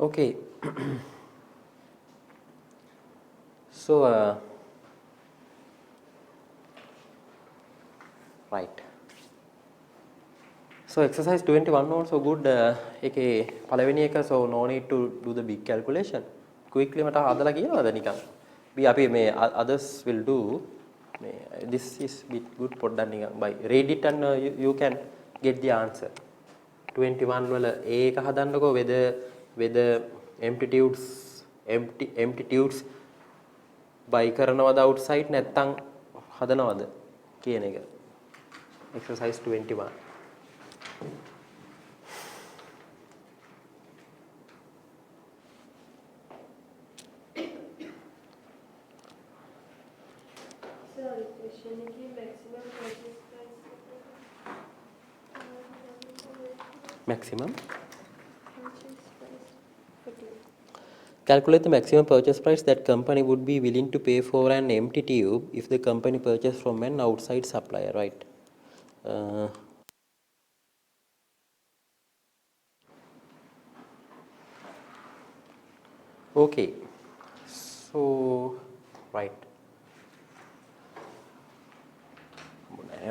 Okay. So right. So exercise 21 also good. ඒකේ පළවෙනි එක, so no need to do the big calculation. Quickly මට හදලා කියනවාද නිකන්. අපි මේ others will do. This is bit good පොඩ්ඩක් නිකන් by read it and you can get the answer. 21 වල A එක හදන්නකෝ, whether amplitudes by කරනවද outside නැත්නම් හදනවද කියන එක. Exercise 21. Sorry, question again. Maximum purchase price. Maximum. Purchase price. Okay. Calculate the maximum purchase price that company would be willing to pay for an empty tube if the company purchased from an outside supplier, right? Okay. So, right.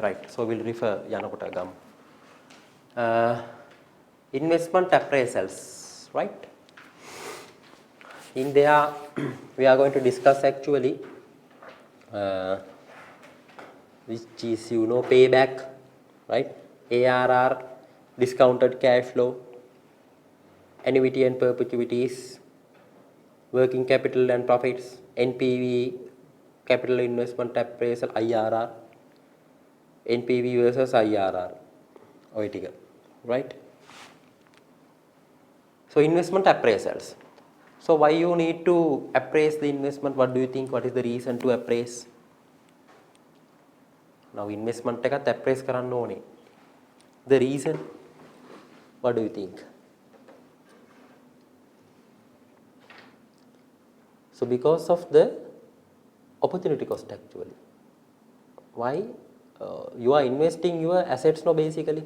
Right. So we'll refer Yanakota Gam. Investment appraisals, right? In there, we are going to discuss actually, which is payback, right? ARR, discounted cash flow, annuity and perpetuities, working capital and profits, NPV, capital investment appraisal, IRR, NPV versus IRR, right? So investment appraisals. So why you need to appraise the investment? What do you think? What is the reason to appraise? Now investment එකත් appraise කරන්න ඕනේ. The reason? What do you think? So because of the opportunity cost actually. Why? You are investing your assets no basically.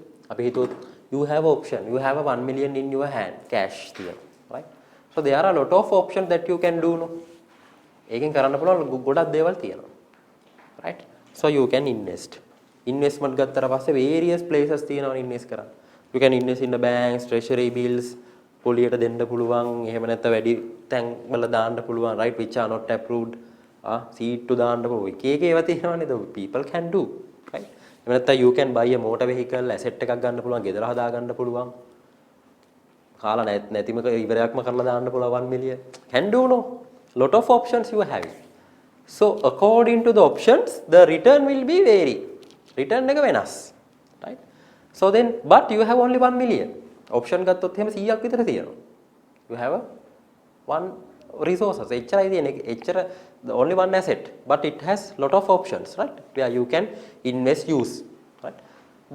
You have option. You have a 1 million in your hand, cash here, right? So there are a lot of options that you can do. No? ඒකෙන් කරන්න පුළුවන් ගොඩක් දේවල් තියෙනවා. Right? So you can invest. Investment ගත්තට පස්සේ various places තියෙනවා invest කරන්න. You can invest in the banks, treasury bills, පොලියට දෙන්න පුළුවන්. එහෙම නැත්නම් වැඩි තැන් වල දාන්න පුළුවන්, right? Which are not approved. Seed to දාන්න පුළුවන්. එක එක ඒවා තියෙනවානේ. People can do, right? එහෙම නැත්නම් you can buy a motor vehicle, asset එකක් ගන්න පුළුවන්, ගෙදර හදා ගන්න පුළුවන්. කාලා නැතිම ඉවරයක්ම කරලා දාන්න පුළුවන් 1 million. Can do no. Lot of options you have. So according to the options, the return will be vary. Return එක වෙනස්. Right? So then, but you have only 1 million. Option ගත්තොත් එහෙම 100ක් විතර තියෙනවා. You have one resources. එච්චරයි තියෙන්නේ. එච්චර only one asset, but it has lot of options, right? Where you can invest, use, right?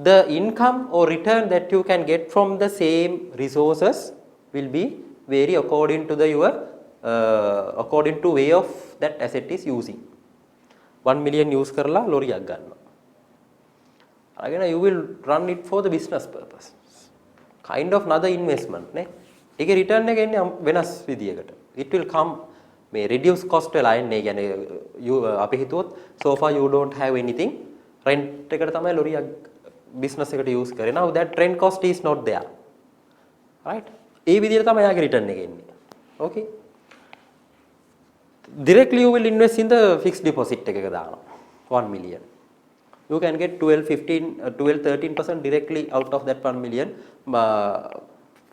The income or return that you can get from the same resources will be vary according to according to way of that asset is using. 1 million use කරලා ලොරියක් ගන්නවා. Again, you will run it for the business purpose. Kind of another investment, නේ. ඒකේ return එක එන්නේ වෙනස් විදියකට. It will come may reduce cost වෙලා එන්නේ. කියන්නේ අපි හිතුවොත් so far you don't have anything, rent එකට තමයි ලොරියක් business එකට use කරේ. Now that rent cost is not there, right? ඒ විදියට තමයි යාගේ return එක එන්නේ. Okay. Directly you will invest in the fixed deposit එකක දානවා 1 million. You can get 12-13% directly out of that 1 million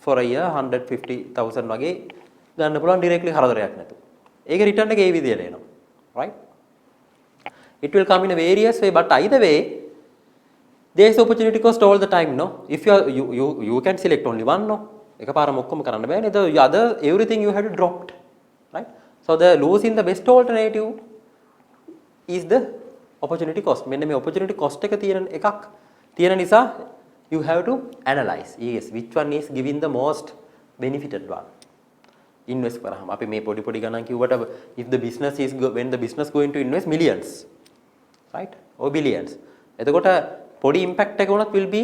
for a year 150,000 වගේ ගන්න පුළුවන් directly හරදරයක් නැතුව. ඒක return එක ඒ විදියට එනවා. Right? It will come in a various way, but either way there is opportunity cost all the time, no? If you can select only one, no? එකපාරම ඔක්කොම කරන්න බෑනේ. The other everything you have to drop, right? So the losing the best alternative is the opportunity cost. මෙන්න මේ opportunity cost එක තියෙන නිසා you have to analyze. Yes, which one is giving the most benefited one. Invest කරාම අපි මේ පොඩි ගණන් කිව්වට if the business is when the business going to invest millions, right? Or billions. එතකොට පොඩි impact එක උනත් will be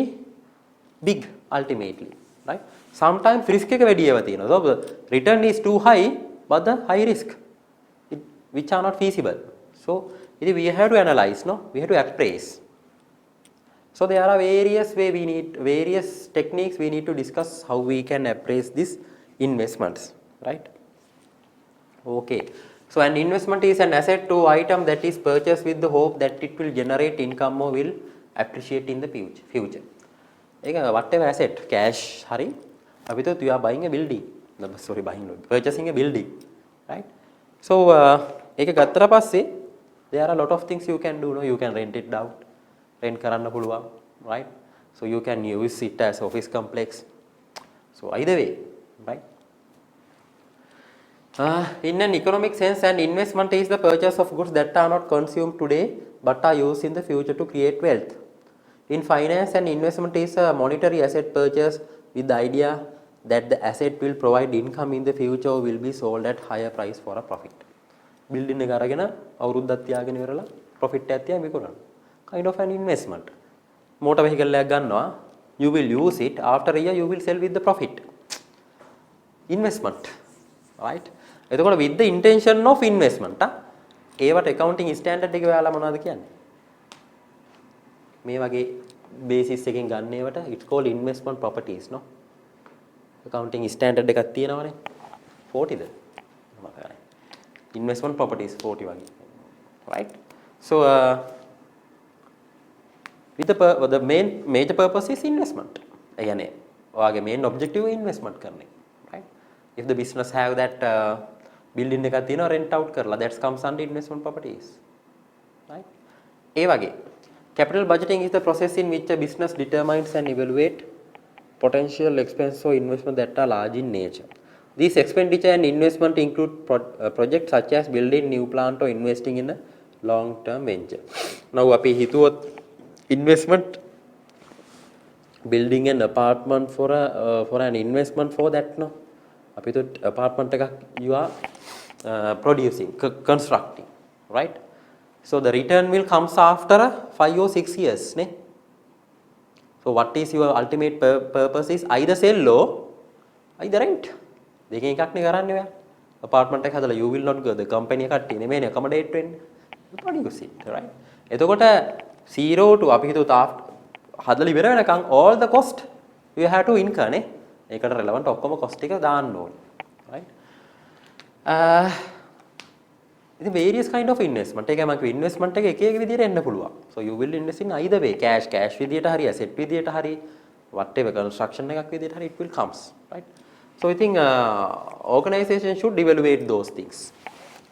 big ultimately. right? Sometimes risk එක වැඩි ඒවා තියෙනවා. So the return is too high but the high risk which are not feasible. So we have to analyze, no? We have to appraise. So there are various techniques we need to discuss how we can appraise these investments, right? Okay. So an investment is an asset to item that is purchased with the hope that it will generate income or will appreciate in the future. Whatever asset, cash, hari, you are buying a building. No, sorry, purchasing a building, right? So there are a lot of things you can do. No? You can rent it out, rent karanna puluwan, right? So you can use it as office complex. So either way, right? In an economic sense, an investment is the purchase of goods that are not consumed today but are used in the future to create wealth. In finance, an investment is a monetary asset purchase with the idea that the asset will provide income in the future or will be sold at higher price for a profit. Building එක අරගෙන අවුරුද්දක් තියාගෙන ඉවරලා profit එකක් තියා විකුණනවා. Kind of an investment. Motor vehicle එකක් ගන්නවා, you will use it, after a year you will sell with the profit. Investment, right? එතකොට with the intention of investment ඒවට accounting standard එක ඔයාලා මොනවද කියන්නේ? මේ වගේ basis එකෙන් ගන්න ඒවට it's called investment properties, no? Accounting standard එකක් තියෙනවනේ 40ද? Investment properties 40 වගේ, right? So with the main major purpose is investment. ඒ කියන්නේ ඔයාගේ main objective investment කරන එක, right? If the business have that building එකක් තියෙනවා rent out කරලා, that comes under investment properties, right? ඒ වගේ capital budgeting is the process in which a business determines and evaluate potential expense or investment that are large in nature. These expenditure and investment include projects such as building new plant or investing in a long term venture. Now අපි හිතුවොත් investment building an apartment for an investment for that, no? අපි හිතුවොත් apartment එකක් you are producing, constructing, right? So the return will comes after 5 or 6 years, ne? So what is your ultimate purpose is either sell or either rent. දෙකෙන් එකක් නේ කරන්නේ ඔයා. apartment එක හදලා you will not go, the company කට්ටිය නෙමෙයිනේ accommodate වෙන්නේ. You produce it, right? එතකොට 0 to අපි හිතුවා හදලා ඉවර වෙනකන් all the cost you have to incur නේ. ඒකට relevant ඔක්කොම cost ටික දාන්න ඕනේ, right? ඉතින් various kind of investment. ඒකයි මම කිව්වේ investment එක එක එක විදිහට එන්න පුළුවන්. So you will invest in either way, cash විදිහට හරි, asset විදිහට හරි, whatever construction එකක් විදිහට හරි, it will comes, right? So I think organization should evaluate those things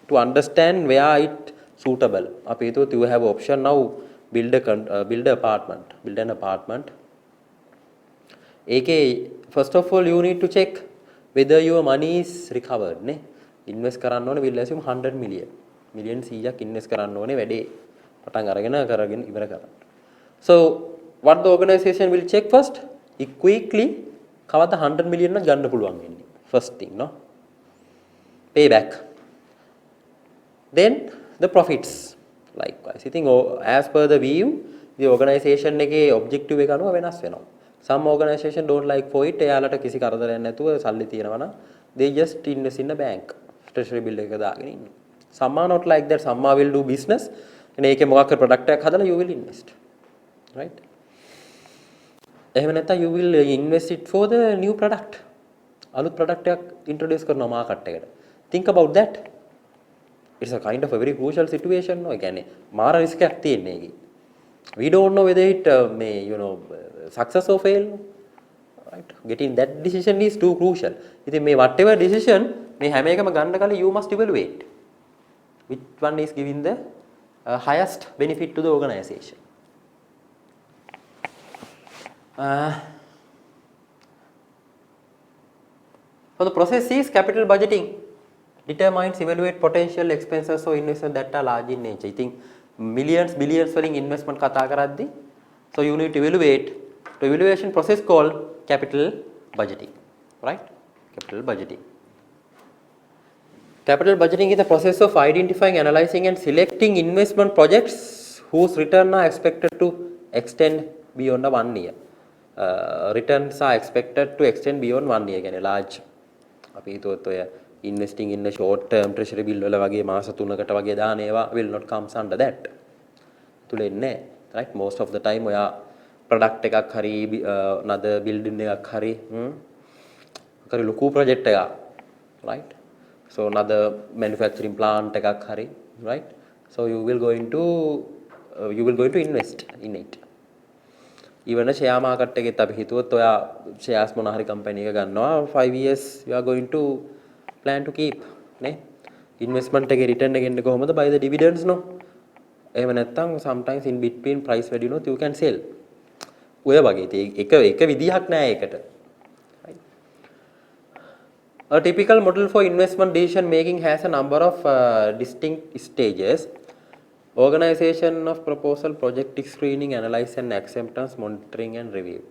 to understand where it suitable. අපි හිතුවොත් you have option now build an apartment. ඒකේ first of all you need to check whether your money is recovered, නේ? invest කරන්න ඕනේ will assume 100 million 100ක් invest කරන්න ඕනේ වැඩේ පටන් අරගෙන ඉවර කරන්න. So what the organization will check first, quickly කවද 100 million නම් ගන්න පුළුවන් වෙන්නේ first thing, no? Payback, then the profits likewise. I think as per the view the organization එකේ objective එක අනුව වෙනස් වෙනවා. Some organization don't like for it, එයාලට කිසි කරදරයක් නැතුව සල්ලි තියෙනවා නම් they just invest in a bank, treasury bill එක දාගෙන ඉන්නවා. Some are not like that, some will do business and ඒකේ මොකක් හරි product එකක් හදලා you will invest, right? එහෙම නැත්නම් you will invest it for the new product. අලුත් product එකක් introduce කරනවා market එකට. Think about that. It's a kind of a very crucial situation, no? ඒ කියන්නේ මාර risk එකක් තියෙන්නේ ඒකේ. We don't know whether it may, success or fail, right? Getting that decision is too crucial. ඉතින් මේ whatever decision මේ හැම එකම ගන්න කලින් you must evaluate which one is giving the highest benefit to the organization. So the process is capital budgeting determines evaluate potential expenses or investment that are large in nature. I think millions billions වලින් investment කතා කරද්දී so you need to evaluate. The evaluation process called capital budgeting, right? Capital budgeting. Capital budgeting is the process of identifying, analyzing and selecting investment projects whose return are expected to extend beyond 1 year. returns are expected to extend beyond 1 year. කියන්නේ large අපි හිතුවොත් ඔය investing in a short term treasury bill වල වගේ මාස 3කට වගේ දාන ඒවා will not comes under that. තුල එන්නේ right most of the time ඔයා product එකක් හරි another building එකක් හරි කරි ලොකු project එකක් right so another manufacturing plant එකක් හරි right so you will going to invest in it. Even a share market එකෙත් අපි හිතුවොත් ඔයා shares මොන හරි company එක ගන්නවා 5 years you are going to plan to keep නේ investment එකේ return එක එන්නේ කොහොමද by the dividends no එහෙම නැත්නම් sometimes in between price වැඩි වුණොත් you can sell ඔය වගේ එක විදිහක් නෑ ඒකට. A typical model for investment decision making has a number of distinct stages. Organization of proposal, project screening, analysis and acceptance, monitoring and review.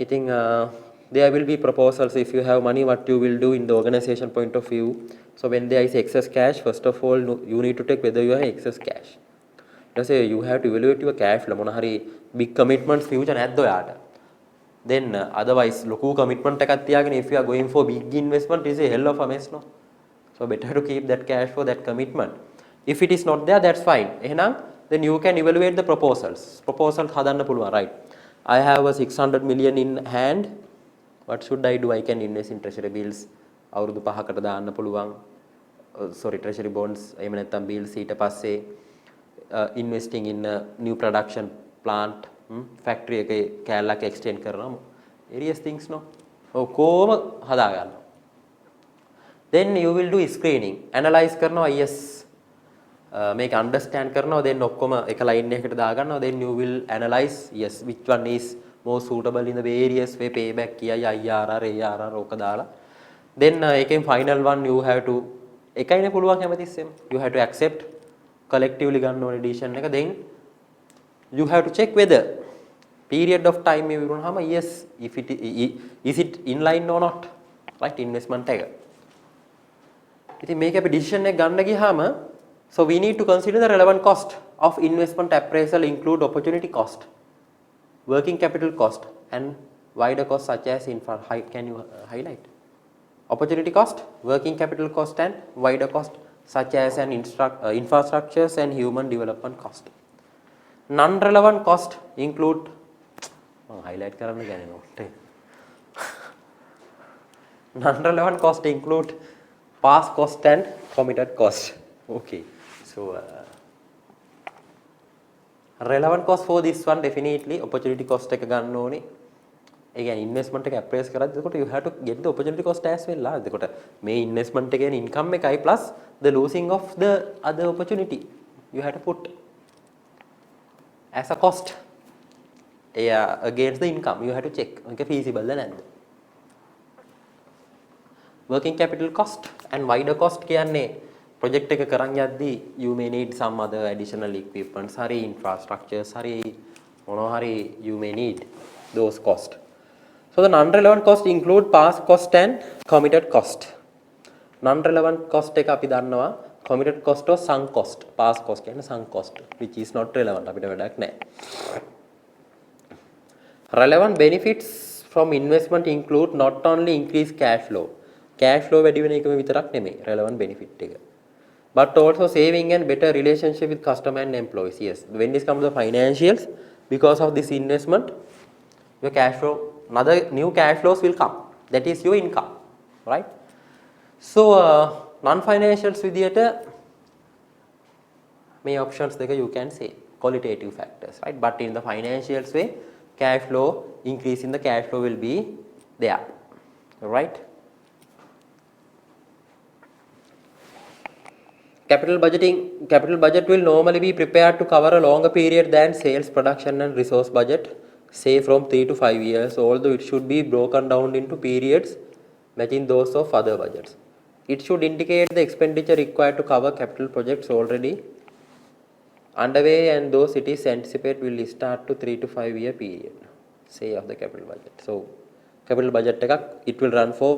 I think there will be proposals. If you have money, what you will do in the organization point of view. So when there is excess cash, first of all you need to take whether you have excess cash. Let's say you have to evaluate your cash flow. මොන හරි big commitments future නැද්ද ඔයාට? Then otherwise ලොකු commitment එකක් තියාගෙන if you are going for big investment is a hell of a mess no. So better to keep that cash for that commitment. If it is not there, that's fine. එහෙනම් then you can evaluate the proposals. Proposals හදන්න පුළුවන් right. I have a 600 million in hand. What should I do? I can invest in treasury bills. අවුරුදු 5කට දාන්න පුළුවන්. Sorry treasury bonds. එහෙම නැත්නම් bills ඊට පස්සේ investing in a new production plant factory එකේ කැලලක් extend කරනවා. various things no. ඔක්කොම හදා ගන්නවා. Then you will do screening. Analyze කරනවා yes. Make understand කරනවා then ඔක්කොම එක line එකකට දා ගන්නවා then you will analyze yes which one is more suitable in the various way payback කියයි IRR ARR ඕක දාලා then එකෙන් final one you have to එකයිනේ පුළුවන් හැමතිස්සෙම you have to accept collectively ගන්න ඕනේ decision එක then you have to check whether period of time මේ විරුණාම yes if it is it in line or not right investment එක ඉතින් මේක අපි decision එක ගන්න ගියාම so we need to consider the relevant cost of investment appraisal include opportunity cost, working capital cost and wider costs such as can you highlight? Opportunity cost, working capital cost and wider cost such as an infrastructures and human development cost. Non-relevant cost include highlight කරන්න ගන්නේ note non-relevant cost include past cost and committed cost. Okay. So relevant cost for this one definitely opportunity cost එක ගන්න ඕනේ. ඒ කියන්නේ investment එක appraise කරද්දී එතකොට you have to get the opportunity cost as well lah. එතකොට මේ investment එකේ income එකයි plus the losing of the other opportunity you have to put as a cost. Against the income you have to check මේක feasible ද නැද්ද. Working capital cost and wider cost කියන්නේ project එක කරන් යද්දී you may need some other additional equipments hari infrastructures hari මොනවා hari you may need those cost. So the non-relevant cost include past cost and committed cost. Non-relevant cost එක අපි දන්නවා committed cost or sunk cost. Past cost කියන්නේ sunk cost which is not relevant අපිට වැඩක් නැහැ. Relevant benefits from investment include not only increased cash flow. Cash flow වැඩි වෙන එකම විතරක් නෙමෙයි relevant benefit එක. But also saving and better relationship with customer and employees. Yes, when this comes to the financials, because of this investment, your cash flow, another new cash flows will come. That is your income, right? So non-financials විදියට මේ options දෙක you can say qualitative factors, right? But in the financials way, cash flow increase in the cash flow will be there, right? Capital budget will normally be prepared to cover a longer period than sales, production and resource budget, say from 3 to 5 years, although it should be broken down into periods matching those of other budgets. It should indicate the expenditure required to cover capital projects already underway and those it is anticipated will start to 3 to 5 year period, say of the capital budget. So capital budget it will run for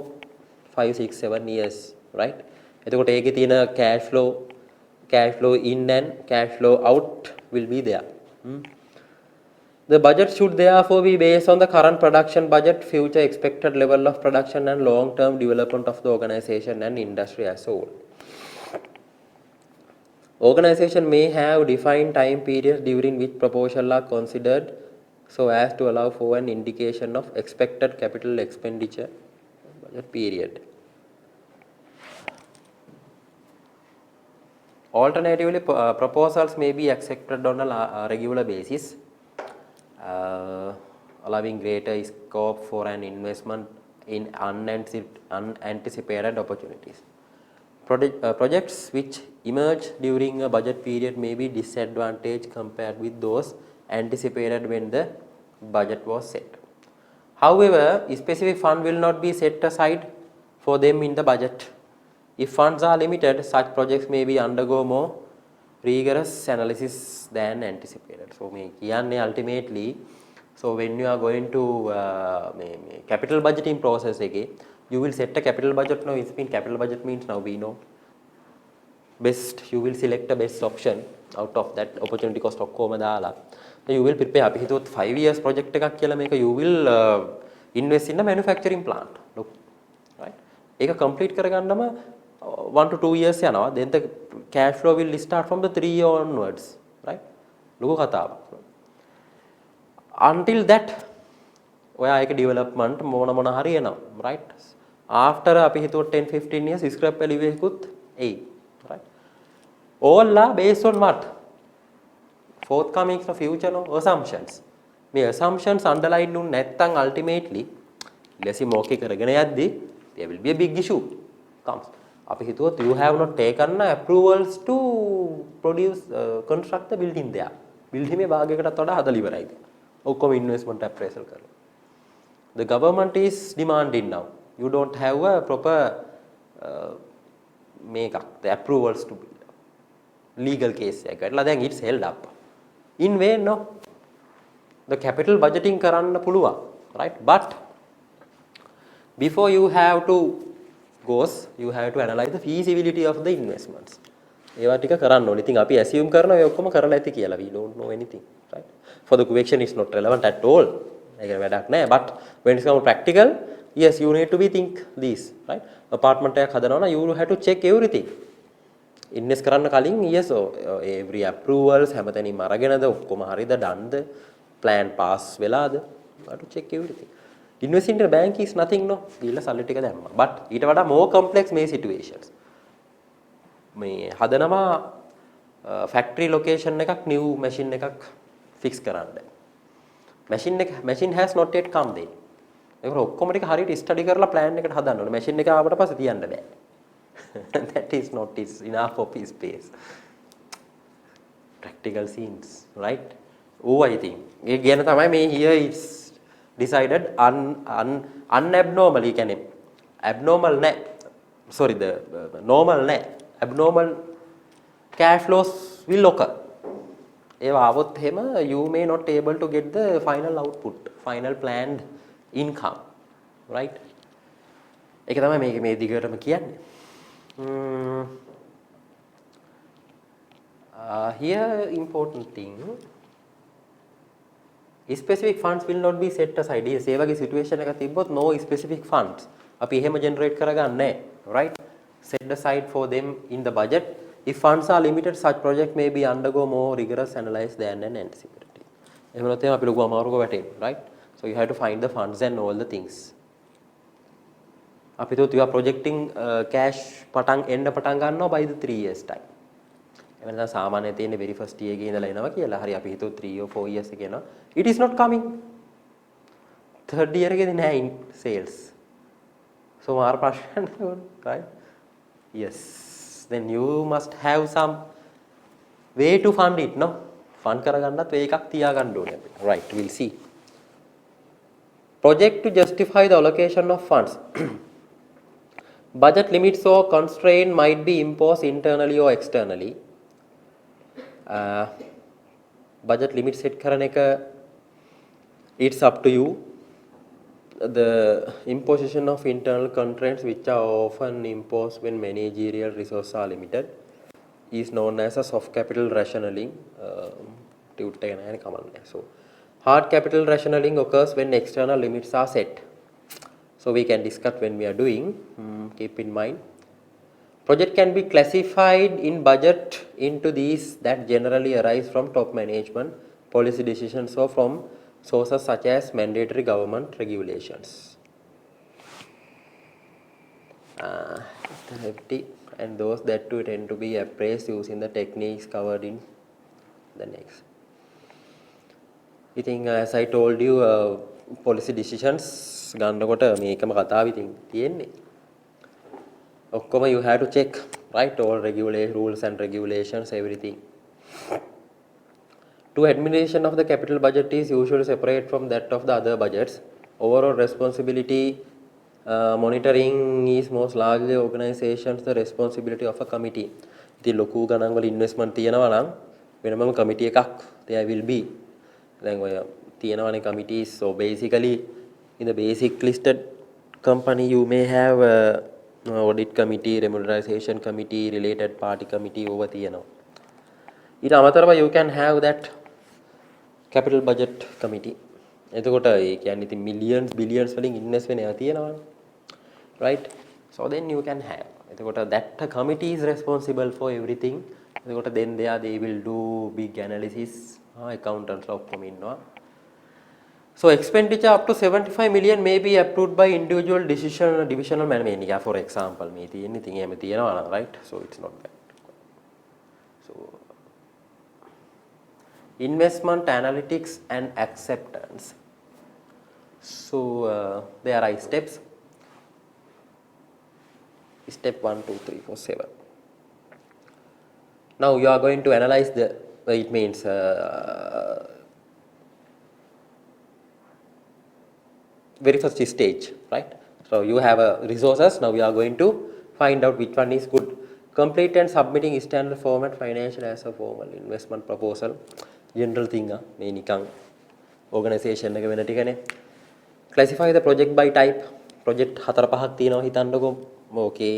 5, 6, 7 years, right? එතකොට ඒකේ තියෙන cash flow in and cash flow out will be there. The budget should therefore be based on the current production budget, future expected level of production, and long-term development of the organization and industry as a whole. Organization may have defined time periods during which proposals are considered so as to allow for an indication of expected capital expenditure budget period. Alternatively, proposals may be accepted on a regular basis, allowing greater scope for an investment in unanticipated opportunities. Projects which emerge during a budget period may be disadvantaged compared with those anticipated when the budget was set. However, a specific fund will not be set aside for them in the budget. If funds are limited, such projects may be undergo more rigorous analysis than anticipated. So, ultimately, so when you are going to capital budgeting process again, you will set a capital budget now. It's mean capital budget means now we know best. You will select the best option out of that opportunity cost ඔක්කොම දාලා. You will prepare. අපි හිතුවොත් 5 years project එකක් කියලා මේක you will invest in a manufacturing plant. Look, right? ඒක complete කරගන්නම 1 to 2 years යනවා. Then the cash flow will start from the 3 year onwards, right? ලොකු කතාවක්. Until that ඔයා ඒක development මොන හරි එනවා, right? After අපි හිතුවොත් 10 15 years scrap value එකකුත් එයි, right? All are based on what? Forthcoming future no assumptions. මේ assumptions underline උන් නැත්තම් ultimately ලෙසි මොකේ කරගෙන යද්දී there will be a big issue comes. අපි හිතුවොත් you have not taken approvals to produce construct the building there. building මේ භාගයකටත් වඩා හදලා ඉවරයි. ඔක්කොම investment appraisal කරලා. The government is demanding now. You don't have a proper the approvals to build. Legal case එකකටලා දැන් it's held up. In vain no. The capital budgeting කරන්න පුළුවන්, right? But before you have to goes, you have to analyze the feasibility of the investments. ඒවා ටික කරන්න ඕනේ. ඉතින් අපි assume කරනවා ඒ ඔක්කොම කරලා ඇති කියලා. We don't know anything, right? For the question is not relevant at all. ඒක වැඩක් නෑ. But when it's come practical, yes, you need to be think this, right? Apartment එකක් හදනවා නම් you have to check everything. Invest කරන්න කලින් yes, every approvals හැමතැනින්ම අරගෙනද ඔක්කොම හරියද done the plan pass වෙලාද? You have to check everything. Investing in the bank is nothing no. ගිහලා සල්ලි ටික දැම්මා. But ඊට වඩා more complex මේ situations. මේ හදනවා factory location එකක් new machine එකක් fix කරන්න. Machine has not yet come there. ඒක ඔක්කොම ටික හරියට study කරලා plan එකට හදන්න ඕනේ. machine එක ආවට පස්සේ තියන්න බෑ. That is not enough of space. Practical scenes, right? Oh, I think. ඒ කියන තමයි මේ here is decided unabnormal. You can abnormal නෑ. Sorry, the normal නෑ. Abnormal cash flows will occur. ඒවා આવොත් එහෙම you may not able to get the final output, final planned income, right? ඒක තමයි මේ දිගටම කියන්නේ. Here important thing, specific funds will not be set aside. Yes, ඒ වගේ situation එකක් තිබ්බොත් no specific funds අපි එහෙම generate කරගන්නේ නැහැ, right? Set aside for them in the budget. If funds are limited, such project may be undergo more rigorous analysis than anticipated. එහෙම නැත්නම් අපි ලොකු අමාරුවක වැටෙනවා, right? So you have to find the funds and all the things. අපි તો you are projecting cash පටන් ගන්නවා by the 3 years time. එහෙම නැත්නම් සාමාන්‍යයෙන් තියෙන්නේ very first year එකේ ඉඳලා එනවා කියලා. හරි අපි හිතුව 3 or 4 years එකේ එනවා. It is not coming. Third year එකේදී නෑ sales. So මාර ප්‍රශ්න right? Yes. Then you must have some way to fund it, no? Fund කරගන්නත් way එකක් තියාගන්න ඕනේ අපිට. Right, we'll see. Project to justify the allocation of funds. Budget limits or constraint might be imposed internally or externally. Budget limit set කරන එක it's up to you. The imposition of internal constraints which are often imposed when managerial resources are limited is known as a soft capital rationing. So Hard capital rationalizing occurs when external limits are set. So we can discuss when we are doing, keep in mind. Project can be classified in budget into these that generally arise from top management, policy decisions or from sources such as mandatory government regulations. And those that too tend to be appraised using the techniques covered in the next. I think as I told you, policy decisions ගන්නකොට මේකම කතාව ඉතින් තියෙන්නේ. ඔක්කොම you have to check, right? All rules and regulations, everything. To administration of the capital budget is usually separate from that of the other budgets. Overall responsibility monitoring is most largely organizations the responsibility of a committee. ඉතින් ලොකු ගණන් වල investment තියෙනවා නම් වෙනමම committee එකක් there will be. දැන් ඔය තියෙනවානේ committees. So basically in the basic listed company you may have audit committee, remuneration committee, related party committee over තියෙනවා. ඊට අමතරව you can have that capital budget committee. එතකොට ඒ කියන්නේ ඉතින් millions billions වලින් invest වෙන ඒවා තියෙනවානේ. Right? So then you can have. එතකොට that committee is responsible for everything. එතකොට then they will do big analysis. Accountants ඔක්කොම ඉන්නවා. So expenditure up to 75 million may be approved by individual divisional management. For example, මේ තියෙන්නේ ඉතින් එහෙම තියෙනවා නම්, right? So it's not bad. So investment analytics and acceptance. So there are steps. Step 1, 2, 3, 4, 7. Now you are going to analyze it means very first stage, right? So you have resources. Now we are going to find out which one is good. Complete and submitting standard format financial as a formal investment proposal. General thing, මේ නිකන් organization එක වෙන ටිකනේ. Classify the project by type. Project 4-5ක් තියෙනවා හිතන්නකෝ. Okay,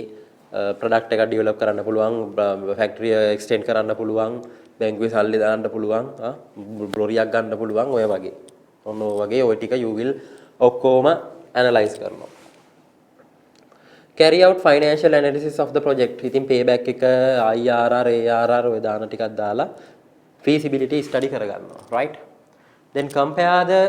product එක develop කරන්න පුළුවන්, factory extend කරන්න පුළුවන්, බැංකුවේ සල්ලි දාන්න පුළුවන්, බ්ලොරියක් ගන්න පුළුවන් ඔය වගේ. ඔන්න ඔය වගේ ඔය ටික you will ඔක්කොම analyze කරනවා. Carry out financial analysis of the project. ඉතින් payback එක IRR, ARR ඔය දාන ටිකක් දාලා feasibility study කරගන්නවා, right? Then compare the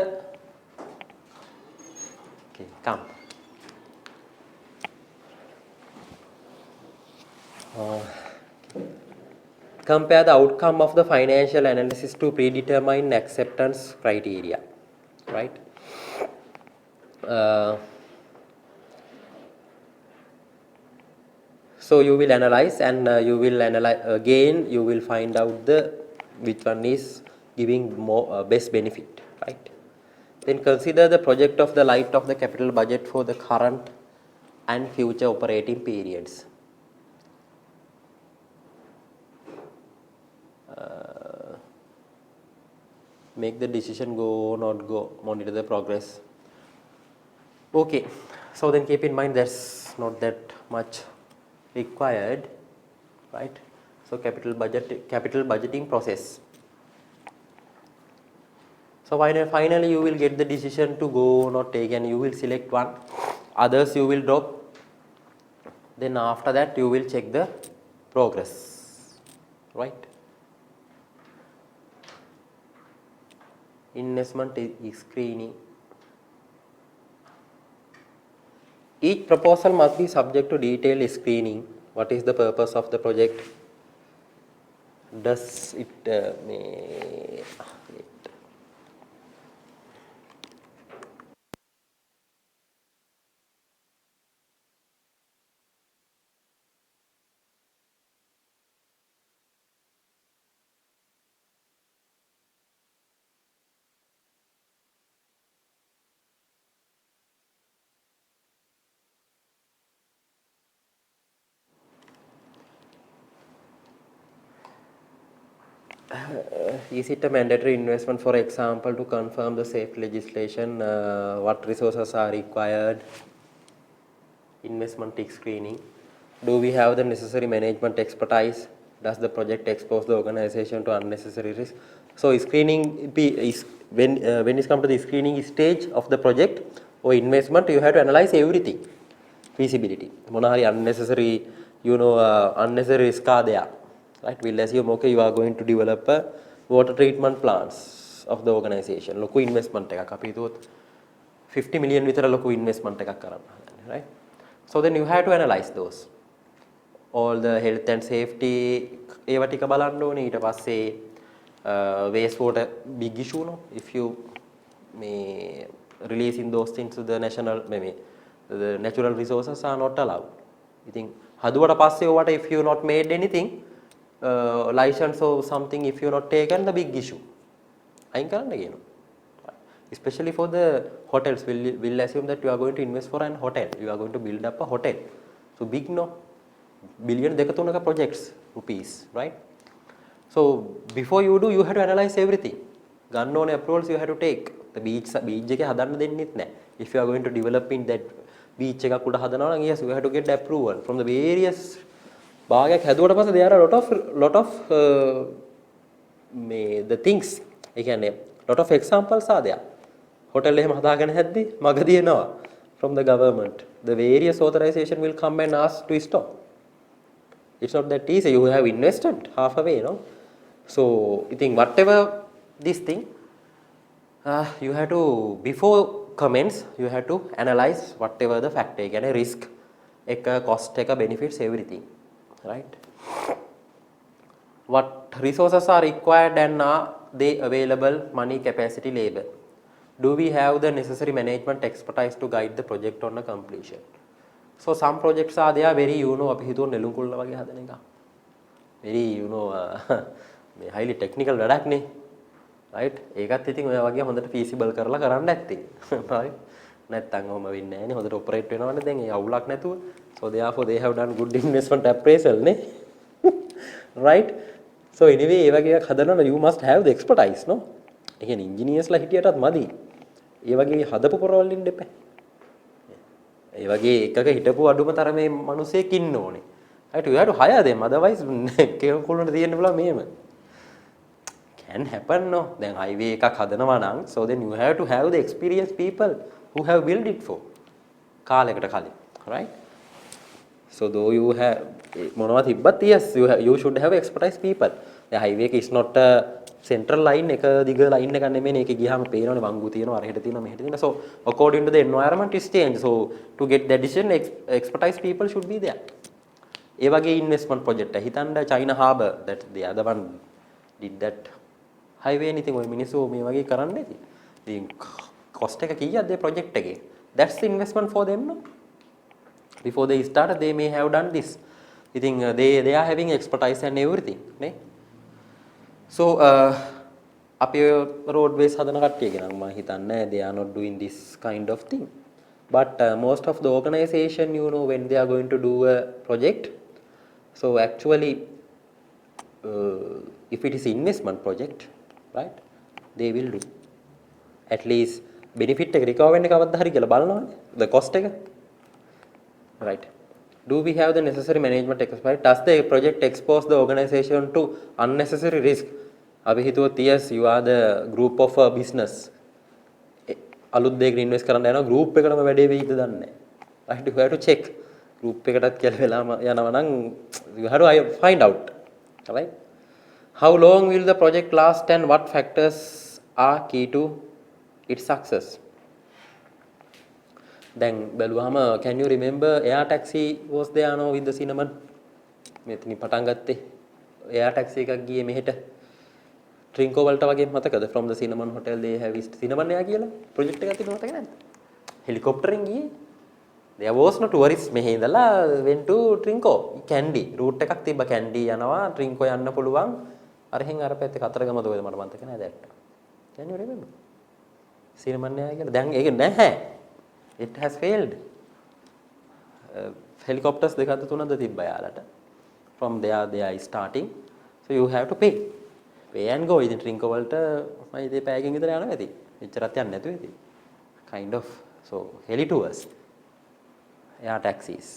compare the outcome of the financial analysis to predetermine acceptance criteria, right? So you will analyze and you will analyze again. You will find out which one is giving more best benefit, right? Then consider the project of the light of the capital budget for the current and future operating periods. Make the decision go or not go, monitor the progress. Okay, so then keep in mind there's not that much required, right? So capital budgeting process. So finally you will get the decision to go or not take, and you will select one. Others you will drop. Then after that you will check the progress, right? Investment screening. Each proposal must be subject to detailed screening. What is the purpose of the project? Does it is it a mandatory investment, for example, to confirm the safe legislation? What resources are required? Investment screening. Do we have the necessary management expertise? Does the project expose the organization to unnecessary risk? So screening is when it comes to the screening stage of the project or investment, you have to analyze everything. Feasibility. Monahari unnecessary, unnecessary risk are there. Right? We'll assume okay, you are going to develop a water treatment plants of the organization. Local investment එකක් අපි හිතුවොත් 50 million විතර ලොකු investment එකක් කරන්න හදන්නේ, right? So then you have to analyze those. All the health and safety ඒවා ටික බලන්න ඕනේ. ඊට පස්සේ waste water big issue no, if you may releasing those things to the national maybe the natural resources are not allowed. I think හදුවට පස්සේ what if you not made anything license or something, if you not taken the big issue අයින් කරන්න කියනවා. Especially for the hotels, we'll assume that you are going to invest for an hotel, you are going to build up a hotel, so big no, billion දෙක තුනක projects rupees, right? So before you do, you have to analyze everything. ගන්න ඕනේ approvals you have to take. The beach එකේ හදන්න දෙන්නෙත් නැහැ. If you are going to develop in that beach එකක් උඩ හදනවා නම් yes, you have to get the approval from the various භාගයක් හැදුවට පස්සේ there are lot of the things. ඒ කියන්නේ lot of examples are there. Hotel එහෙම හදාගෙන හැද්දි මගදී එනවා from the government. The various authorization will come and ask to stop. It's not that easy. You have invested half away, you know. So you think whatever this thing, you have to before comments you have to analyze whatever the factor. You can risk, cost, benefits, everything, right? What resources are required and are they available? Money, capacity, labor. Do we have the necessary management expertise to guide the project on a completion? So some projects are there very අපි හිතුව නෙළුම් කුල්ල වගේ හදන එක. Very මේ highly technical වැඩක් නේ. right? ඒකත් ඉතින් ඔය වගේ හොඳට feasible කරලා කරන්න නැත්තේ. right? නැත්තම් ඔහොම වෙන්නේ නැහැ නේ. හොඳට operate වෙනවනේ දැන් ඒ අවුලක් නැතුව. So therefore they have done good investment appraisal නේ. right? So anyway ඒ වගේ එකක් හදනවා you must have the expertise no. ඒ කියන්නේ engineersලා හිටියටත් මදි. ඒ වගේ හදපු පොරවල් ඉන්න එපා. ඒ වගේ එකක හිටපු අඩුම තරමේ මිනිසෙක් ඉන්න ඕනේ. right? You have to hire them, otherwise කෙනෙක් කුළුන්ට තියෙන්න පුළුවන් මෙහෙම. Can happen no. දැන් highway එකක් හදනවා නම් so then you have to have the experienced people who have built it for කාලයකට කලින්, right? So though you have මොනවා තිබ්බත් yes you should have expertise people. The highway එක is not a central line එක දිග line එකක් නෙමෙයි. ඒකේ ගියාම පේනවනේ වංගු තියෙනවා අරහෙට තියෙනවා මෙහෙට තියෙනවා. So according to the environment is change. So to get the additional expertise people should be there. ඒ වගේ investment project එක හිතන්න China Harbour that the other one did that highway anything ඔය මිනිස්සු මේ වගේ කරන්නේ ඉතින්. ඉතින් cost එක කීයක්ද ඒ project එකේ? That's the investment for them no. Before they started they may have done this. ඉතින් they are having expertise and everything නේ. So අපි roadways හදන කට්ටිය ගැන මම හිතන්නේ they are not doing this kind of thing. But most of the organization when they are going to do a project, so actually if it is investment project, right, they will do at least benefit එක recover වෙන්න කවද්ද හරි කියලා බලනවානේ the cost එක, right? Do we have the necessary management expertise? Does the project expose the organization to unnecessary risk? අපි හිතුවොත් yes you are the group of a business. අලුත් දෙයකට invest කරන්න යනවා group එකටම වැඩේ වෙයිද දන්නේ නැහැ. right? You have to check. group එකටත් කියලා වෙලාම යනවා නම් you have to find out. right? How long will the project last and what factors are key to its success? Then බැලුවාම can you remember air taxi was there no with the cinnamon? මෙතනින් පටන් ගත්තේ air taxi එකක් ගියේ මෙහෙට Trinco වලට වගේ මතකද from the cinnamon hotel they have cinnamon එයා කියලා project එකක් තිබුණා මතක නැද්ද? helicopter-ෙන් ගියේ there was no tourist මෙහෙ ඉඳලා went to Trinco Kandy route එකක් තිබ්බ Kandy යනවා Trinco යන්න පුළුවන් අරහෙන් අර පැත්තේ කතරගමද ඔයද මට මතක නෑ දැක්ට. can you remember cinnamon එයා කියලා දැන් ඒක නැහැ. It has failed. Helicopters දෙකක්ද තුනක්ද තිබ්බා යාලට. From there they are starting. So you have to pay and go. ඉතින් Trinco වලට මම ඉතින් පැයකින් විතර යනවා ඇති. එච්චරත් යන්නේ නැතුව ඉතින්. Kind of. So heli tours. Air taxis.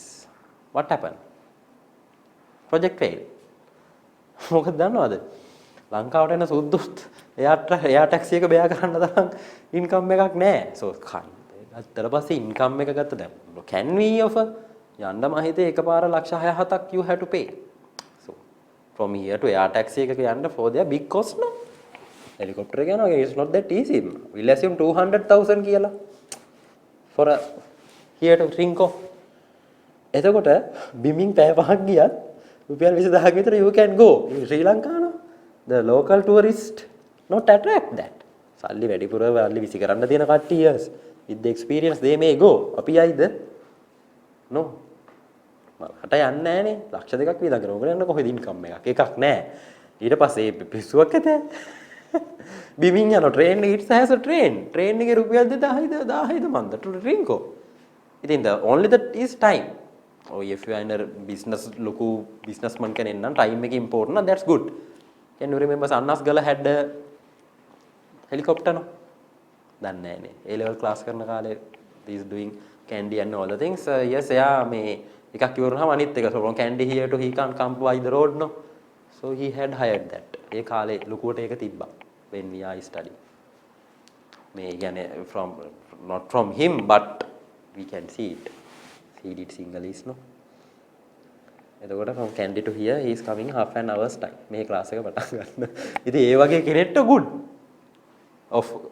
What happened? Project failed. මොකද දන්නවද? ලංකාවට එන සුද්දුත් එයා ටැක්සි එක බෙයා කරන්න තරම් ඉන්කම් එකක් නැහැ. සෝ ගත්තට පස්සේ ඉන්කම් එක ගත්ත දැන් can we offer යන්න මම හිතේ එකපාර ලක්ෂ 6-7ක් you have to pay. So from here to air taxi එකක යන්න for their big cost no. Helicopter එක යනවා it's not that easy. We'll assume 200,000 කියලා for a here to Rinko. එතකොට බිමින් පැය පහක් ගියත් රුපියල් 20000ක් විතර you can go in Sri Lanka no. The local tourist not attract that. සල්ලි වැඩිපුර වල්ලි විසි කරන්න තියෙන කට්ටියස් with the experience they may go. අපි යයිද? No. මට යන්නේ නැහනේ. ලක්ෂ දෙකක් විතර කරගෙන ඔයගොල්ලෝ යන්න කොහෙද ඉන්කම් එකක් නැහැ. ඊට පස්සේ පිස්සුවක් ඇත. බිමින් යන train it has a train. train එකේ රුපියල් 2000යිද මන්ද රින්කෝ. ඉතින් the only that is time. Oh if you are in a business ලොකු businessman කෙනෙක් නම් time එක important නම් that's good. Can you remember Sannas Gala had a helicopter no? දන්නේ නැහනේ. A level class කරන කාලේ he is doing candy and all the things. Yes එයා මේ එකක් ඉවරනම අනිත් එක from candy here to he can't come by the road no. So he had hired that. ඒ කාලේ ලොකුවට ඒක තිබ්බා. When we are studying. මේ කියන්නේ from not from him but we can see it. He did Sinhalese no. එතකොට from candy to here he is coming half an hour's time. මේ class එක පටන් ගන්න. ඉතින් ඒ වගේ කෙනෙක්ට good.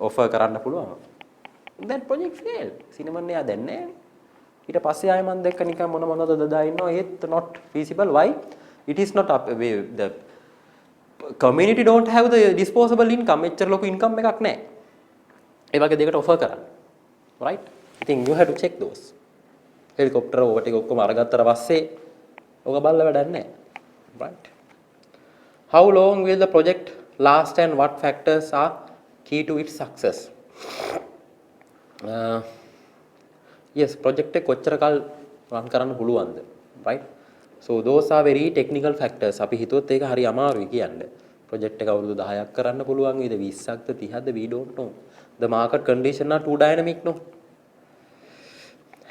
offer කරන්න පුළුවන්. That project failed. සිනමන් එයා දැන් නැහැ. ඊට පස්සේ ආයෙ මම දැක්ක නිකන් මොන මොනවද දදා ඉන්නවා. ඒත් not feasible. Why? It is not up the community don't have the disposable income. එච්චර ලොකු income එකක් නැහැ. ඒ වගේ දෙයකට offer කරන්න. Right? I think you have to check those. helicopter over ටික ඔක්කොම අරගත්තට පස්සේ ඔක බලලා වැඩක් නැහැ. Right? How long will the project last and what factors are key to its success? Yes, project එක කොච්චර කල් run කරන්න පුළුවන්ද? Right? So those are very technical factors. අපි හිතුවොත් ඒක හරි අමාරුයි කියන්න. project එක අවුරුදු 10ක් කරන්න පුළුවන් වේද 20ක්ද 30ක්ද we don't know. The market condition are too dynamic no.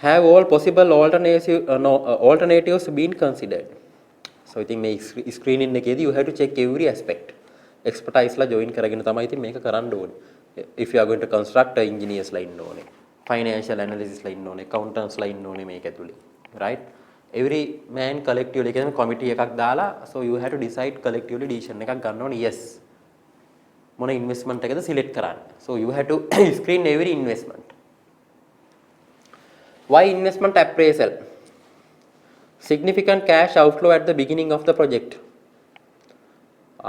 Have all possible alternatives been considered? So I think මේ screening එකේදී you have to check every aspect. expertise ලා join කරගෙන තමයි ඉතින් මේක කරන්න ඕනේ. If you are going to construct engineers ලා ඉන්න ඕනේ. financial analysis ලා ඉන්න ඕනේ. accountants ලා ඉන්න ඕනේ මේක ඇතුලේ. Right? Every man collectively කියන committee එකක් දාලා so you have to decide collectively decision එකක් ගන්න ඕනේ. Yes. මොන investment එකද select කරන්න. So you have to screen every investment. Why investment appraisal? Significant cash outflow at the beginning of the project.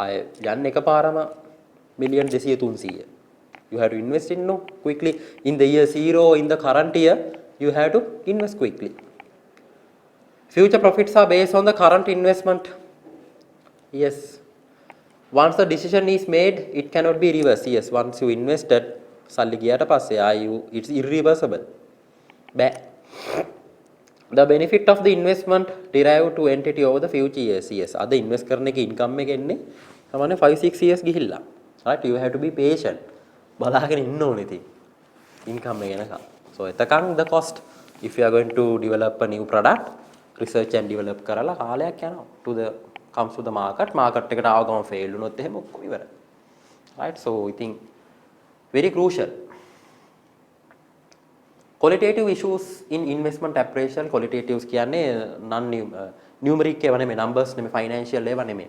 I යන්න එකපාරම million 200-300. You have to invest in no quickly in the year 0 in the current year you have to invest quickly. Future profits are based on the current investment. Yes. Once the decision is made it cannot be reversed. Yes, once you invested සල්ලි ගියාට පස්සේ it's irreversible. Bad. The benefit of the investment derived to entity over the future years. Yes, අද invest කරන එක income එක එන්නේ සාමාන්‍ය 5-6 years ගිහිල්ලා. Right? You have to be patient. බලාගෙන ඉන්න ඕනේ ඉතින් income එක එනකම්. So එතකන් the cost if you are going to develop a new product research and develop කරලා කාලයක් යනවා to the comes to the market එකට ආව ගමන් fail වුණොත් එහෙම ඔක්කොම ඉවරයි. Right? So I think very crucial. Qualitative issues in investment appraisal. Qualitatives කියන්නේ non numeric ඒවා නෙමෙයි numbers නෙමෙයි financial ඒවා නෙමෙයි.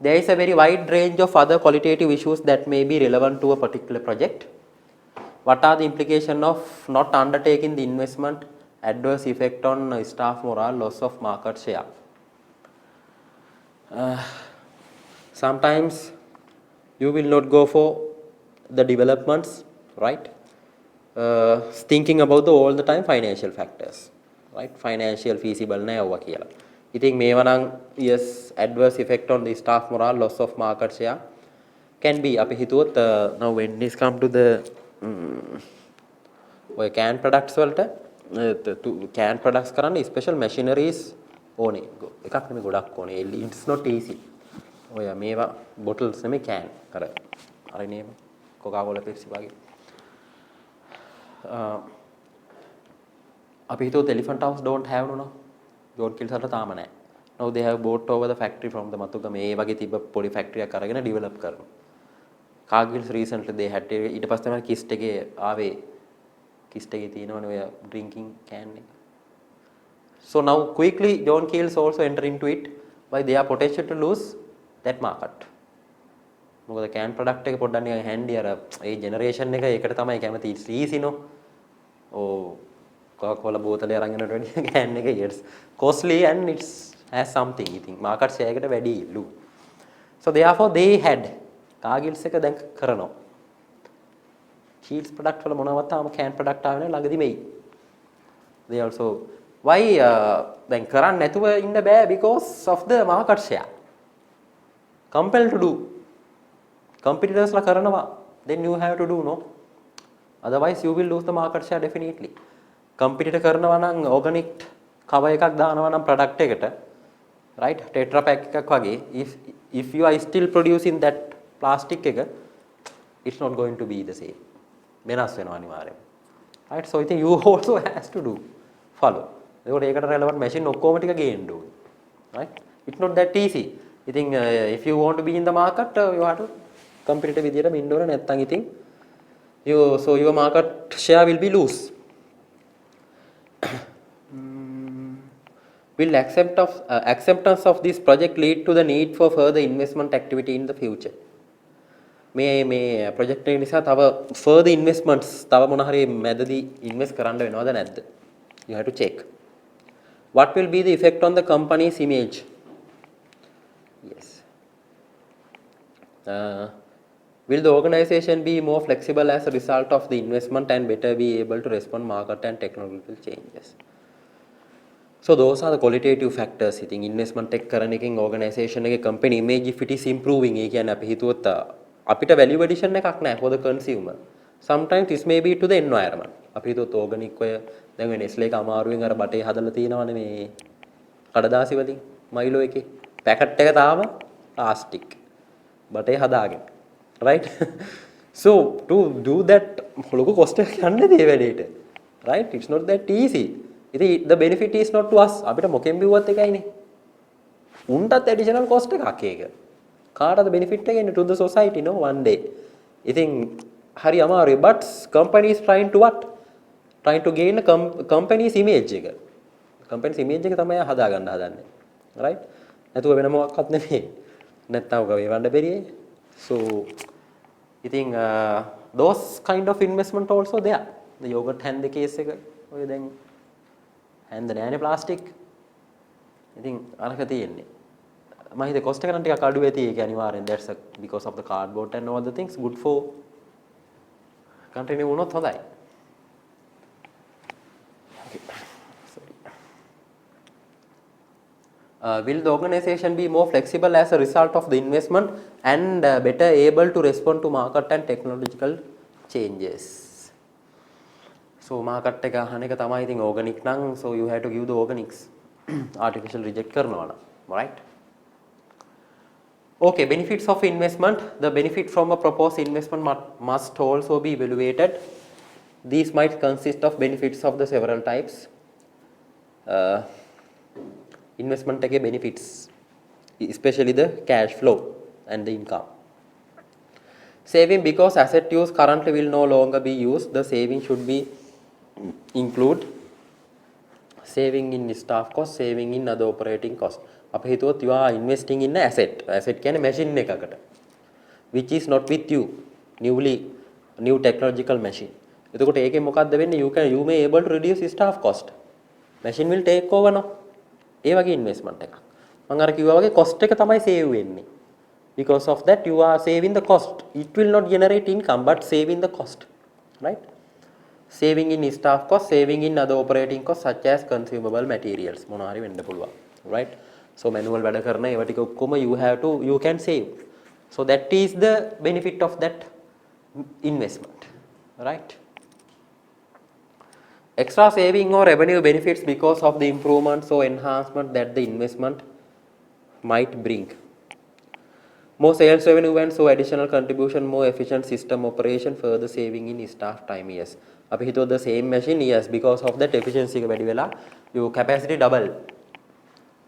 There is a very wide range of other qualitative issues that may be relevant to a particular project. What are the implications of not undertaking the investment, adverse effect on staff morale, loss of market share? Sometimes you will not go for the developments, right? Thinking about all the time financial factors, right? Financial feasible නැවවා කියලා. ඉතින් මේවා නම් yes adverse effect on the staff morale, loss of market share can be. අපි හිතුවොත් now when this come to the ඔය can products වලට can products කරන්න special machineries ඕනේ. එකක් නෙමෙයි ගොඩක් ඕනේ. It's not easy. ඔය මේවා bottles නෙමෙයි can. අර නේම Coca-Cola Pepsi වගේ. අපි හිතුවොත් elephant house don't have no. Don't kill සල්ට තාම නැහැ. Now they have bought over the factory from the Matugama මේ වගේ තිබ්බ පොඩි factory එකක් අරගෙන develop කරනවා. Cargill's recently they had ඊට පස්සේ තමයි කිස්ට් එකේ ආවේ කිස්ට් එකේ තියෙනවනේ ඔය drinking can එක. So now quickly John Keel's also enter into it why they are potential to lose that market. මොකද can product එක පොඩ්ඩක් නිකන් handy අර ඒ generation එක ඒකට තමයි කැමති it's easy no. Oh Coca-Cola බෝතලේ අරන් යනට වැඩිය can එක it's costly and it's has something ඉතින් market share එකට වැඩි ලු. So therefore they had Cargill's එක දැන් කරනවා. Shields product වල මොනවත් තාම can product ආවේ නැහැ ළඟදිම එයි. They also why දැන් කරන්න නැතුව ඉන්න බෑ because of the market share. Compelled to do. Competitors ලා කරනවා then you have to do no. Otherwise you will lose the market share definitely. Competitor කරනවා නම් organic cover එකක් දානවා නම් product එකට right tetra pack එකක් වගේ if you are still producing that plastic එක it's not going to be the same. වෙනස් වෙනවා අනිවාර්යයෙන්. Right so I think you also has to do follow. ඒකට relevant machine ඔක්කොම ටික ගේන්න ඕනේ. Right it's not that easy. I think if you want to be in the market you have to competitive විදියට ඉන්න ඕනේ නැත්නම් ඉතින් so your market share will be loose. Will acceptance of this project lead to the need for further investment activity in the future? මේ project එක නිසා තව further investments තව මොන හරි මැදදී invest කරන්න වෙනවද නැද්ද? You have to check. What will be the effect on the company's image? Yes. Will the organization be more flexible as a result of the investment and better be able to respond market and technological changes? So those are the qualitative factors. I think investment tech කරන එකෙන් organization එකේ company image if it is improving ඒ කියන්නේ අපි හිතුවොත් අපිට value addition එකක් නැහැ for the consumer. Sometimes this may be to the environment. අපි හිතුවොත් organic ඔය දැන් වෙන Nestle එක අමාරුවෙන් අර බටේ හදලා තියෙනවනේ මේ කඩදාසි වලින් මයිලෝ එකේ පැකට් එක තාම plastic බටේ හදාගෙන right so to do that ලොකු cost එකක් යන්නේ ඒ වැඩේට right it's not that easy. The benefit is not to us. අපිට මොකෙන් බිව්වත් එකයිනේ. උන්ටත් additional cost එකක් ඒක. කාටද benefit එක එන්නේ to the society no one day. ඉතින් හරි අමාරුයි but company is trying to what? Trying to gain a company's image එක. Company's image එක තමයි හදාගන්න හදන්නේ. right? නැතුව වෙන මොකක්වත් නෙමෙයි. නැත්තම් ඔක වේවන්න බැරියේ. So ඉතින් those kind of investment also there. The yogurt hand case එක ඔය දැන් and the nano plastic I think අරක තියෙන්නේ මම හිතේ cost එක නම් ටිකක් අඩු වෙති ඒක අනිවාර්යෙන් that's because of the cardboard and all the things good for continue වුණොත් හොඳයි okay sorry will the organization be more flexible as a result of the investment and better able to respond to market and technological changes. So market එක අහන එක තමයි ඉතින් organic නම් so you have to give the organics artificial reject කරනවා නම් right. Okay, benefits of investment. The benefit from a proposed investment must also be evaluated. These might consist of benefits of the several types. Investment එකේ benefits especially the cash flow and the income. Saving because asset use currently will no longer be used. The saving should be include saving in staff cost, saving in other operating cost. අපි හිතුවොත් you are investing in an asset කියන්නේ machine එකකට which is not with you new technological machine. එතකොට ඒකෙන් මොකද්ද වෙන්නේ you may able to reduce staff cost. Machine will take over no. ඒ වගේ investment එකක්. මම අර කිව්වා වගේ cost එක තමයි save වෙන්නේ. Because of that you are saving the cost. It will not generate income but saving the cost. Right? Saving in staff cost, saving in other operating costs such as consumable materials. මොනවා හරි වෙන්න පුළුවන්. Right? So manual වැඩ කරන ඒවා ටික ඔක්කොම you can save. So that is the benefit of that investment. Right? Extra saving or revenue benefits because of the improvements or enhancement that the investment might bring. More sales revenue and so additional contribution, more efficient system operation, further saving in staff time. Yes. අපි හිතුව the same machine yes because of that efficiency එක වැඩි වෙලා your capacity double.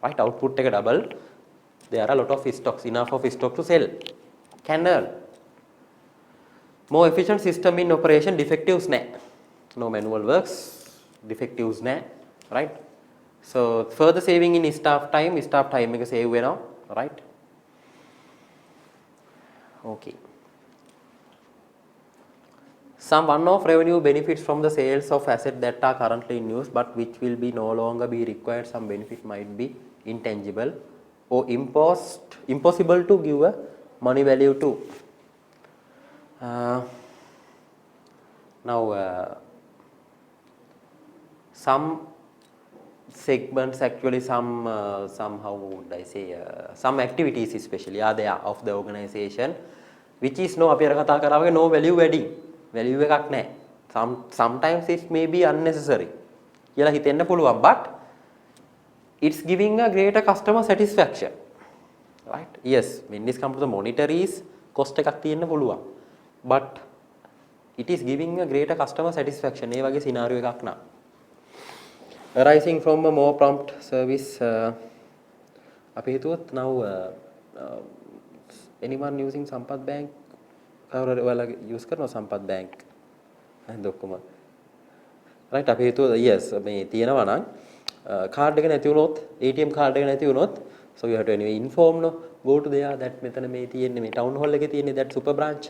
right? Output එක double, there are a lot of stocks, enough of stock to sell, can earn. More efficient system in operation, defectives නැහැ. No manual works, defectives නැහැ, right? So further saving in staff time එක save වෙනවා, right? Okay. Some one-off revenue benefits from the sales of assets that are currently in use but which will be no longer be required. Some benefit might be intangible or impossible to give a money value to. Now some segments, actually some how would I say, some activities especially are there of the organization which is no, අපි අර කතා කරා වගේ no value adding, value එකක් නැහැ. Sometimes it may be unnecessary කියලා හිතෙන්න පුළුවන්, but it's giving a greater customer satisfaction, right? Yes, when this comes to the monetaries cost එකක් තියෙන්න පුළුවන්, but it is giving a greater customer satisfaction. ඒ වගේ scenario එකක් නා. Arising from a more prompt service, අපි හිතුවොත් now anyone using Sampath Bank, කවුරු ඔයාලා use කරනවා Sampath Bank නේද ඔක්කොම, right? අපි හිතුවා yes මේ තියෙනවා නම් card එක නැති වුණොත්, ATM card එක නැති වුණොත්, so you have to anyway inform, no, go to there, that මෙතන මේ තියෙන්නේ මේ town hall එකේ තියෙන්නේ that super branch,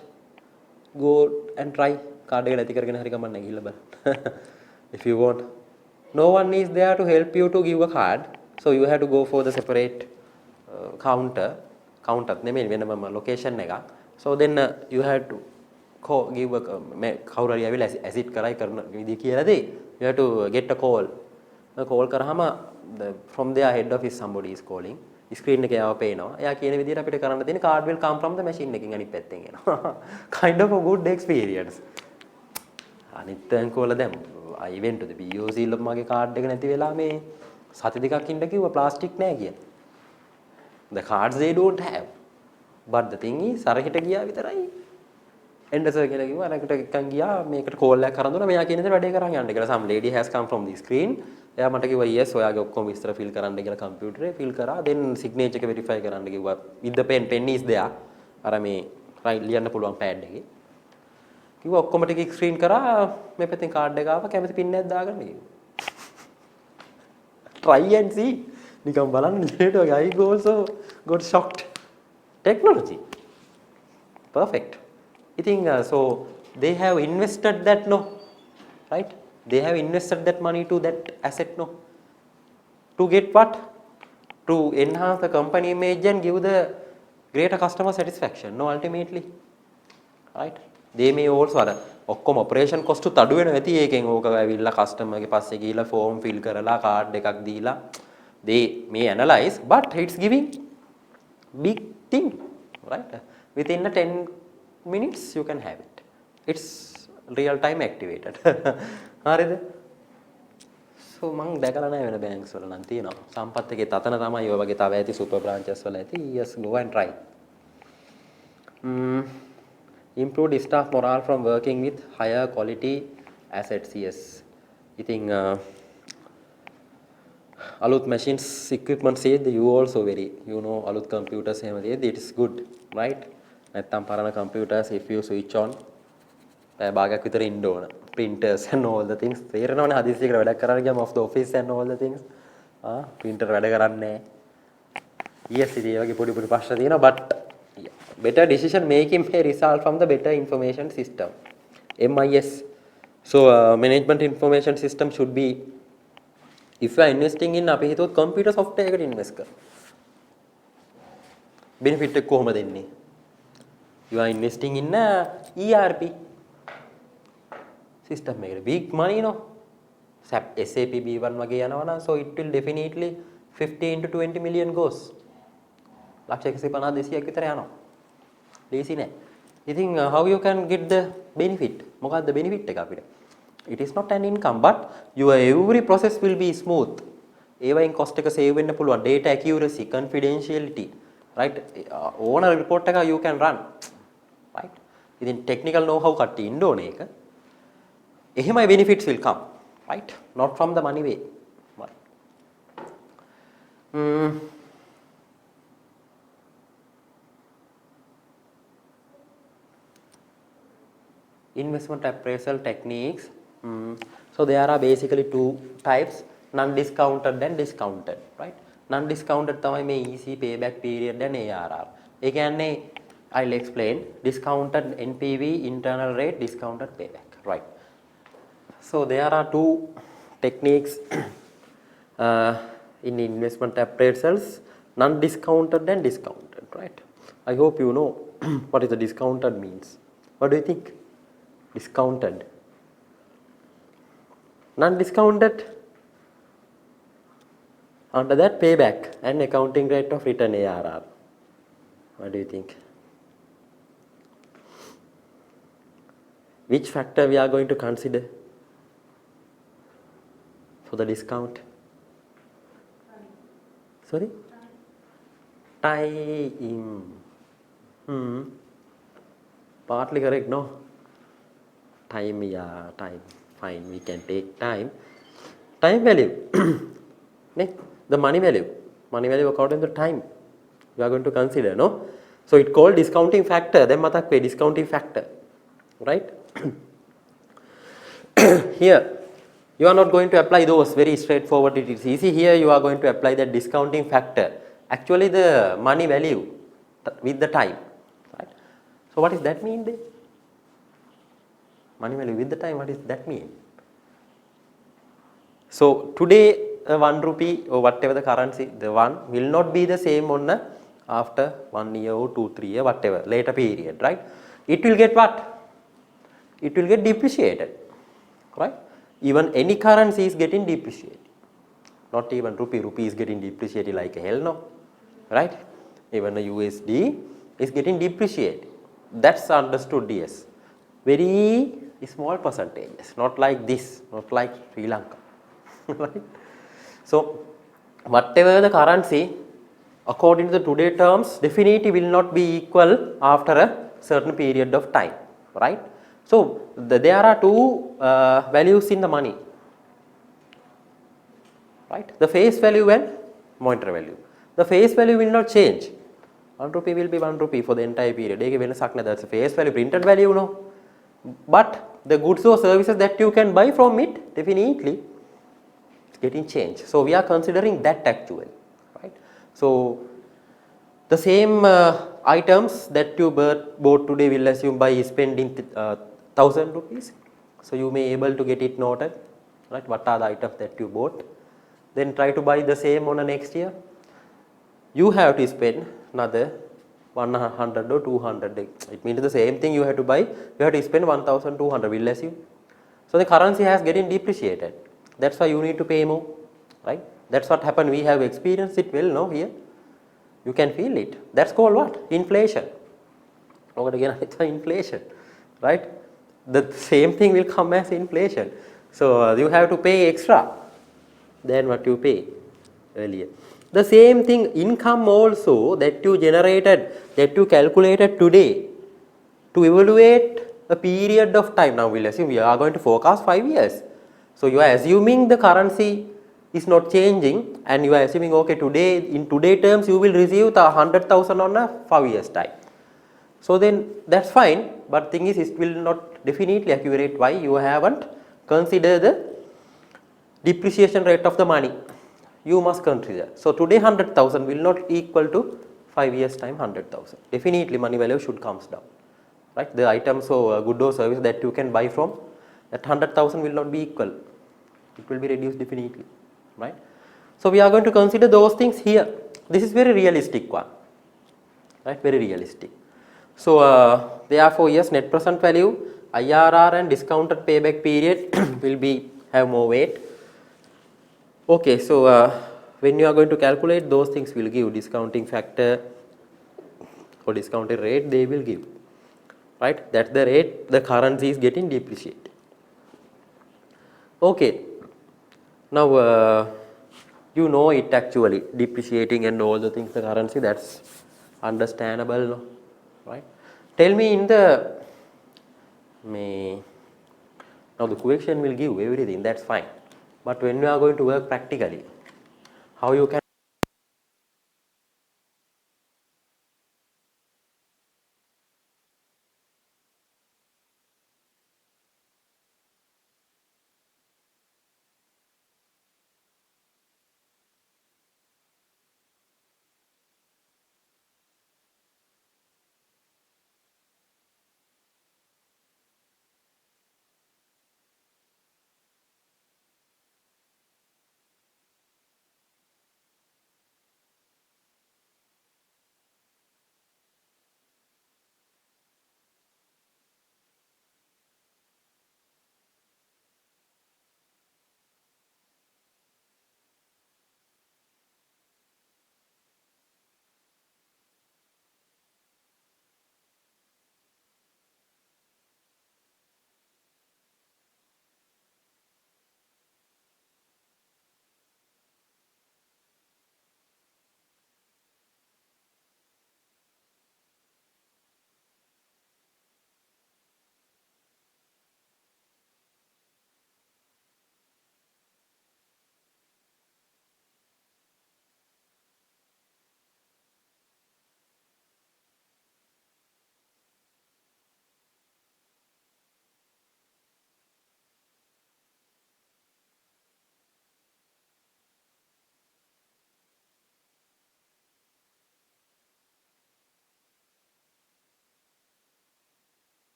go and try card එක නැති කරගෙන හරි කමක් නැහැ ගිහිල්ලා බලන්න. If you want, no one is there to help you to give a card, so you have to go for the separate counter නෙමෙයි වෙනම location එකක්. So then you have to give a කවුරු හරි ඇවිල්ලා acid කරයි කරන විදිහ කියලා දෙයි. You have to get a call. call කරාම from their head office somebody is calling. screen එකේ ආව පේනවා. එයා කියන විදිහට අපිට කරන්න තියෙන card will come from the machine එකකින් අනිත් පැත්තෙන් එනවා. Kind of a good experience. අනිත් බැංකුව වල දැන් I went to the BOC මගේ card එක නැති වෙලා මේ සති දෙකක් ඉන්න කිව්වා ප්ලාස්ටික් නැහැ කියලා. The cards they don't have. But the thing is අරහිට ගියා විතරයි. එන්න සර් කියලා කිව්වා. අරකට එකන් ගියා මේකට කෝල් එකක් කරන් දුන්නා. මෙයා කියන දේ වැඩේ කරන් යන්න කියලා. Some lady has come from the screen. එයා මට කිව්වා yes ඔයාගේ ඔක්කොම විස්තර fill කරන්න කියලා කම්පියුටරේ fill කරා. then signature එක verify කරන්න කිව්වා. with the pen is there. අර මේ ලියන්න පුළුවන් pad එකේ. කිව්වා ඔක්කොම ටික ස්ක්‍රීන් කරා. මේ පැත්තෙන් කාඩ් එක ආවා. කැමති පින් එකක් දාගන්න කිව්වා. try and see. නිකන් බලන්න ඉතින් වගේ I also got shocked. Technology. Perfect. I think so they have invested that, no, right? They have invested that money to that asset, no, to get what? To enhance the company image and give the greater customer satisfaction, no, ultimately, right? They may also අර ඔක්කොම operation cost උත් අඩු වෙනවා ඇති. ඒකෙන් ඕක ඇවිල්ලා customer ගේ පස්සේ ගිහිල්ලා form fill කරලා card එකක් දීලා they may analyze, but it's giving big thing, right? Within the 10 minutes you can have it. It's real time activated. හරිද? so මම දැකලා නැහැ වෙන banks වල නම් තියෙනවා. සම්පත් එකේ තතන තමයි ඔය වගේ තව ඇති super branches වල ඇති. yes, go and try. Improved staff morale from working with higher quality assets. Yes, I think අලුත් machines equipment සේද you also very, you know, අලුත් computers එහෙම දෙද්දි it is good, right? නැත්තම් පරණ computers if you switch on පැය භාගයක් විතර ඉන්න ඕන. printers and all the things තේරෙනවනේ හදිස්සියකට වැඩක් කරන්න ගියාම of the office and all the things printer වැඩ කරන්නේ නැහැ. yes, ඉතින් ඒ වගේ පොඩි පොඩි ප්‍රශ්න තියෙනවා, but better decision making may result from the better information system, MIS. so management information system should be, if you are investing in අපි හිතුවොත් computer software එකට invest කරා benefit එක කොහොමද එන්නේ? you are investing in ERP system එකට big money, no, SAP B1 වගේ යනවා නම් so it will definitely 15 to 20 million goes. ලක්ෂ 150 200ක් විතර යනවා. ලේසි නෑ. ඉතින් how you can get the benefit? මොකක්ද benefit එක අපිට? It is not an income, but your every process will be smooth. ඒවයින් cost එක save වෙන්න පුළුවන්. data accuracy, confidentiality, right? ඕන report එක you can run, right? ඉතින් technical know how කට්ටිය ඉන්න ඕනේ ඒක. එහෙමයි benefits will come, right? Not from the money way. Mm. Investment appraisal techniques. So there are basically two types, non-discounted and discounted, right? Non-discounted තමයි මේ easy payback period and ARR. ඒ කියන්නේ I'll explain discounted NPV, internal rate, discounted payback, right? So there are two techniques in investment appraisals, non-discounted and discounted, right? I hope you know what is the discounted means. What do you think? Discounted. Non-discounted, under that payback and accounting rate of return ARR. What do you think? Which factor we are going to consider for the discount? Sorry? Time. Partly correct, no? Time, yeah, time. Fine, we can take time. Time value. The money value. Money value according to time. We are going to consider, no? So it called discounting factor. Then matak pe discounting factor. Right? Here, you are not going to apply those very straightforward. It is easy. Here you are going to apply that discounting factor. Actually the money value with the time. Right? So what does that mean then? Money value with the time, what does that mean? So today 1 rupee or whatever the currency, the one will not be the same on after 1 year or 2, 3 year, whatever, later period, right? It will get what? It will get depreciated, right? Even any currency is getting depreciated. Not even rupee is getting depreciated like hell, no, right? Even a USD is getting depreciated. That's understood, yes. Very small percentages, not like this, not like Sri Lanka. Right? So whatever the currency, according to the today terms, definitely will not be equal after a certain period of time, right? So there are two values in the money, right? The face value and monetary value. The face value will not change. 1 rupee will be 1 rupee for the entire period. That's the face value, printed value, no. But the goods or services that you can buy from it, definitely it's getting changed. So we are considering that actually, right? So the same items that you bought today will assume by spending 1000 rupees. So you may able to get it noted, right? What are the items that you bought? Then try to buy the same on the next year. You have to spend another 100 or 200. It means the same thing you have to buy. You have to spend 1200, will assume. So the currency has getting depreciated. That's why you need to pay more, right? That's what happened. We have experienced it well, no, here. You can feel it. That's called what? Inflation. Over again, it's inflation, right? The same thing will come as inflation. So you have to pay extra than what you pay earlier. The same thing, income also that you generated, that you calculated today to evaluate a period of time. Now we'll assume we are going to forecast 5 years. So you are assuming the currency is not changing and you are assuming, okay, today in today terms you will receive the 100,000 on a 5 years time. So then that's fine, but thing is it will not definitely accurate. Why? You haven't considered the depreciation rate of the money. You must consider. So today 100,000 will not equal to 5 years time 100,000. Definitely money value should comes down, right? The items or good or service that you can buy from, that 100,000 will not be equal. It will be reduced definitely, right? So we are going to consider those things here. This is very realistic one, right? Very realistic. So therefore yes, net present value, IRR and discounted payback period will be have more weight. Okay, so when you are going to calculate, those things will give discounting factor or discounted rate, they will give, right? That's the rate the currency is getting depreciated. Okay, now you know it actually depreciating and all the things, the currency, that's understandable, right? Tell me in the now the question will give everything, that's fine. But when you are going to work practically, how you can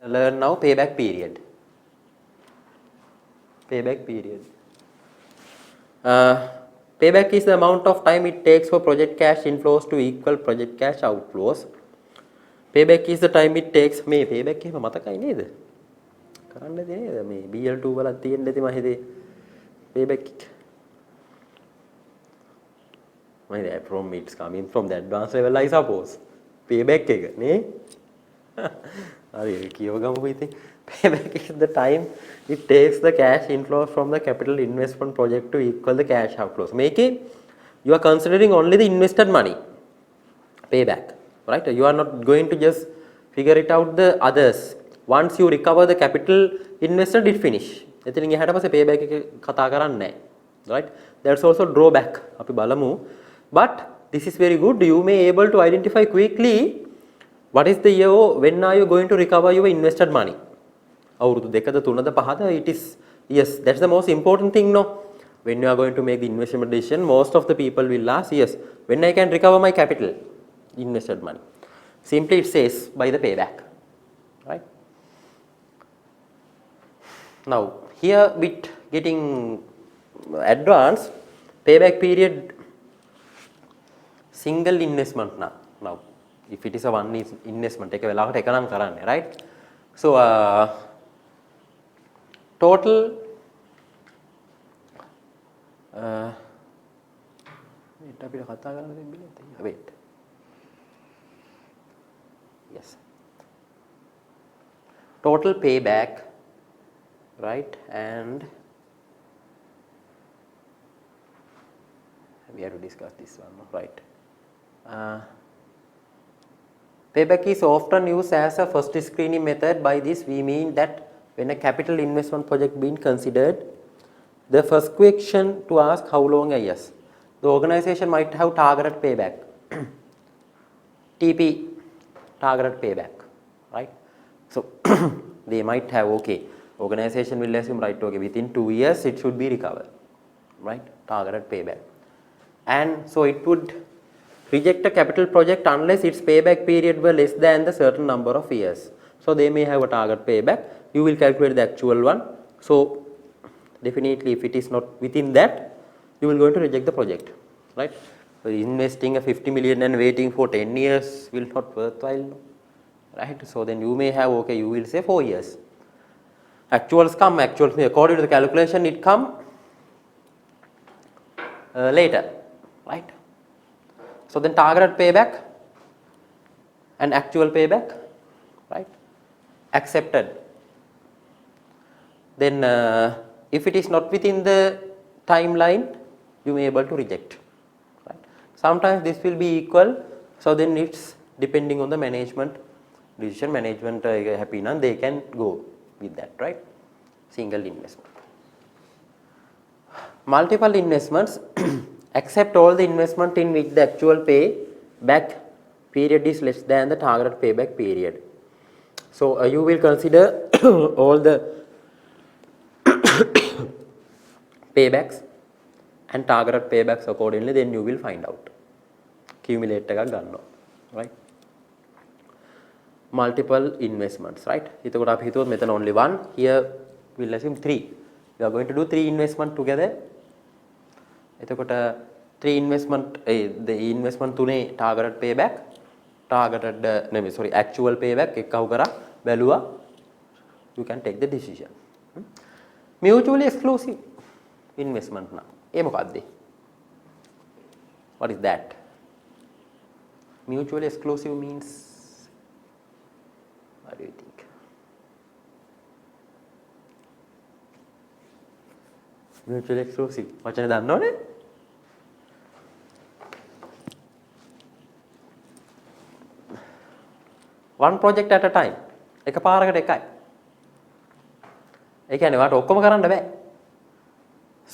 learn now payback period. Payback period. Payback is the amount of time it takes for project cash inflows to equal project cash outflows. Payback is the time it takes. මේ payback එහෙම මතකයි නේද? කරන්න දෙ නේද? මේ BL2 වලත් තියෙන්න ඇති මම හිතේ payback එක. From it's coming from the advanced level I suppose. Payback එක නේ? හරි කියව ගමුකෝ ඉතින්. Payback is the time it takes the cash inflows from the capital investment project to equal the cash outflows. Make it, you are considering only the invested money. Payback, right? You are not going to just figure it out the others. Once you recover the capital invested, it finish. එතනින් එහාට පස්සේ payback එක කතා කරන්නේ නැහැ. Right? That's also drawback. අපි බලමු. But this is very good. You may able to identify quickly what is the year, when are you going to recover your invested money. අවුරුදු දෙකද තුනද පහද, it is, yes, that's the most important thing, no? When you are going to make the investment decision, most of the people will ask, yes, when I can recover my capital invested money. Simply it says by the payback, right? Now here bit getting advanced. Payback period single investment now if it is a one investment එක වෙලාවකට එක නම් කරන්නේ, right? So total අපිට කතා කරන්න දෙන්නේ. Wait, yes, total payback, right? And we have to discuss this one, right? Payback is often used as a first screening method. By this we mean that when a capital investment project being considered, the first question to ask how long a years. The organization might have targeted payback, TP, targeted payback, right? So they might have, okay, organization will assume, right, okay, within 2 years it should be recovered, right? Targeted payback. And so it would reject a capital project unless its payback period were less than the certain number of years. So they may have a target payback. You will calculate the actual one. So definitely if it is not within that, you will going to reject the project, right? So investing a 50 million and waiting for 10 years will not worthwhile, right? So then you may have, okay, you will say 4 years. Actuals come, actuals according to the calculation it come later, right? So then targeted payback and actual payback, right? Accepted. Then if it is not within the timeline, you may able to reject, right? Sometimes this will be equal, so then it's depending on the management decision. Management happy now, they can go with that, right? Single investment. Multiple investments. Accept all the investment in which the actual payback period is less than the targeted payback period. So you will consider all the paybacks and targeted paybacks accordingly, then you will find out. Cumulate එකක් ගන්නවා, right? Multiple investments, right? එතකොට අපි හිතුවොත් මෙතන only one, here we'll assume 3. We are going to do 3 investment together. එතකොට 3 investment, the investment තුනේ targeted payback, actual payback එක්කව කරා බැලුවා, you can take the decision. Mutually exclusive investment now. ඒ මොකක්ද? What is that? Mutually exclusive means, what do you think? Mutually exclusive වචන දන්නවනේ? One project at a time. එකපාරකට එකයි. ඒ කියන්නේ වාට ඔක්කොම කරන්න බෑ.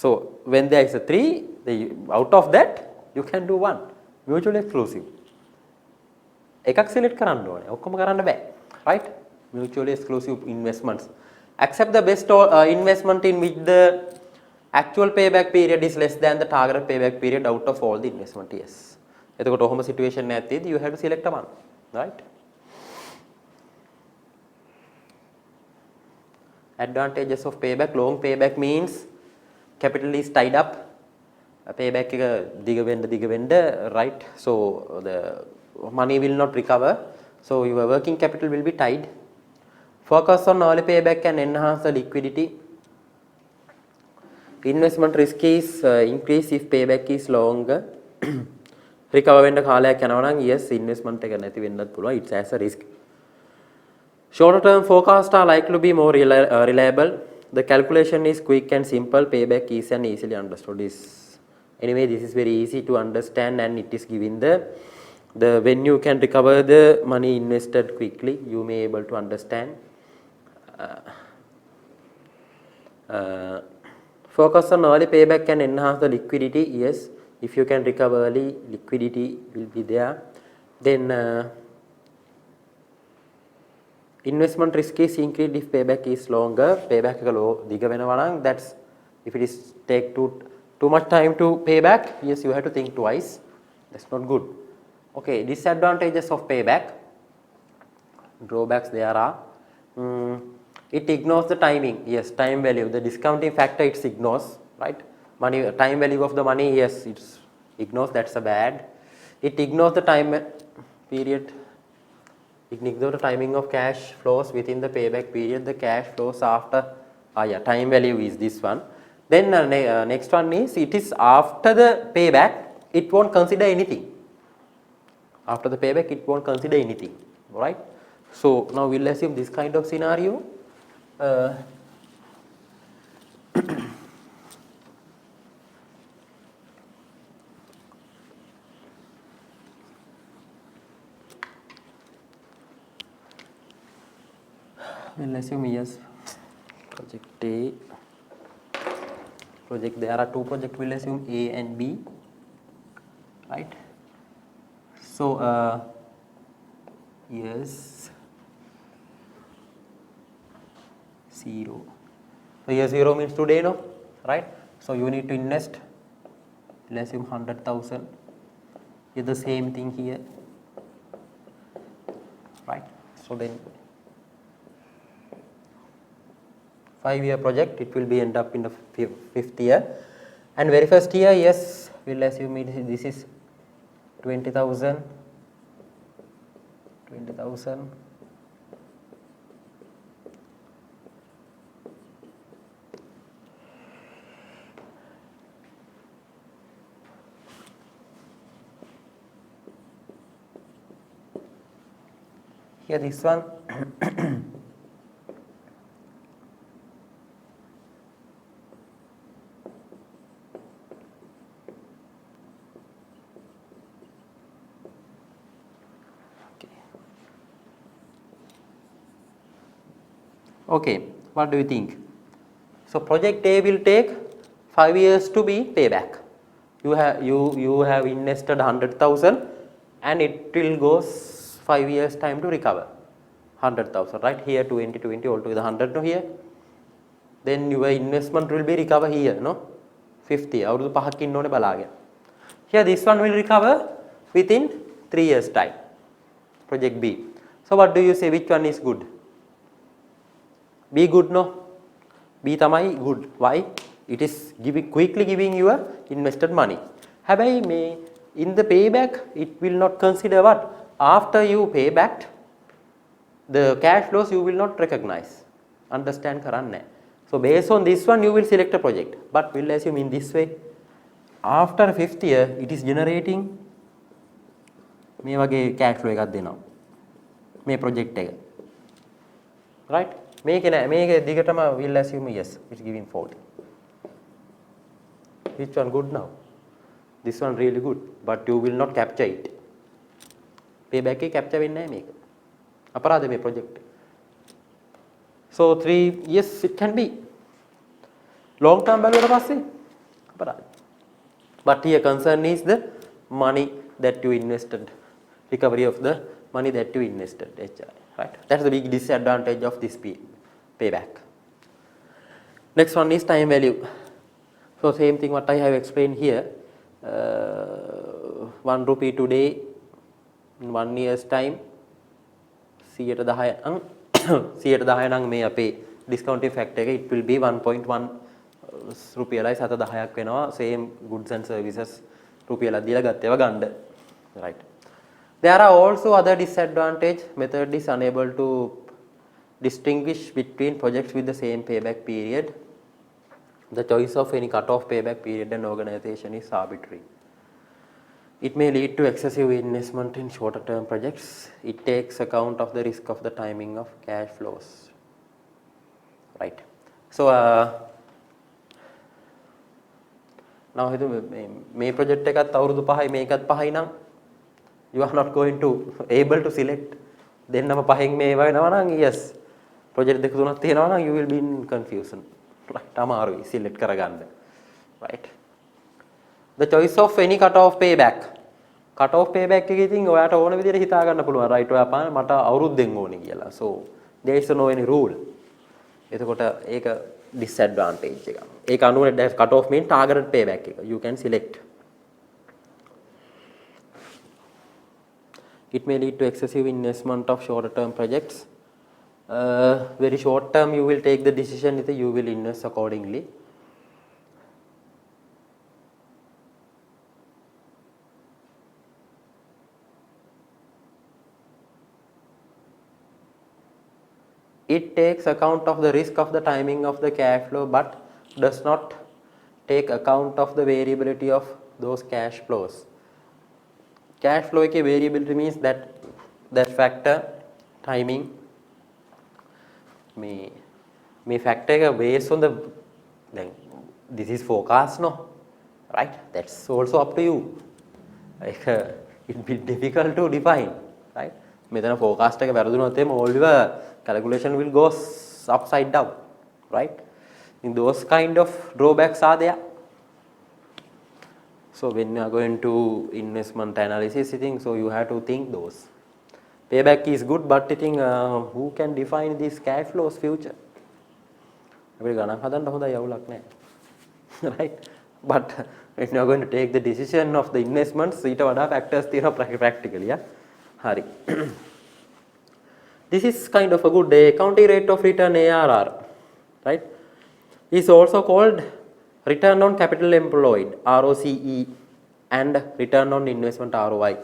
So when there is a 3, out of that you can do 1. Mutually exclusive. එකක් select කරන්න ඕනේ. ඔක්කොම කරන්න බෑ. Right? Mutually exclusive investments. Accept the best investment in which the actual payback period is less than the targeted payback period out of all the investment. Yes. එතකොට ඔහොම situation එකක් තියෙද්දි you have to select one, right? Advantages of payback. Long payback means capital is tied up. Payback එක දිග වෙන්න right. So the money will not recover. So your working capital will be tied. Focus on early payback and enhance the liquidity. Investment risk is increase if payback is longer. Recover වෙන්න කාලයක් යනවා නම් yes investment එක නැති වෙන්නත් පුළුවන්. It's as a risk. Shorter term forecasts are likely to be more reliable. The calculation is quick and simple. Payback is and easily understood. Anyway, this is very easy to understand and it is giving the when you can recover the money invested quickly, you may able to understand. Focus on early payback and enhance the liquidity. Yes, if you can recover early, liquidity will be there. Then investment risk is increased if payback is longer. Payback එක දිග වෙනවා නම් that's if it is take too much time to pay back, yes you have to think twice. That's not good. Okay, disadvantages of payback. Drawbacks there are. It ignores the timing. Yes, time value. The discounting factor it ignores, right? Money, time value of the money. Yes, it ignores. That's a bad. It ignores the time period. It ignores the timing of cash flows within the payback period. The cash flows after. Time value is this one. Then next one is it is after the payback. It won't consider anything. After the payback, it won't consider anything. Alright. So now we'll assume this kind of scenario. We'll assume yes, project A, project there are two projects, we'll assume A and B, right? So yes, 0. So here 0 means today, no, right? So you need to invest, we'll assume 100,000. It's the same thing here, right? So then 5-year project, it will be end up in the 5th year. And very first year, yes, we'll assume this is 20,000. 20,000. Here this one. Okay, what do you think? So project A will take 5 years to be payback. You have invested 100,000 and it will go 5 years time to recover 100,000, right? Here 20 altogether 100 no here. Then your investment will be recover here, no? 50. අවුරුදු 5ක් ඉන්න ඕනේ බලාගෙන. Here this one will recover within 3 years time. Project B. So what do you say, which one is good? B good, no? B tamai good. Why? It is quickly giving your invested money. හැබැයි මේ in the payback it will not consider what? After you pay back the cash flows you will not recognize. Understand කරන්නේ. So based on this one you will select a project. But we'll assume in this way. After 5th year it is generating මේ වගේ cash flow එකක් දෙනවා. මේ project එක. Right? මේක දිගටම will assume yes, it's giving 40. Which one good now? This one really good, but you will not capture it. Payback එක capture වෙන්නේ නැහැ මේක. අපරාධ මේ project. So 3 yes it can be. Long term බැලුවට පස්සේ අපරාධ. But here concern is the money that you invested, recovery of the money that you invested, HI, right? That's the big disadvantage of this payback. Next one is time value. So same thing what I have explained here. 1 rupee today in 1 year's time 110 නම් 110 නම් මේ අපේ discounting factor එක it will be 1.1 රුපියලයි 710ක් වෙනවා same goods and services රුපියලක් දීලා ගත්ත ඒවා ගන්න. Right. There are also other disadvantage. Method is unable to distinguish between projects with the same payback period. The choice of any cut-off payback period and organization is arbitrary. It may lead to excessive investment in shorter-term projects. It takes account of the risk of the timing of cash flows. Right. So now මේ project එකත් අවුරුදු 5යි මේකත් 5යි නම් you are not going to able to select දෙන්නම පහෙන් මේ වෙනවා නම් yes project දෙක තුනක් තියෙනවා නම් you will be in confusion. Right. අමාරුයි select කරගන්න. Right. The choice of any cut-off payback. Cut-off payback එකේ ඉතින් ඔයාට ඕන විදිහට හිතා ගන්න පුළුවන්. right ඔයා පාන මට අවුරුද්දෙන් ඕනේ කියලා. So there is no any rule. එතකොට ඒක disadvantage එක. ඒක අනුව cut-off mean targeted payback එක. You can select. It may lead to excessive investment of shorter term projects. Very short term you will take the decision that you will invest accordingly. It takes account of the risk of the timing of the cash flow but does not take account of the variability of those cash flows. Cash flow එකේ variability means that factor timing මේ factor එක based on the then this is forecast no right, that's also up to you. Like it will be difficult to define, right. මෙතන forecast එක වැරදුනොත් එම all your calculation will go upside down, right. In those kind of drawbacks are there. So when you are going to investment analysis, I think so you have to think those. Payback is good, but I think who can define these cash flows future? අපිට ගණන් හදන්න හොඳයි අවුලක් නැහැ. Right? But when you are going to take the decision of the investments, ඊට වඩා factors තියෙනවා practically. Yeah? හරි. This is kind of a good accounting rate of return ARR. Right? Is also called return on capital employed ROCE and return on investment ROI.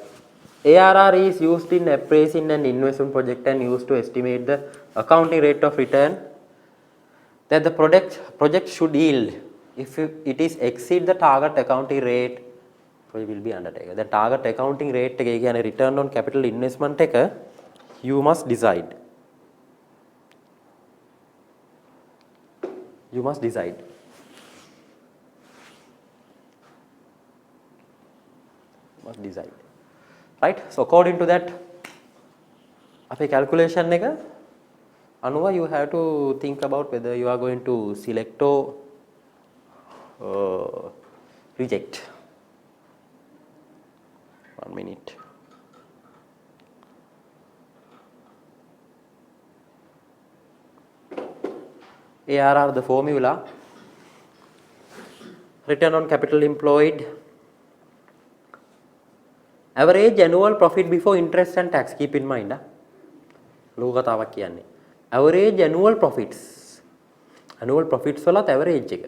ARR is used in appraising an investment project and used to estimate the accounting rate of return that the project should yield. If it is exceed the target accounting rate, project will be undertaken. The target accounting rate එක කියන්නේ return on capital investment එක you must decide. You must decide. Must decide. Right? So according to that අපේ calculation එක අනුව you have to think about whether you are going to select or reject. 1 minute. ARR the formula, return on capital employed, average annual profit before interest and tax. Keep in mind ලෝක කතාවක් කියන්නේ average annual profits වලත් average එක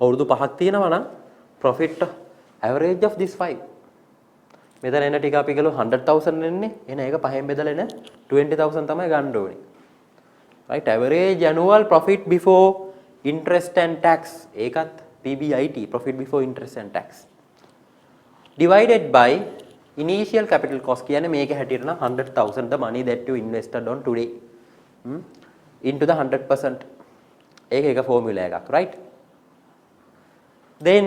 අවුරුදු 5ක් තියෙනවා නම් profit average of this 5 මෙතන එන ටික අපි ගලෝ 100,000 එන්නේ එන ඒක පහෙන් බෙදලා එන 20,000 තමයි ගන්න ඕනේ. Right, average annual profit before interest and tax ඒකත් PBIT, profit before interest and tax, divided by initial capital cost කියන්නේ මේක හැටියට නම් 100,000 the money that you invested on today into the 100%. ඒක එක formula එකක්, right. Then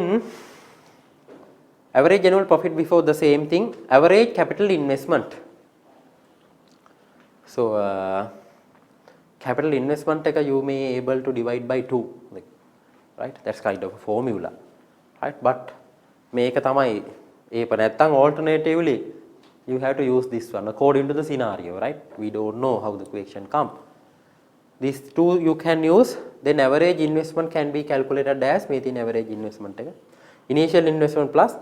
average annual profit before the same thing, average capital investment. So capital investment එක you may able to divide by 2, like, right, that's kind of a formula, right. But මේක තමයි ඒක නැත්තම් alternatively you have to use this one according to the scenario, right. We don't know how the question come. These two you can use. Then average investment can be calculated as mean average investment එක initial investment plus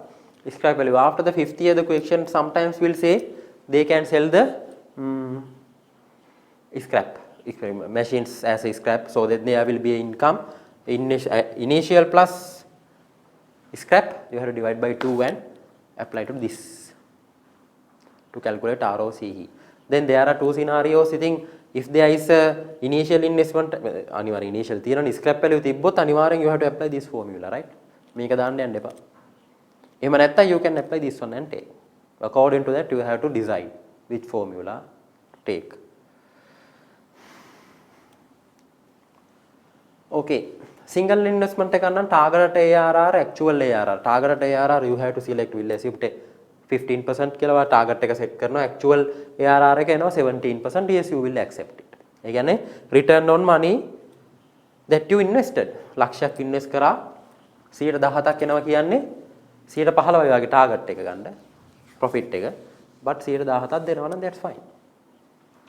scrap value. After the 5th year the question sometimes will say they can sell the scrap. machines as a scrap, so that there will be income initial plus scrap. You have to divide by 2 and apply to this to calculate ROCE. Then there are two scenarios. I think if there is a initial investment, initial තියෙන scrap value තිබ්බොත් අනිවාර්යෙන් you have to apply this formula, right? මේක දාන්න යන්න එපා. එහෙම නැත්නම් you can apply this one and take. According to that you have to decide which formula to take. Okay, single investment එක ගන්න target ARR actual ARR. Target ARR you have to select, will assume 15% කියලා target එක set කරනවා, actual ARR එක එනවා 17%. Yes, you will accept it. ඒ කියන්නේ return on money that you invested. ලක්ෂයක් invest කරා 117ක් එනවා කියන්නේ 115 වගේ target එක ගන්න profit එක, but 117ක් දෙනවා නම් that's fine.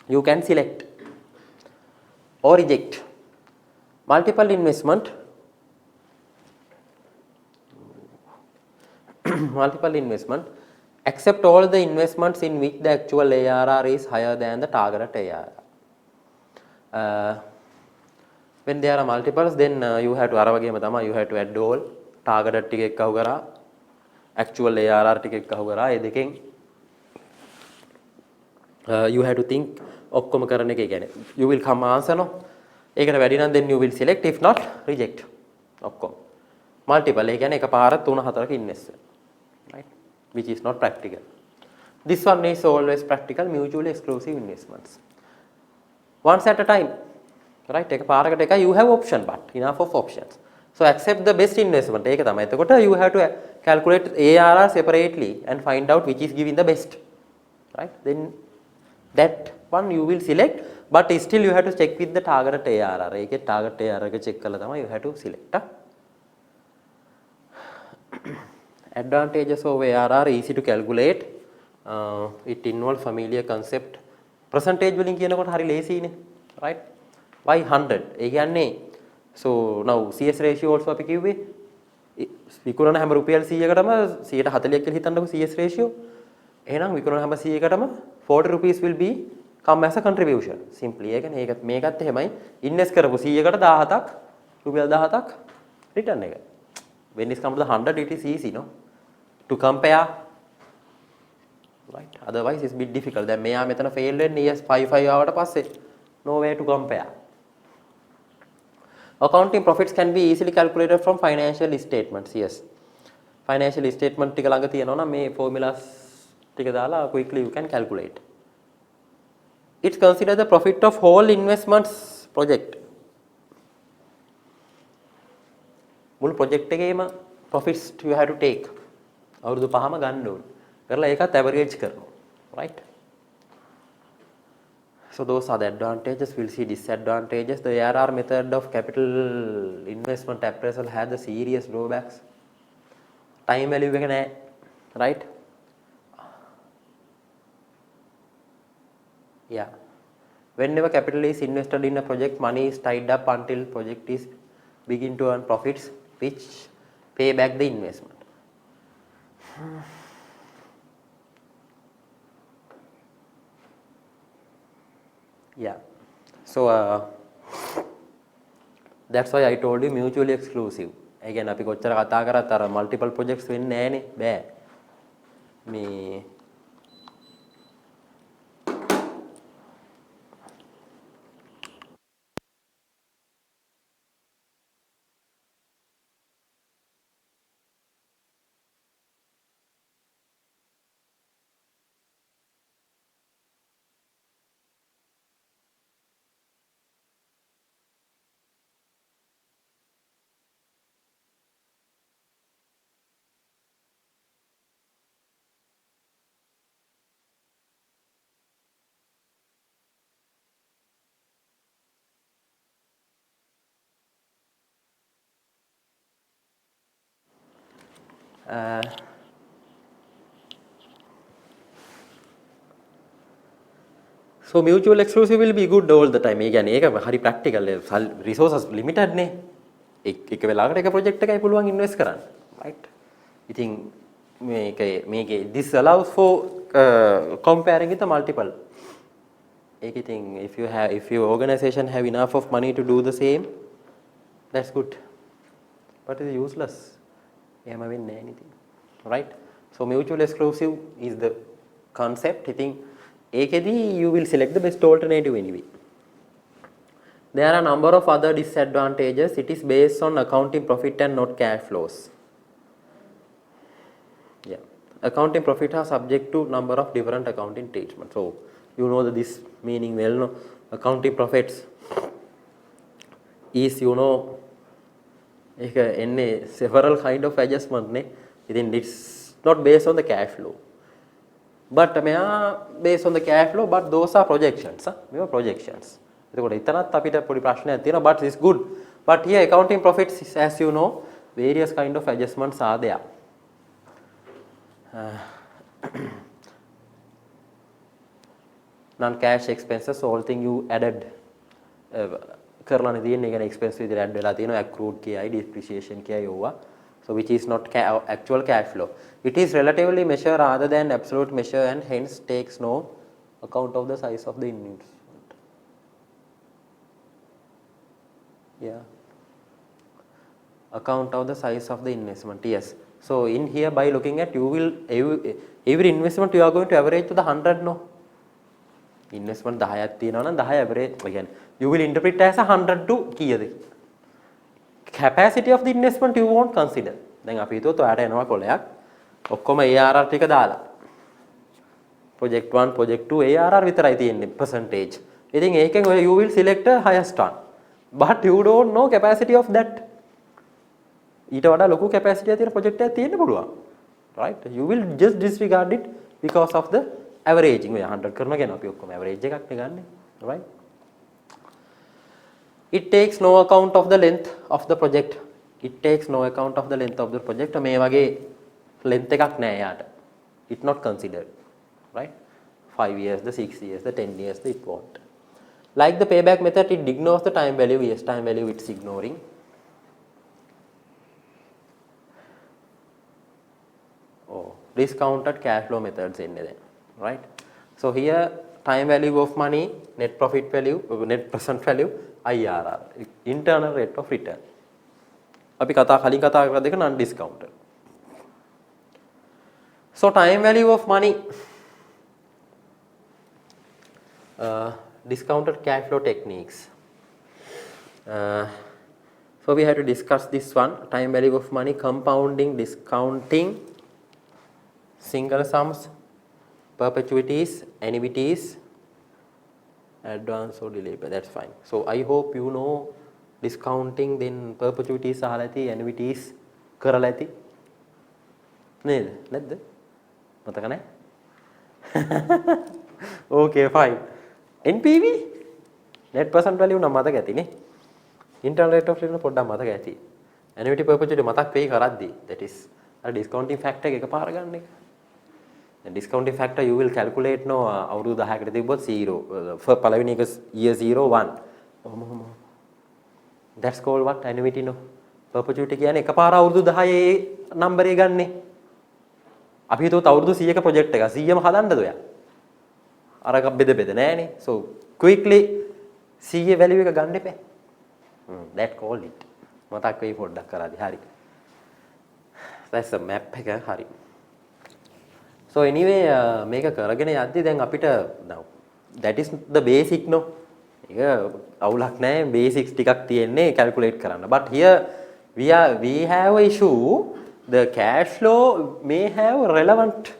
You can select or reject. Multiple investment. Multiple investment. Accept all the investments in which the actual ARR is higher than the target ARR. When there are multiples, then you have to you have to add all targeted ටික එක්කව කරා actual ARR ටික එක්කව කරා ඒ දෙකෙන් you have to think ඔක්කොම කරන එක කියන්නේ you will come answer no. ඒකට වැඩි නම් then you will select, if not reject ඔක්කොම multiple ඒ කියන්නේ එකපාර 3-4ක invest, right, which is not practical. This one is always practical, mutually exclusive investments once at a time, right? එකපාරකට එක you have option, but enough of options, so accept the best investment. ඒක තමයි. එතකොට you have to calculate ARR separately and find out which is giving the best, right? Then that one you will select, but still you have to check with the target ARR. ඒකේ target ARR එක check කරලා තමයි you have to select. Advantages of ARR easy to calculate. It involves familiar concept. Percentage වලින් කියනකොට හරි ලේසියිනේ, right? Why 100? ඒ කියන්නේ so now CS ratio also අපි කිව්වේ විකුණන හැම රුපියල් 100කටම 140ක් කියලා හිතන්නකො CS ratio. එහෙනම් විකුණන හැම 100කටම 40 rupees will be come as a contribution. Simply ඒ කියන්නේ මේකත් එහෙමයි. invest කරපු 100කට 17ක් රුපියල් 17ක් return එක. When it comes to the 100, it is easy, no, to compare, right? Otherwise it's a bit difficult. දැන් මෙයා මෙතන fail වෙන්නේ yes 55 ආවට පස්සේ no way to compare. Accounting profits can be easily calculated from financial statements. Yes, financial statement ටික ළඟ තියෙනවා නම් මේ formulas ටික දාලා quickly you can calculate. It's considered the profit of whole investments project. මුළු project එකේම profits you have to take. අවුරුදු 5ම ගන්න ඕනේ. කරලා ඒකත් average කරනවා, right? So those are the advantages. We'll see disadvantages. The ARR method of capital investment appraisal has the serious drawbacks. Time value එක නැහැ, right? Yeah. Whenever capital is invested in a project, money is tied up until project is begin to earn profits, which pay back the investment. Yeah. So that's why I told you mutually exclusive. Again, අපි කොච්චර කතා කරත් අර multiple projects වෙන්නේ නැහනේ. බෑ. මේ so mutual exclusive will be good all the time. ඒ කියන්නේ ඒක හරි practical. resources limited නේ. එක වෙලාවකට එක project එකයි පුළුවන් invest කරන්න, right? ඉතින් මේකේ this allows for comparing with the multiple. ඒකේ ඉතින් if your organization have enough of money to do the same, that's good, but it's useless. එහෙම වෙන්නේ නැහැ නේ ඉතින්. Right? So mutual exclusive is the concept. ඉතින් ඒකෙදී you will select the best alternative anyway. There are a number of other disadvantages. It is based on accounting profit and not cash flows. Yeah, accounting profit are subject to number of different accounting treatments. So you know that this meaning well, no? Accounting profits is ඒක එන්නේ several kind of adjustment නේ. ඉතින් it's not based on the cash flow. But මෙයා based on the cash flow, but those are projections. මේවා projections. එතකොට එතනත් අපිට පොඩි ප්‍රශ්නයක් තියෙනවා, but it's good. But here accounting profits is, as you know, various kind of adjustments are there. Non-cash expenses, all thing you added කරලා නේ තියෙන්නේ. ඒ කියන්නේ expense විදිහට add වෙලා තියෙනවා, accrued කියයි, depreciation කියයි ඕවා. So which is not actual cash flow. It is relatively measure rather than absolute measure and hence takes no account of the size of the investment. Yeah. Account of the size of the investment. Yes. So in here by looking at you will every investment you are going to average to the 100 no. Investment 10ක් තියෙනවා නම් 10 average. ඒ කියන්නේ you will interpret as a 100 to කීයද? Capacity of the investment you won't consider. දැන් අපි හිතුවොත් ඔයාට එනවා කොලයක් ඔක්කොම ARR ටික දාලා. project 1 project 2 ARR විතරයි තියෙන්නේ percentage. ඉතින් ඒකෙන් ඔය you will select a highest one. But you don't know capacity of that. ඊට වඩා ලොකු capacity එක තියෙන project එකක් තියෙන්න පුළුවන්. Right? You will just disregard it because of the averaging. ඔය 100 කරනවා කියන අපි ඔක්කොම average එකක් නේ ගන්නෙ. Right? It takes no account of the length of the project. It takes no account of the length of the project. මේ වගේ length එකක් නෑ යාට. It not considered. Right? 5 years, the 6 years, the 10 years, it won't. Like the payback method, it ignores the time value. Yes, time value it's ignoring. Oh, discounted cash flow methods in there. Right? So here time value of money, net profit value, net present value, IRR, internal rate of return. අපි කලින් කතා කරලා දෙක non discounted. So time value of money, discounted cash flow techniques. So we have to discuss this one, time value of money, compounding, discounting, single sums, perpetuities, annuities, advance or delay, but that's fine. So I hope you know discounting, then perpetuities අහලා ඇති, annuities කරලා ඇති නේද? නැද්ද? මතක නැහැ? Okay, fine. NPV net present value නම් මතක ඇතිනේ. internal rate of return පොඩ්ඩක් මතක ඇති. annuity perpetuity මතක් වෙයි කරද්දී, that is අර discounting factor එක එකපාර ගන්න එක. The discounting factor you will calculate no අවුරුදු 10කට තිබ්බොත් 0 for පළවෙනි එක year 0 1. That's called what? Annuity no. Perpetuity කියන්නේ එකපාර අවුරුදු 10 number එක ගන්නෙ. අපි හිතුවොත් අවුරුදු 100ක project එක 100ම හදන්නද ඔයා? අරක බෙද නෑනේ. So quickly 100 value එක ගන්න එපා. That called it. මතක් වෙයි පොඩ්ඩක් කරාදී. හරි. That's the map එක හරි. So anyway මේක කරගෙන යද්දි දැන් අපිට now that is the basic no. ඒක අවුලක් නැහැ, basics ටිකක් තියෙන්නේ calculate කරන්න. But here we have a issue, the cash flow may have relevant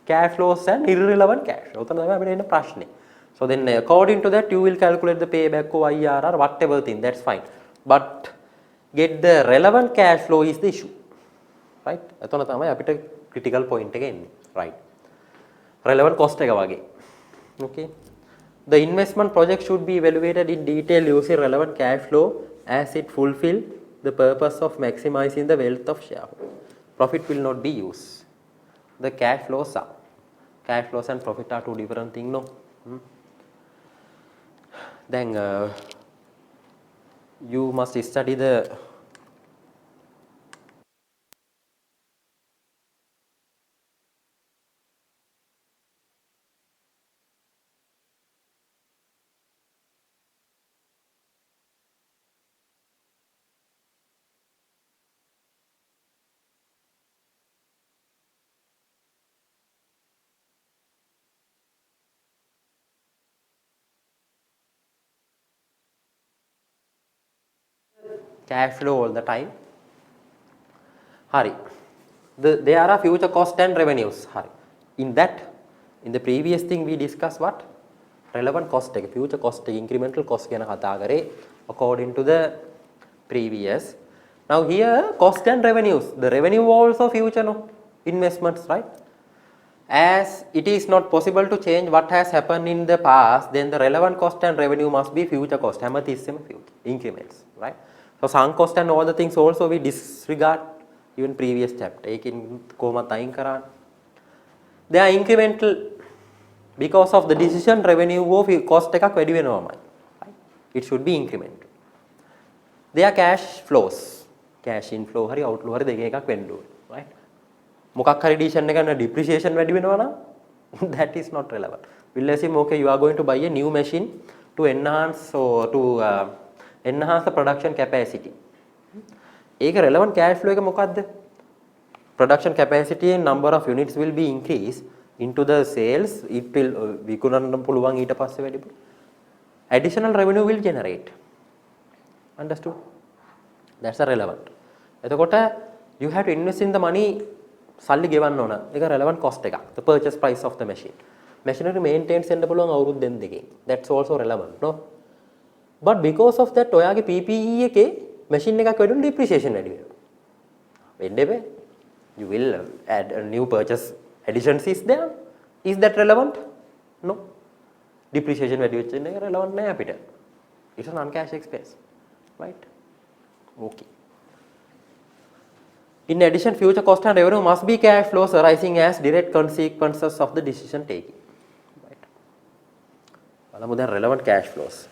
cash flows and irrelevant cash flow. උතන තමයි අපිට එන ප්‍රශ්නේ. So then according to that you will calculate the payback or IRR whatever thing, that's fine. But get the relevant cash flow is the issue. Right? එතන තමයි අපිට critical point එක එන්නේ. Right? Relevant cost එක වගේ. Okay? The investment project should be evaluated in detail using relevant cash flow as it fulfill the purpose of maximizing the wealth of shareholders. Profit will not be used. The cash flows are. Cash flows and profit are two different things, no? Then you must study the cash flow all the time. Hari. There are future cost and revenues. Hari. In the previous thing we discussed what? Relevant cost, future cost, incremental cost according to the previous. Now here cost and revenues. The revenue also future no investments, right? As it is not possible to change what has happened in the past, then the relevant cost and revenue must be future cost, future increments, right? So sunk cost and all the things also we disregard even previous chapter. They are incremental because of the decision revenue of cost එකක් වැඩි වෙනවමයි. It should be incremental. They are cash flows. Cash inflow hari outflow hari දෙක එකක් වෙන්න ඕනේ, right? මොකක් හරි decision එක ගන්න depreciation වැඩි වෙනවා නම් that is not relevant. We'll assume okay you are going to buy a new machine to enhance the production capacity. ඒක relevant cash flow එක මොකක්ද? Production capacity and number of units will be increased into the sales. It will විකුණන්න පුළුවන් ඊට පස්සේ වැඩි. Additional revenue will generate. Understood? That's a relevant. එතකොට you have to invest in the money සල්ලි ගෙවන්න ඕන. ඒක relevant cost එකක්. The purchase price of the machine. Machinery maintenance වෙන්න පුළුවන් අවුරුද්දෙන් දෙකකින්. That's also relevant, no? But because of that ඔයාගේ PPE එකේ machine එකක් වැඩි depreciation වැඩි වෙනවා. වෙන්න බෑ. You will add a new purchase additions is there. Is that relevant? No. Depreciation වැඩි වෙච්ච එක relevant නෑ අපිට. It's a non-cash expense, right? Okay. In addition, future cost and revenue must be cash flows arising as direct consequences of the decision taking. Right. බලමු දැන් relevant cash flows.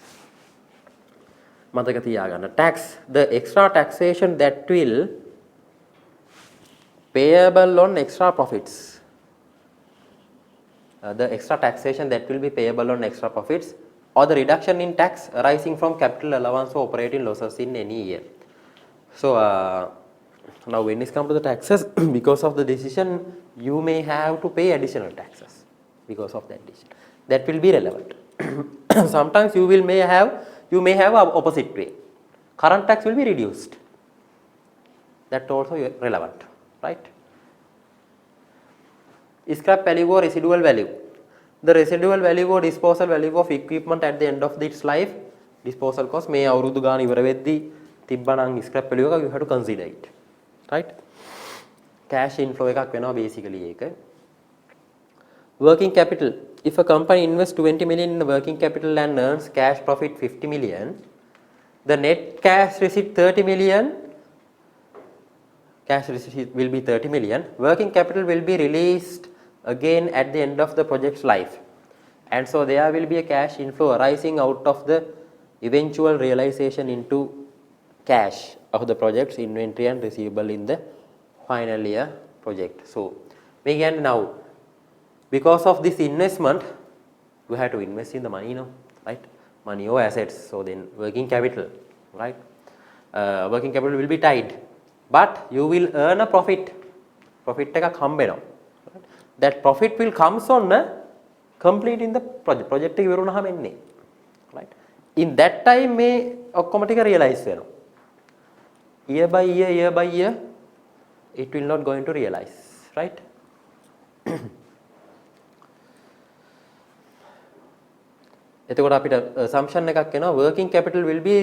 මතක තියාගන්න. Tax, the extra taxation that will payable on extra profits. The extra taxation that will be payable on extra profits or the reduction in tax arising from capital allowance or operating losses in any year. So now when it comes to the taxes, because of the decision, you may have to pay additional taxes because of that decision. That will be relevant. Sometimes you may have an opposite way. Current tax will be reduced. That also relevant, right? Scrap value or residual value. The residual value or disposal value of equipment at the end of its life, disposal cost may අවුරුදු ගාන ඉවර වෙද්දී තිබ්බනම් scrap value එක you have to consider it, right? Cash inflow එකක් වෙනවා basically ඒක. Working capital. If a company invests 20 million in working capital and earns cash profit 50 million, the net cash receipt 30 million. Cash receipt will be 30 million. Working capital will be released again at the end of the project's life. And so there will be a cash inflow arising out of the eventual realization into cash of the project's inventory and receivable in the final year project. So again now, because of this investment, you have to invest in the money, right? Money or assets. So then working capital, right? Working capital will be tied. But you will earn a profit. Profit එකක් හම්බ වෙනවා. That profit will comes on completing the project. Project එක ඉවර වුණාම එන්නේ. Right? In that time මේ ඔක්කොම ටික realize වෙනවා. Year by year, it will not going to realize. Right? එතකොට අපිට assumption එකක් එනවා working capital will be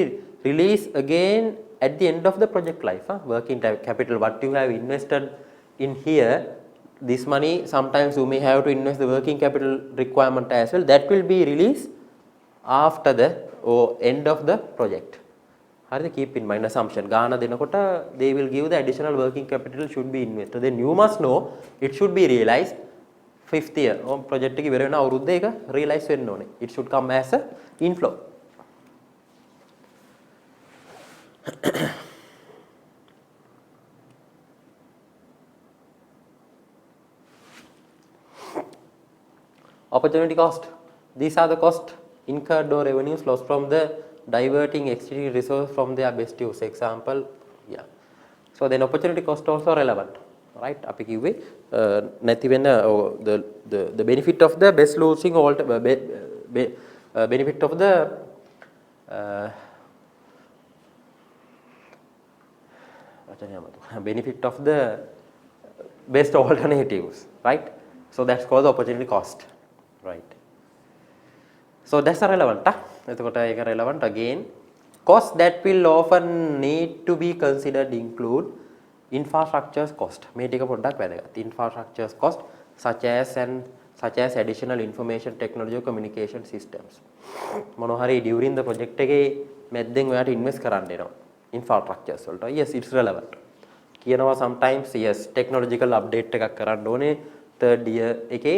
released again at the end of the project life. Working capital, what you have invested in here, this money sometimes you may have to invest the working capital requirement as well. That will be released after the end of the project. Keep in mind assumption. Gana denakota they will give the additional working capital should be invested. Then you must know it should be realized 5th year. Project එක ඉවර වෙන අවුරුද්ද එක realize වෙන්න ඕනේ. It should come as a inflow. Opportunity cost. These are the cost incurred or revenues lost from the diverting existing resource from their best use. Example, yeah. So then opportunity cost also relevant, right? අපි කිව්වේ නැති වෙන the benefit of the best losing all benefit of the benefit of the best alternatives, right? So that's called the opportunity cost, right? So that's a relevant. එතකොට ඒක relevant again. Costs that will often need to be considered include infrastructure cost. මේ ටික පොඩ්ඩක් වැදගත්. Infrastructure cost such as additional information technology or communication systems. මොනවා හරි during the project එකේ මැද්දෙන් ඔයාට invest කරන්න වෙනවා. Infrastructures වලට. Yes, it's relevant. කියනවා sometimes yes technological update එකක් කරන්න ඕනේ third year එකේ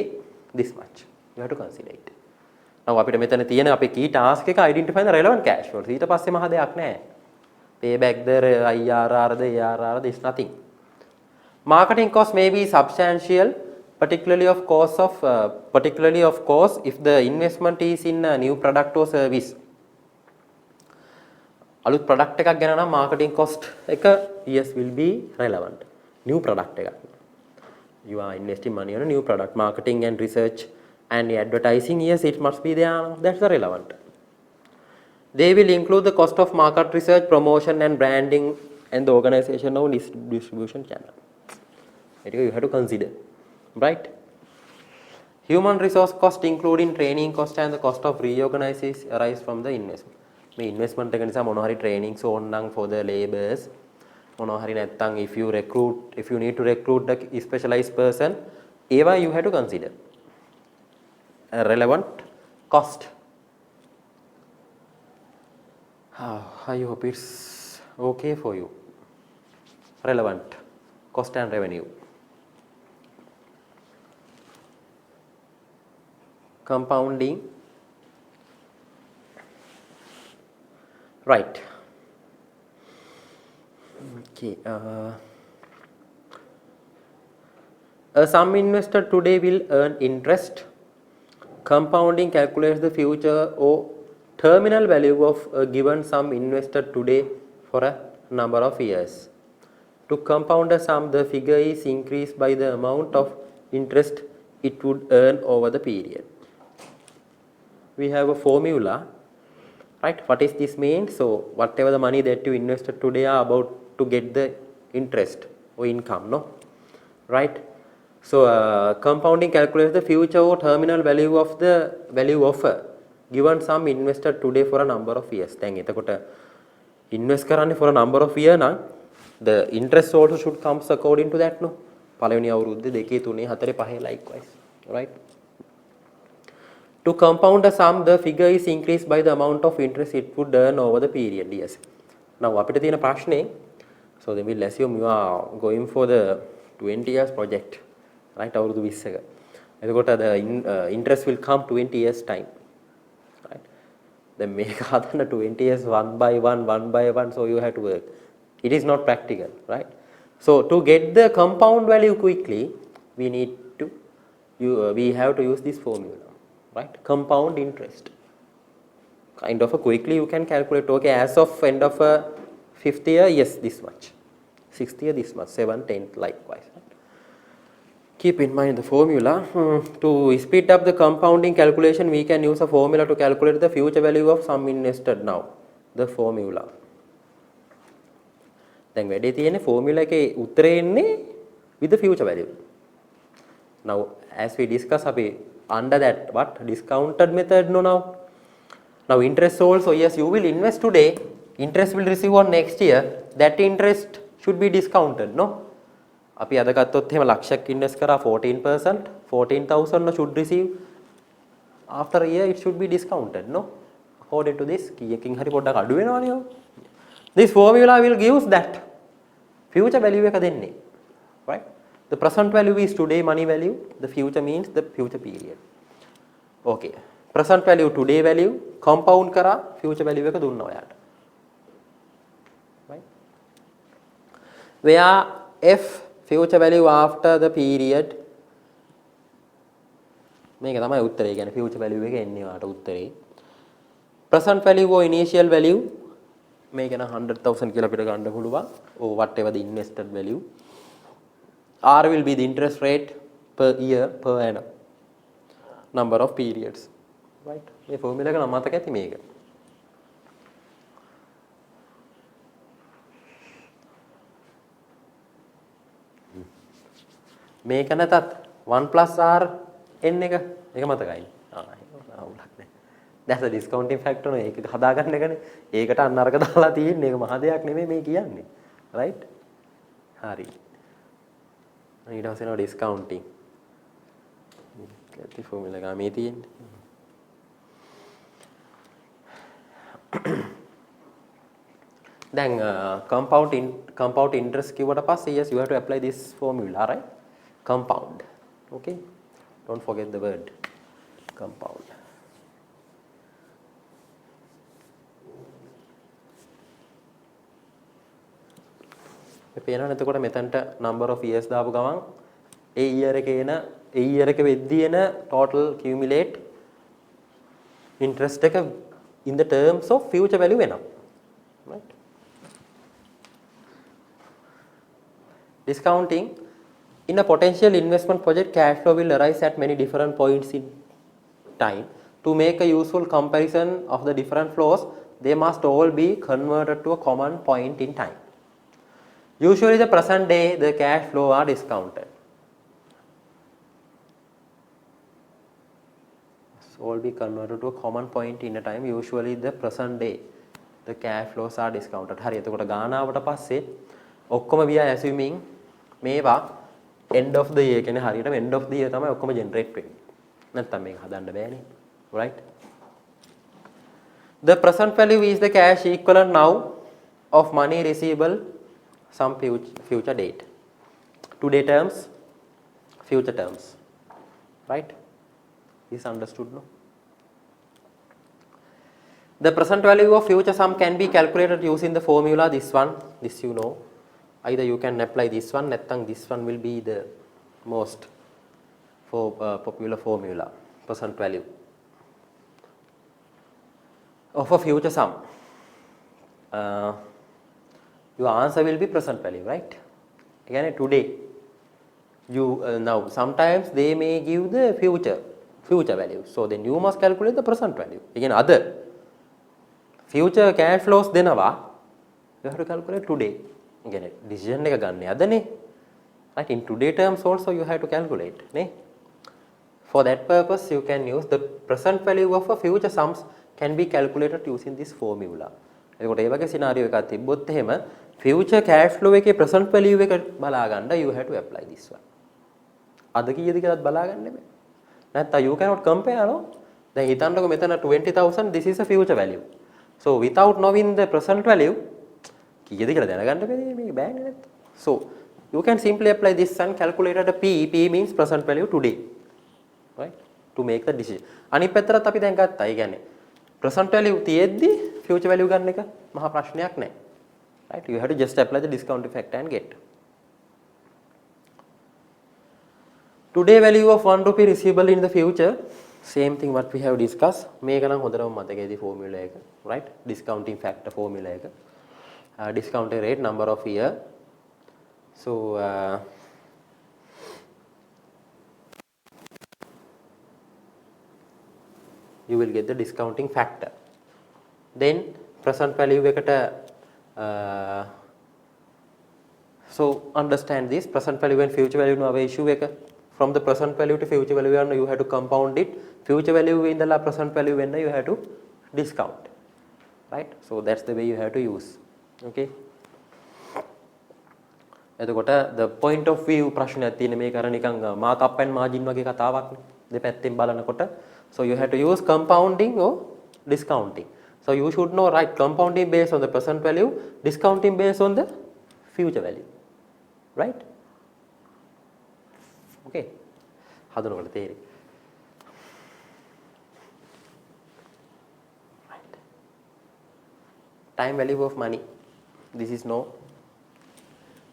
this much. You have to consider it. Now අපිට මෙතන තියෙන අපේ key task එක identify the relevant cash flows. ඊට පස්සේ මහ දෙයක් නැහැ. Payback the IRR the ARR the is nothing. Marketing cost may be substantial, particularly of course if the investment is in a new product or service. අලුත් product එකක් ගැන නම් marketing cost එක yes will be relevant. New product එකක්. You are investing money on a new product. Marketing and research and advertising, yes, it must be there. That's the relevant. They will include the cost of market research, promotion and branding and the organization of distribution channel. You have to consider, right? Human resource cost including training cost and the cost of reorganization arise from the investment. මේ investment එක නිසා මොනවා හරි trainings ඕනනම් for the laborers මොනවා හරි නැත්නම් if you need to recruit a specialized person, ඒවා you have to consider a relevant cost. I hope it's okay for you. Relevant cost and revenue. Compounding. Right. Okay. A sum invested today will earn interest. Compounding calculates the future or terminal value of a given sum invested today for a number of years. To compound a sum, the figure is increased by the amount of interest it would earn over the period. We have a formula. Right? What is this mean? So whatever the money that you invested today are about to get the interest or income, no? Right? So compounding calculates the future or terminal value of the value of a given sum invested today for a number of years. දැන් එතකොට invest කරන්නේ for a number of years නම් the interest also should comes according to that, no? පළවෙනි අවුරුද්දේ 2 3 4 5 likewise, right? To compound a sum, the figure is increased by the amount of interest it would earn over the period. Yes. Now, අපිට තියෙන ප්‍රශ්නේ, so then we'll assume you are going for the 20 years project, right? අවුරුදු 20 එක. එතකොට the interest will come 20 years time, right? Then මේක හදන්න 20 years one by one, so you have to work. It is not practical, right? So to get the compound value quickly, we have to use this formula. Right? Compound interest. Kind of a quickly you can calculate, okay, as of end of a 5th year, yes, this much. 6th year, this much. 7th, 10th, likewise. Right? Keep in mind the formula. To speed up the compounding calculation, we can use a formula to calculate the future value of sum invested now. The formula. දැන් වැඩේ තියෙන්නේ formula එකේ උත්තරේ එන්නේ with the future value. Now, as we discuss අපි under that what discounted method now interest also, yes, you will invest today, interest will receive on next year, that interest should be discounted, no? අපි අද ගත්තොත් එහෙම ලක්ෂයක් invest කරා 14%, 14,000 should receive after a year, it should be discounted, no? According to this කීයකින් හරි පොඩ්ඩක් අඩු වෙනවනේ. This formula will give that future value එක දෙන්නේ, right? The present value is today money value. The future means the future period. Okay. Present value today value. Compound kara future value එක දුන්නා ඔයාට. Right? Where F future value after the period. මේක තමයි උත්තරේ. කියන්නේ future value එක එන්නේ ඔයාට උත්තරේ. Present value or initial value මේක නම් 100,000 කියලා අපිට ගන්න පුළුවන්. or whatever the invested value. R will be the interest rate per year per annum, number of periods, right? මේ formula එක නම් මතක ඇති මේක. මේක නැතත් 1 plus r n එක මතකයි. අවුලක් නැහැ. that's a discounting factor නේ. ඒක හදාගන්න එකනේ. ඒකට අන්න අරක දාලා තියෙන්නේ. ඒක මහ දෙයක් නෙමෙයි මේ කියන්නේ. right? හරි. ඊට පස්සේ නෝ discounting. ඒකත් ෆෝමියුලා එක මේ තියෙන්නේ. Then compound interest කිව්වට පස්සේ yes you have to apply this formula, right? Compound. Okay? Don't forget the word compound. මේ පේනවනේ එතකොට මෙතනට number of years දාපු ගමන් ඒ year එක වෙද්දී එන total cumulate interest එක in the terms of future value වෙනවා. Right? Discounting. In a potential investment project, cash flow will arise at many different points in time. To make a useful comparison of the different flows, they must all be converted to a common point in time. Usually the present day, the cash flow are discounted. So all be converted to a common point in a time. Usually the present day, the cash flows are discounted. හරි එතකොට ගානාවට පස්සේ ඔක්කොම we are assuming මේවා end of the year කියන්නේ හරියටම end of the year තමයි ඔක්කොම generate වෙන්නේ. නැත්තම් මේක හදන්න බෑනේ. Right? The present value is the cash equivalent now of money receivable some future date. Today terms, future terms. Right? Is understood, no? The present value of future sum can be calculated using the formula this you know. Either you can apply this one, නැත්නම් this one will be the most popular formula. Present value of a future sum. Your answer will be present value, right? Again, today you now sometimes they may give the future value, so then you must calculate the present value. Again, other future cash flows දෙනවා, you have to calculate today. Again, decision එක ගන්න යදනේ, right? In today terms also you have to calculate නේ. For that purpose you can use the present value of a future sums can be calculated using this formula. එතකොට ඒ වගේ scenario එකක් තිබ්බොත් එහෙම future cash flow එකේ present value එක බලා ගන්න you have to apply this one. අද කීයද කියලාත් බලා ගන්න බෑ. නැත්නම් you cannot compare, no? දැන් හිතන්නකො මෙතන 20,000, this is a future value. So without knowing the present value කීයද කියලා දැනගන්න බැහැ මේක බෑනේ නැත්නම්. So you can simply apply this and calculate at a P. P means present value today. Right? To make the decision. අනිත් පැත්තට අපි දැන් ගත්තා. ඒ කියන්නේ present value තියෙද්දි future value ගන්න එක මහා ප්‍රශ්නයක් නෑ. Right? You have to just apply the discounting factor and get. Today value of 1 rupee receivable in the future, same thing what we have discussed. මේක නම් හොඳටම මතකයේදී formula එක. Right? Discounting factor formula එක. Discounting rate, number of year. So you will get the discounting factor. Then present value එකට so understand this present value and future value નો હવે issue එක. From the present value to future value you have to compound it. Future value ඉඳලා present value වෙන්න you have to discount. Right? So that's the way you have to use. Okay? එතකොට the point of view ප්‍රශ්නයක් තියෙන මේක අර නිකන් mark up and margin වගේ කතාවක් නේ. දෙපැත්තෙන් බලනකොට so you have to use compounding or discounting. So you should know, right, compounding based on the present value, discounting based on the future value. Right? Okay. හදනකොට තේරෙයි. Right. Time value of money. This is no.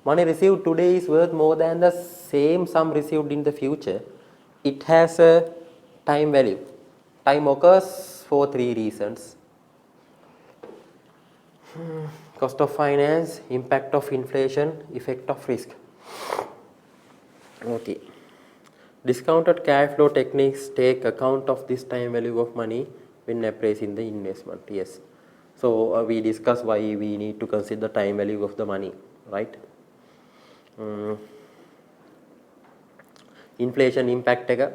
Money received today is worth more than the same sum received in the future. It has a time value. Time occurs for 3 reasons. Cost of finance, impact of inflation, effect of risk. Okay. Discounted cash flow techniques take account of this time value of money when appraising the investment. Yes. So we discussed why we need to consider time value of the money, right? inflation impact එක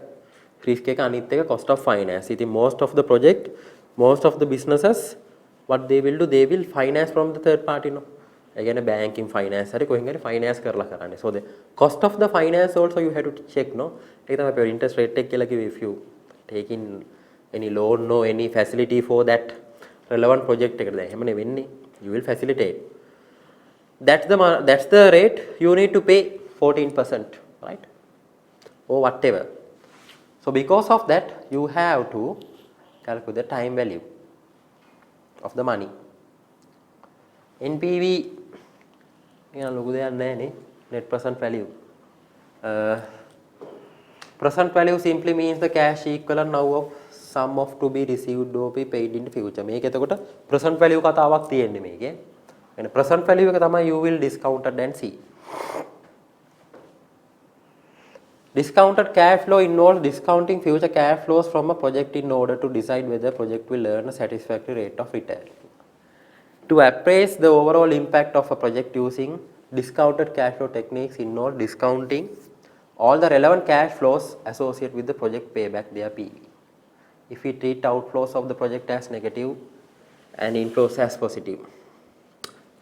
risk එක අනිත් එක cost of finance. ඉතින් most of the project, most of the businesses what they will do, they will finance from the third party no. ඒ කියන්නේ banking finance හරි කොහෙන් හරි finance කරලා කරන්නේ. So the cost of the finance also you have to check no. ඒක තමයි අපේ interest rate එක කියලා කිව්වේ if you take in any loan no any facility for that relevant project එකට දැන් එහෙම නෙවෙන්නේ. You will facilitate. That's the rate you need to pay 14%, right? Or whatever. So because of that, you have to calculate the time value of the money. NPV, ලොකු දෙයක් නැහැ නේ. Net present value. Present value simply means the cash equivalent now of sum of to be received or be paid in the future. මේක එතකොට present value කතාවක් තියෙන්නේ මේකේ. එන present value එක තමයි you will discounted and see. Discounted cash flow involves discounting future cash flows from a project in order to decide whether project will earn a satisfactory rate of return. To appraise the overall impact of a project using discounted cash flow techniques involve discounting all the relevant cash flows associated with the project payback their PV. If we treat outflows of the project as negative and inflows as positive,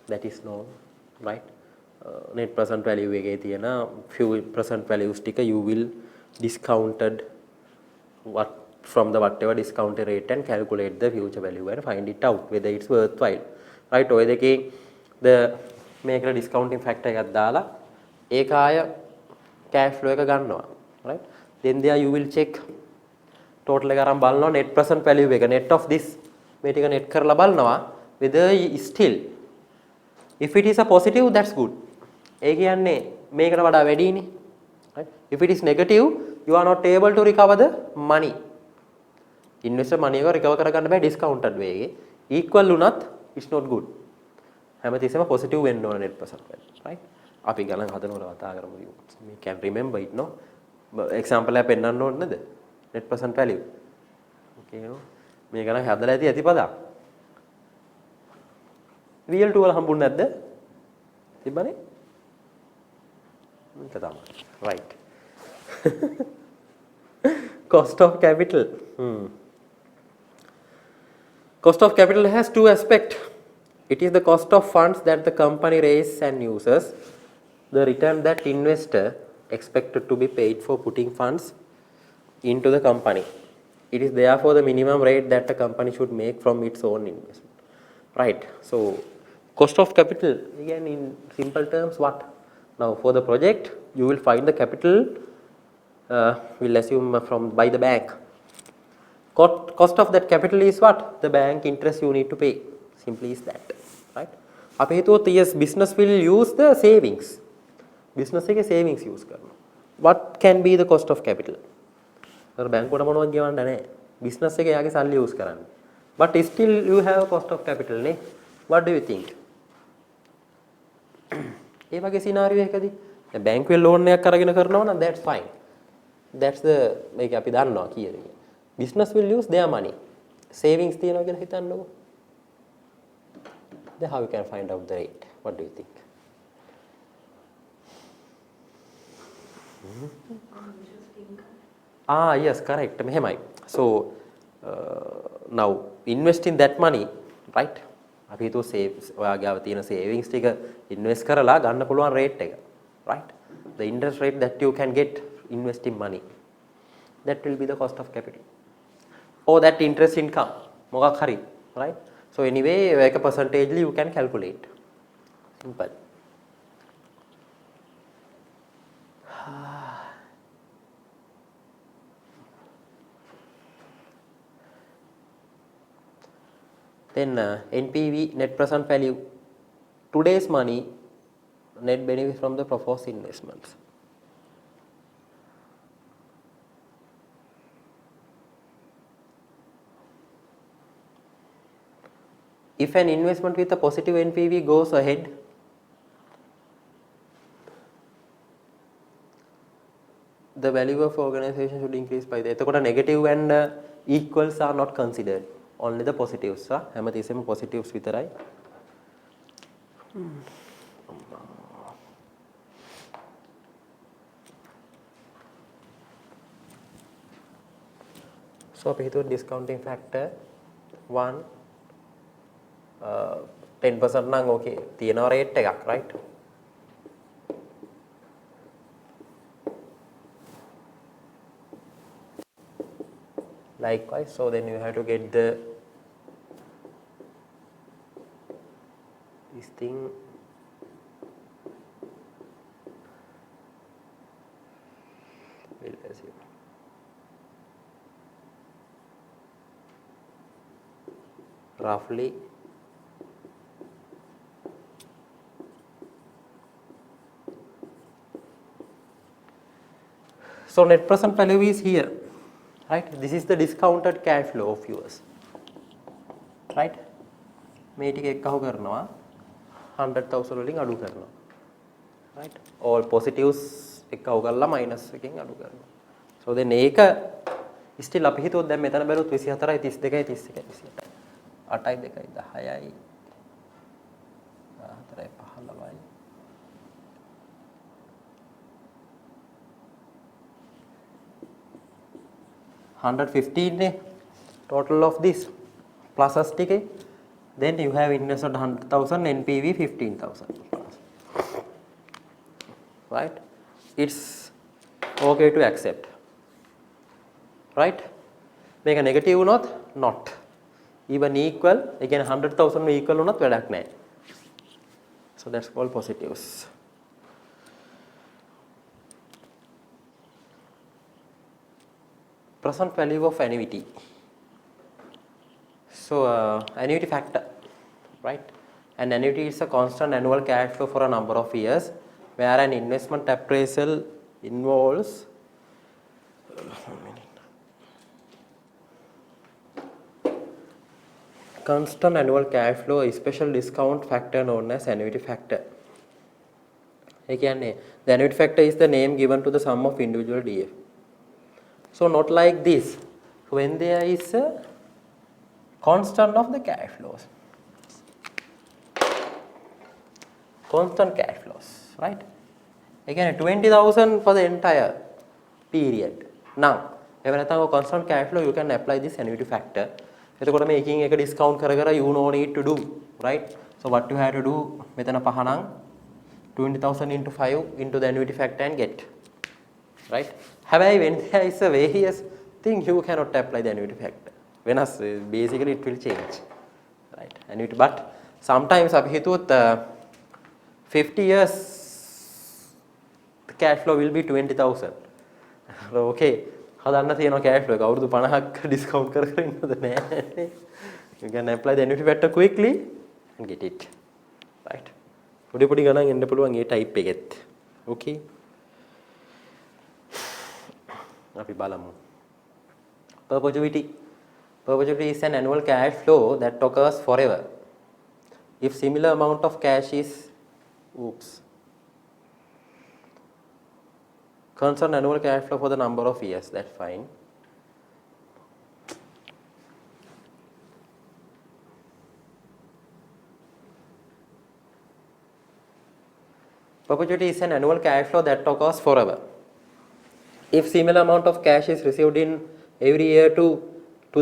that is known, right? Net present value එකේ තියෙන few present values ටික you will discounted what from the whatever discounted rate and calculate the future value and find it out whether it's worthwhile, right? ඔය දෙකේ the මේකට discounting factor එකක් දාලා ඒක ආය cash flow එක ගන්නවා, right? Then there you will check total එක අරන් බලනවා net present value එක net of this මේ ටික net කරලා බලනවා whether still if it is a positive that's good. ඒ කියන්නේ මේකට වඩා වැඩිනේ. Right? If it is negative, you are not able to recover the money. Investor money එක recover කරගන්න බෑ discounted way එකේ. Equal උනත් it's not good. හැමතිස්සෙම positive වෙන්න ඕන net present value. Right? අපි ගණන් හදනකොට කතා කරමු. We can remember it no. Example එක පෙන්නන්න ඕනේ නේද? Net present value. Okay no. මේ ගණන් හදලා ඇති ඇතිපදා. VL2 වල හම්බුනේ නැද්ද? තිබ්බනේ? Right. Cost of capital. Cost of capital has two aspects. It is the cost of funds that the company raises and uses, the return that investor expected to be paid for putting funds into the company. It is therefore the minimum rate that the company should make from its own investment. Right. So cost of capital, again in simple terms, what? Now for the project, you will find the capital, we'll assume from by the bank. Cost of that capital is what? The bank interest you need to pay. Simply is that, right? අපි හිතුවොත් yes, business will use the savings. Business එකේ savings use කරනවා. What can be the cost of capital? අර බැංකුවට මොනවද ගෙවන්න නැහැ. Business එකේ යාගේ සල්ලි use කරන්නේ. But still you have a cost of capital නේ. What do you think? ඒ වගේ සිනාරියෝ එකදී දැන් බැංකුවේ ලෝන් එකක් අරගෙන කරනවා නම් that's fine. That's the මේක අපි දන්නවා කීයද කියලා. Business will use their money. Savings තියනවා කියලා හිතන්නකෝ. Then how you can find out the rate? What do you think? Yes, correct. මෙහෙමයි. So now invest in that money, right? අපි හිතුව ඔයාගේ ගාව තියෙන savings ටික invest කරලා ගන්න පුළුවන් rate එක, right? The interest rate that you can get investing money, that will be the cost of capital or that interest income මොකක් හරි, right? So anyway එක percentagely you can calculate. Simple. Then NPV, net present value, today's money, net benefit from the proposed investments. If an investment with a positive NPV goes ahead, the value of organization should increase by the. එතකොට negative and equals are not considered. Only the positives. හැමතිස්සෙම positives විතරයි. So අපි හිතුවා discounting factor 1 10% නම් okay තියෙනවා rate එකක් right. Likewise, so then you have to get this thing will assume roughly so net present value is here. Right, this is the discounted cash flow of yours. Right, මේ ටික එක්කහුව කරනවා 100,000 වලින් අඩු කරනවා. Right, all positives එක්කහුව කරලා minus එකෙන් අඩු කරනවා. So then ඒක still අපි හිතුවොත් දැන් මෙතන බැලුවොත් 24යි 32යි 31යි 28යි 2යි 10යි 14යි 15යි $115 total of this pluses ටිකේ then you have invested 100,000 NPV 15,000 right, it's okay to accept right. මේක negative වුණොත් not even equal ඒ කියන්නේ 100,000 equal වුණොත් වැඩක් නැහැ. So that's called positives. Present value of annuity. So annuity factor, right? An annuity is a constant annual cash flow for a number of years, where an investment appraisal involves constant annual cash flow, a special discount factor known as annuity factor. Again, the annuity factor is the name given to the sum of individual DF. So not like this, when there is a constant of the cash flows, constant cash flows, right? Again 20,000 for the entire period. Now, if you have a constant cash flow, you can apply this annuity factor. එතකොට මේකින් එක discount කර you no need to do, right? So what you have to do, මෙතන පහ නම් 20,000 into 5 into the annuity factor and get, right? However, when there is a various thing, you cannot apply the annuity factor. Venas basically it will change, right? Annuity, but sometimes අපි හිතුවොත් 50 years the cash flow will be 20,000. Okay, හදන්න තියෙනවා cash flow එක අවුරුදු 50ක් discount කර කර ඉන්නද නැහැ. You can apply the annuity factor quickly and get it, right? පොඩි පොඩි ගණන් එන්න පුළුවන් ඒ type එකෙත්. Okay. අපි බලමු. Perpetuity. Perpetuity is an annual cash flow that occurs forever. If similar amount of cash is concern annual cash flow for the number of years, that's fine. Perpetuity is an annual cash flow that occurs forever. If similar amount of cash is received in every year to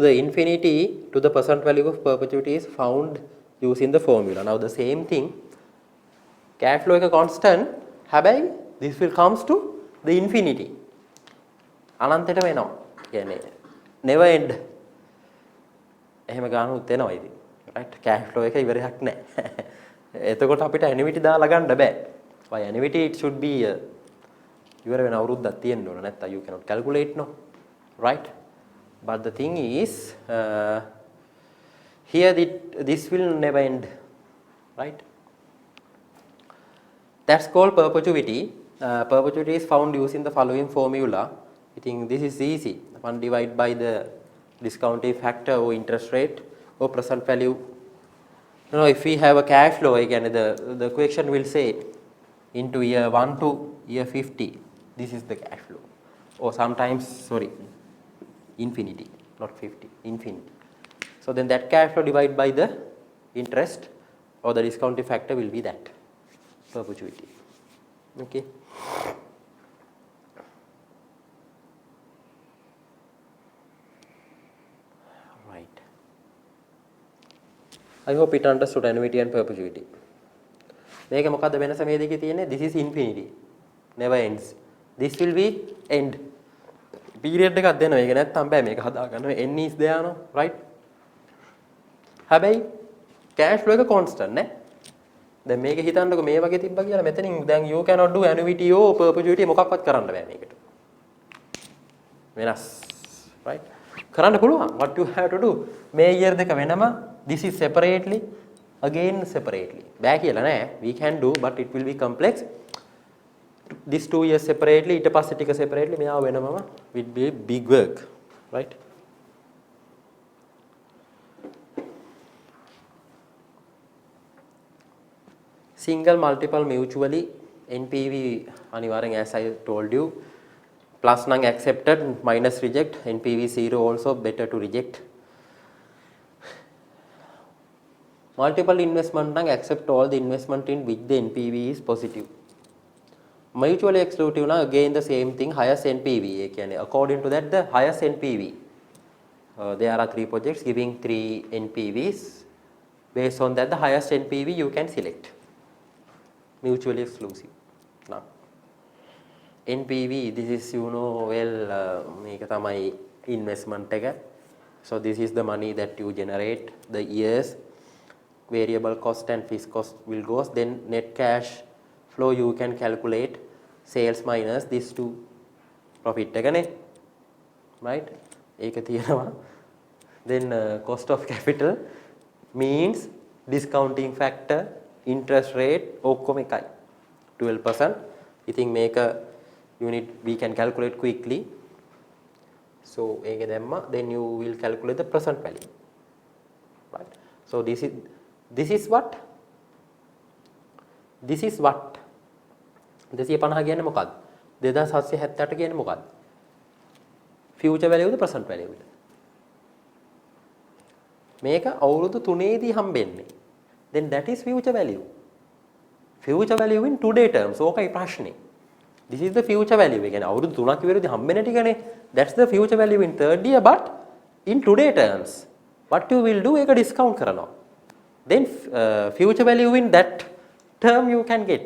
the infinity, to the present value of perpetuity is found using the formula. Now the same thing, cash flow is a constant, හැබැයි this will comes to the infinity. අනන්තයට වෙනවා. කියන්නේ never end. එහෙම ගන්නොත් වෙනවා ඉතින්. right? cash flow එක ඉවරයක් නැහැ. එතකොට අපිට annuity දාලා ගන්න බෑ. By annuity it should be ඉවර වෙන අවුරුද්දක් තියෙන්න ඕන නැත්නම් you cannot calculate no, right? But the thing is here this will never end, right? That's called perpetuity. Perpetuity is found using the following formula. I think this is easy. 1 divided by the discounting factor or interest rate or present value. You know, if we have a cash flow, again the equation will say into year 1 to year 50. This is the cash flow, or sometimes infinity, not 50, infinity. So then that cash flow divided by the interest or the discounting factor will be that perpetuity. Okay. I hope it understood annuity and perpetuity. මේක මොකද්ද වෙනස මේ දෙකේ තියෙන්නේ? This is infinity. Never ends. This will be end. Period එකක් දෙනවා. ඒක නැත්තම් බෑ මේක හදා ගන්න. N is there no, right? හැබැයි cash flow එක constant නේ. දැන් මේක හිතන්නකො මේ වගේ තිබ්බා කියලා මෙතනින් දැන් you cannot do annuity or perpetuity මොකක්වත් කරන්න බෑ මේකට. වෙනස්. right? කරන්න පුළුවන්. What you have to do? මේ year දෙක වෙනම this is separately again separately. බෑ කියලා නෑ. We can do but it will be complex. This 2 years separately ඊට පස්සේ ටික separately මෙයා වෙනමම will be big work. right? Single, multiple, mutually, NPV අනිවාර්යෙන් as I told you. Plus නම් accepted, minus reject, NPV 0 also better to reject. Multiple investment නම් accept all the investment in which the NPV is positive. Mutually exclusive now again the same thing, highest NPV. According to that the highest NPV. There are 3 projects giving 3 NPVs. Based on that the highest NPV you can select. Mutually exclusive. Now, NPV, this is you know well මේක තමයි investment එක. So this is the money that you generate, the years, variable cost and fixed cost will go. Then net cash flow you can calculate sales minus these two profit එකනේ. right? ඒක තියෙනවා. Then cost of capital means discounting factor, interest rate ඔක්කොම එකයි 12%. ඉතින් මේක unit we can calculate quickly. So ඒක දැම්මා then you will calculate the present value. right? So this is what 250 කියන්නේ මොකක්ද? 2778 කියන්නේ මොකක්ද? future value ද present value ද? මේක අවුරුදු 3ේදී හම්බෙන්නේ. Then that is future value. Future value in today terms. ඕකයි ප්‍රශ්නේ. This is the future value. ඒ කියන්නේ අවුරුදු 3ක් ඉවරදී හම්බෙන ටිකනේ. That's the future value in third year but in today terms. What you will do ඒක discount කරනවා. Then future value in that term you can get.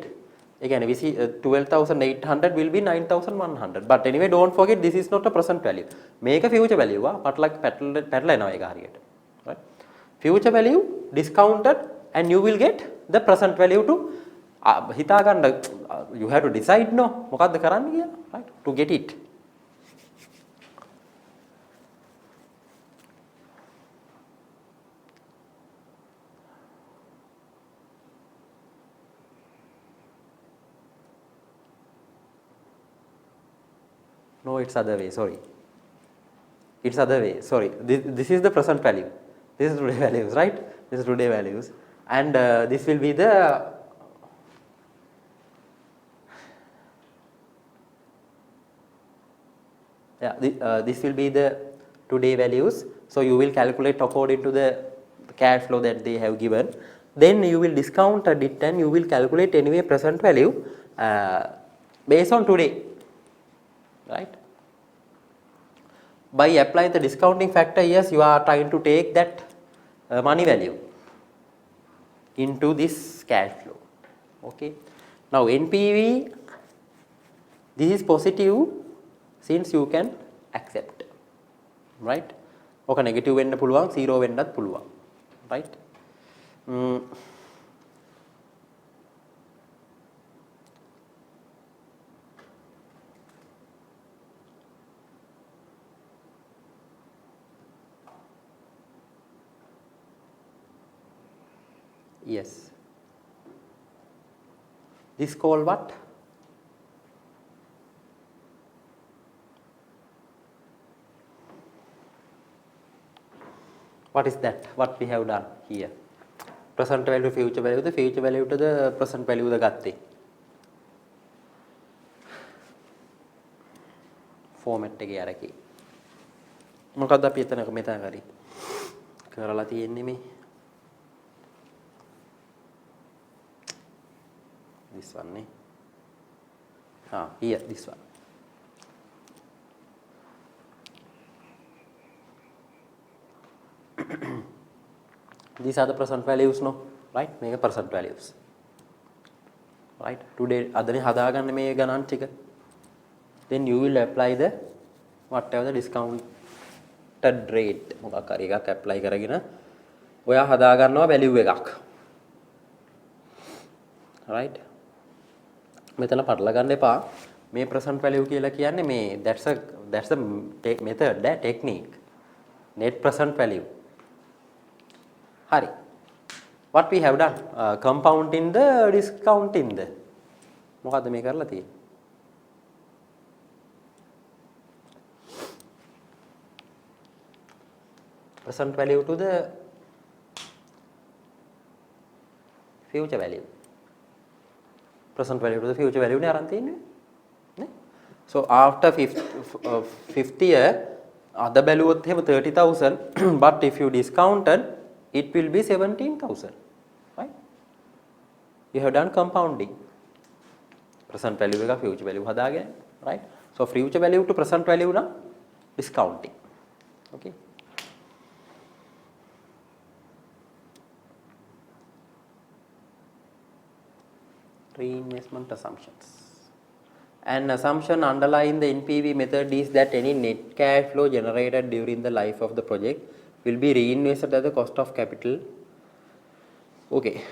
ඒ කියන්නේ we see 12,800 will be 9,100. But anyway don't forget this is not a present value. මේක future value පැටලෙනවා ඒක හරියට. right? Future value discounted and you will get the present value to හිතා ගන්න you have to decide no මොකද්ද කරන්න කියලා right to get it. No, it's other way, sorry. It's other way, sorry. This is the present value. This is today values, right? This is today values. And this will be the this will be the today values. So you will calculate according to the cash flow that they have given. Then you will discount it and you will calculate anyway present value based on today. Right? By applying the discounting factor, yes, you are trying to take that money value into this cash flow. Okay. Now NPV, this is positive since you can accept. Right? Okay, negative වෙන්න පුළුවන්, zero වෙන්නත් පුළුවන්. Right? Yes. This called what? What is that? What we have done here? Present value to future value, the future value to the present value the ගත්තේ. Format එකේ අරකේ. මොකක්ද අපි එතන මෙතන කරේ? කරලා තියෙන්නේ මේ. This one, here, this one. These are the present values, no? Right? Make a present values. Right? Today, adani hadaganne මේ ගණන් ටික. Then you will apply the whatever the discounted rate මොකක් හරි එකක් apply කරගෙන ඔයා හදා ගන්නවා value එකක්. Right? මෙතන පටල ගන්න එපා. මේ present value කියලා කියන්නේ මේ that's a method, that technique. Net present value. Hari. What we have done? Compounding the discounting the. මොකද්ද මේ කරලා තියෙන්නේ? Present value to the future value. Present value to the future value නේ අරන් තියෙන්නේ. නේ? So after 50 year අද බැලුවොත් එහෙම 30,000 but if you discounted it will be 17,000, right? You have done compounding. Present value එක future value හදාගෙන, right? So future value to present value නම් discounting. Okay? Reinvestment assumptions. An assumption underlying the NPV method is that any net cash flow generated during the life of the project will be reinvested at the cost of capital. Okay.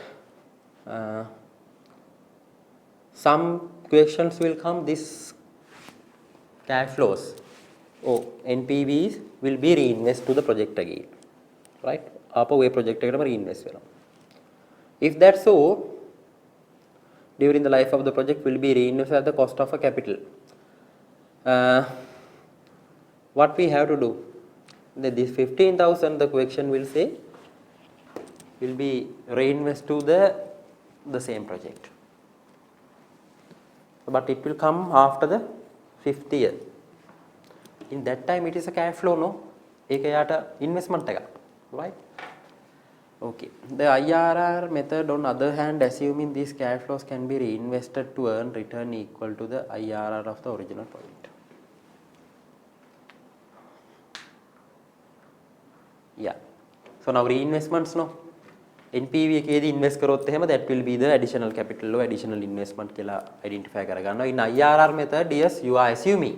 Some questions will come, this cash flows or NPVs will be reinvested to the project again. Right? Apa way project ekatama reinvest වෙනවා. If that's so, during the life of the project will be reinvested at the cost of a capital. What we have to do? This 15,000, the question will say, will be reinvested to the same project. But it will come after the 50th year. In that time, it is a cash flow, no? ඒක යාට investment එකක්, right? Okay. The IRR method, on other hand, assuming these cash flows can be reinvested to earn return equal to the IRR of the original project. Yeah. So now reinvestments, no? NPV එකේදී invest කරොත් එහෙම that will be the additional capital or additional investment කියලා identify කරගන්නවා. In IRR method, yes, you are assuming.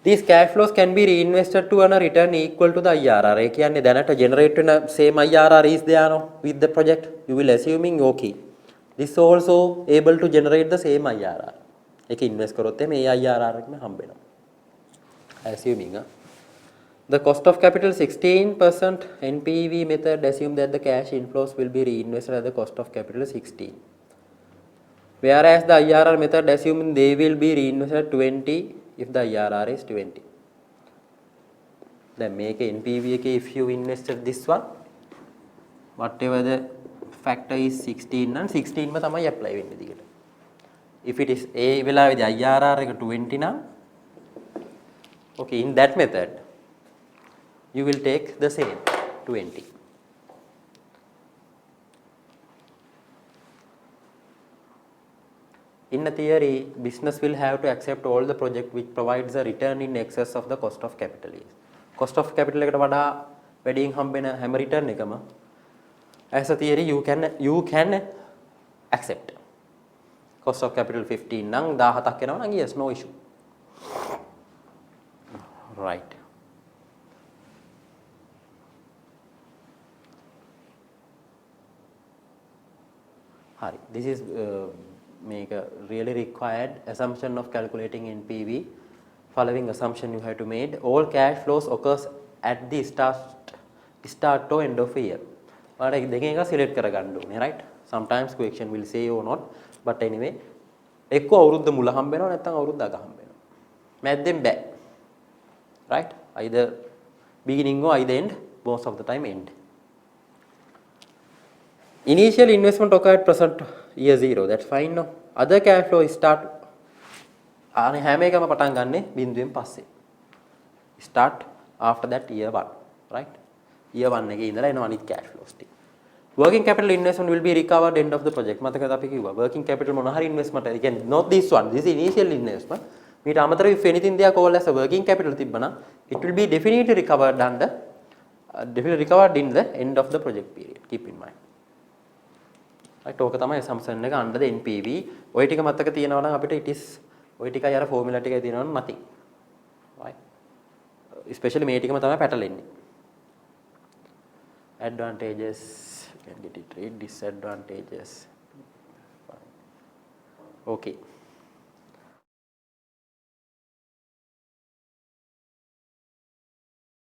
These cash flows can be reinvested to earn a return equal to the IRR. ඒ කියන්නේ දැනට generate වෙන same IRR is there, no, with the project. You will assuming okay. This also able to generate the same IRR. ඒක invest කරොත් මේ IRR එකම හම්බ වෙනවා. Assuming the cost of capital 16%, NPV method assume that the cash inflows will be reinvested at the cost of capital 16. Whereas the IRR method assuming they will be reinvested 20 if the IRR is 20. Then make a NPV if you invested this one, whatever the factor is 16 and 16 ma thamai apply වෙන්නේ දිගට. If it is a වෙලාවේදී IRR එක 20 නම්, okay, in that method you will take the same 20. In a theory, business will have to accept all the project which provides a return in excess of the cost of capital. Cost of capital එකට වඩා වැඩියෙන් හම්බෙන හැම return එකම as a theory you can accept. Cost of capital 15 නම් 17ක් එනවා නම් yes, no issue. Right. Hari. This is make a really required assumption of calculating NPV. Following assumption you have to make. All cash flows occurs at the start to end of a year. ඔයාලා දෙකෙන් එකක් select කරගන්න ඕනේ, right? Sometimes question will say or not, but anyway එක්ක අවුරුද්ද මුල හම්බ වෙනවා නැත්නම් අවුරුද්ද අග හම්බ වෙනවා. මැද්දෙන් බෑ. Right? Either beginning or either end, most of the time end. Initial investment occurred present year 0, that's fine, no? Other cash flow start අනේ හැම එකම පටන් ගන්නෙ බිඳුවෙන් පස්සේ. Start after that year 1, right? Year 1 එකේ ඉඳලා එනවා අනිත් cash flows ටික. Working capital investment will be recovered end of the project. මතකද අපි කිව්වා working capital මොන හරි investment again not this one, this is initial investment. මීට අමතරව if anything there called as a working capital තිබ්බනම් it will be definitely recovered under definitely recovered in the end of the project period. Keep in mind. right ඕක තමයි assumption එක under the NPV. ඔය ටික මතක තියෙනවා නම් අපිට it is ඔය ටිකයි අර formula ටිකයි තියෙනවා නම් nothing. right especially මේ ටිකම තමයි පැටලෙන්නේ. advantages you can get it right, disadvantages. okay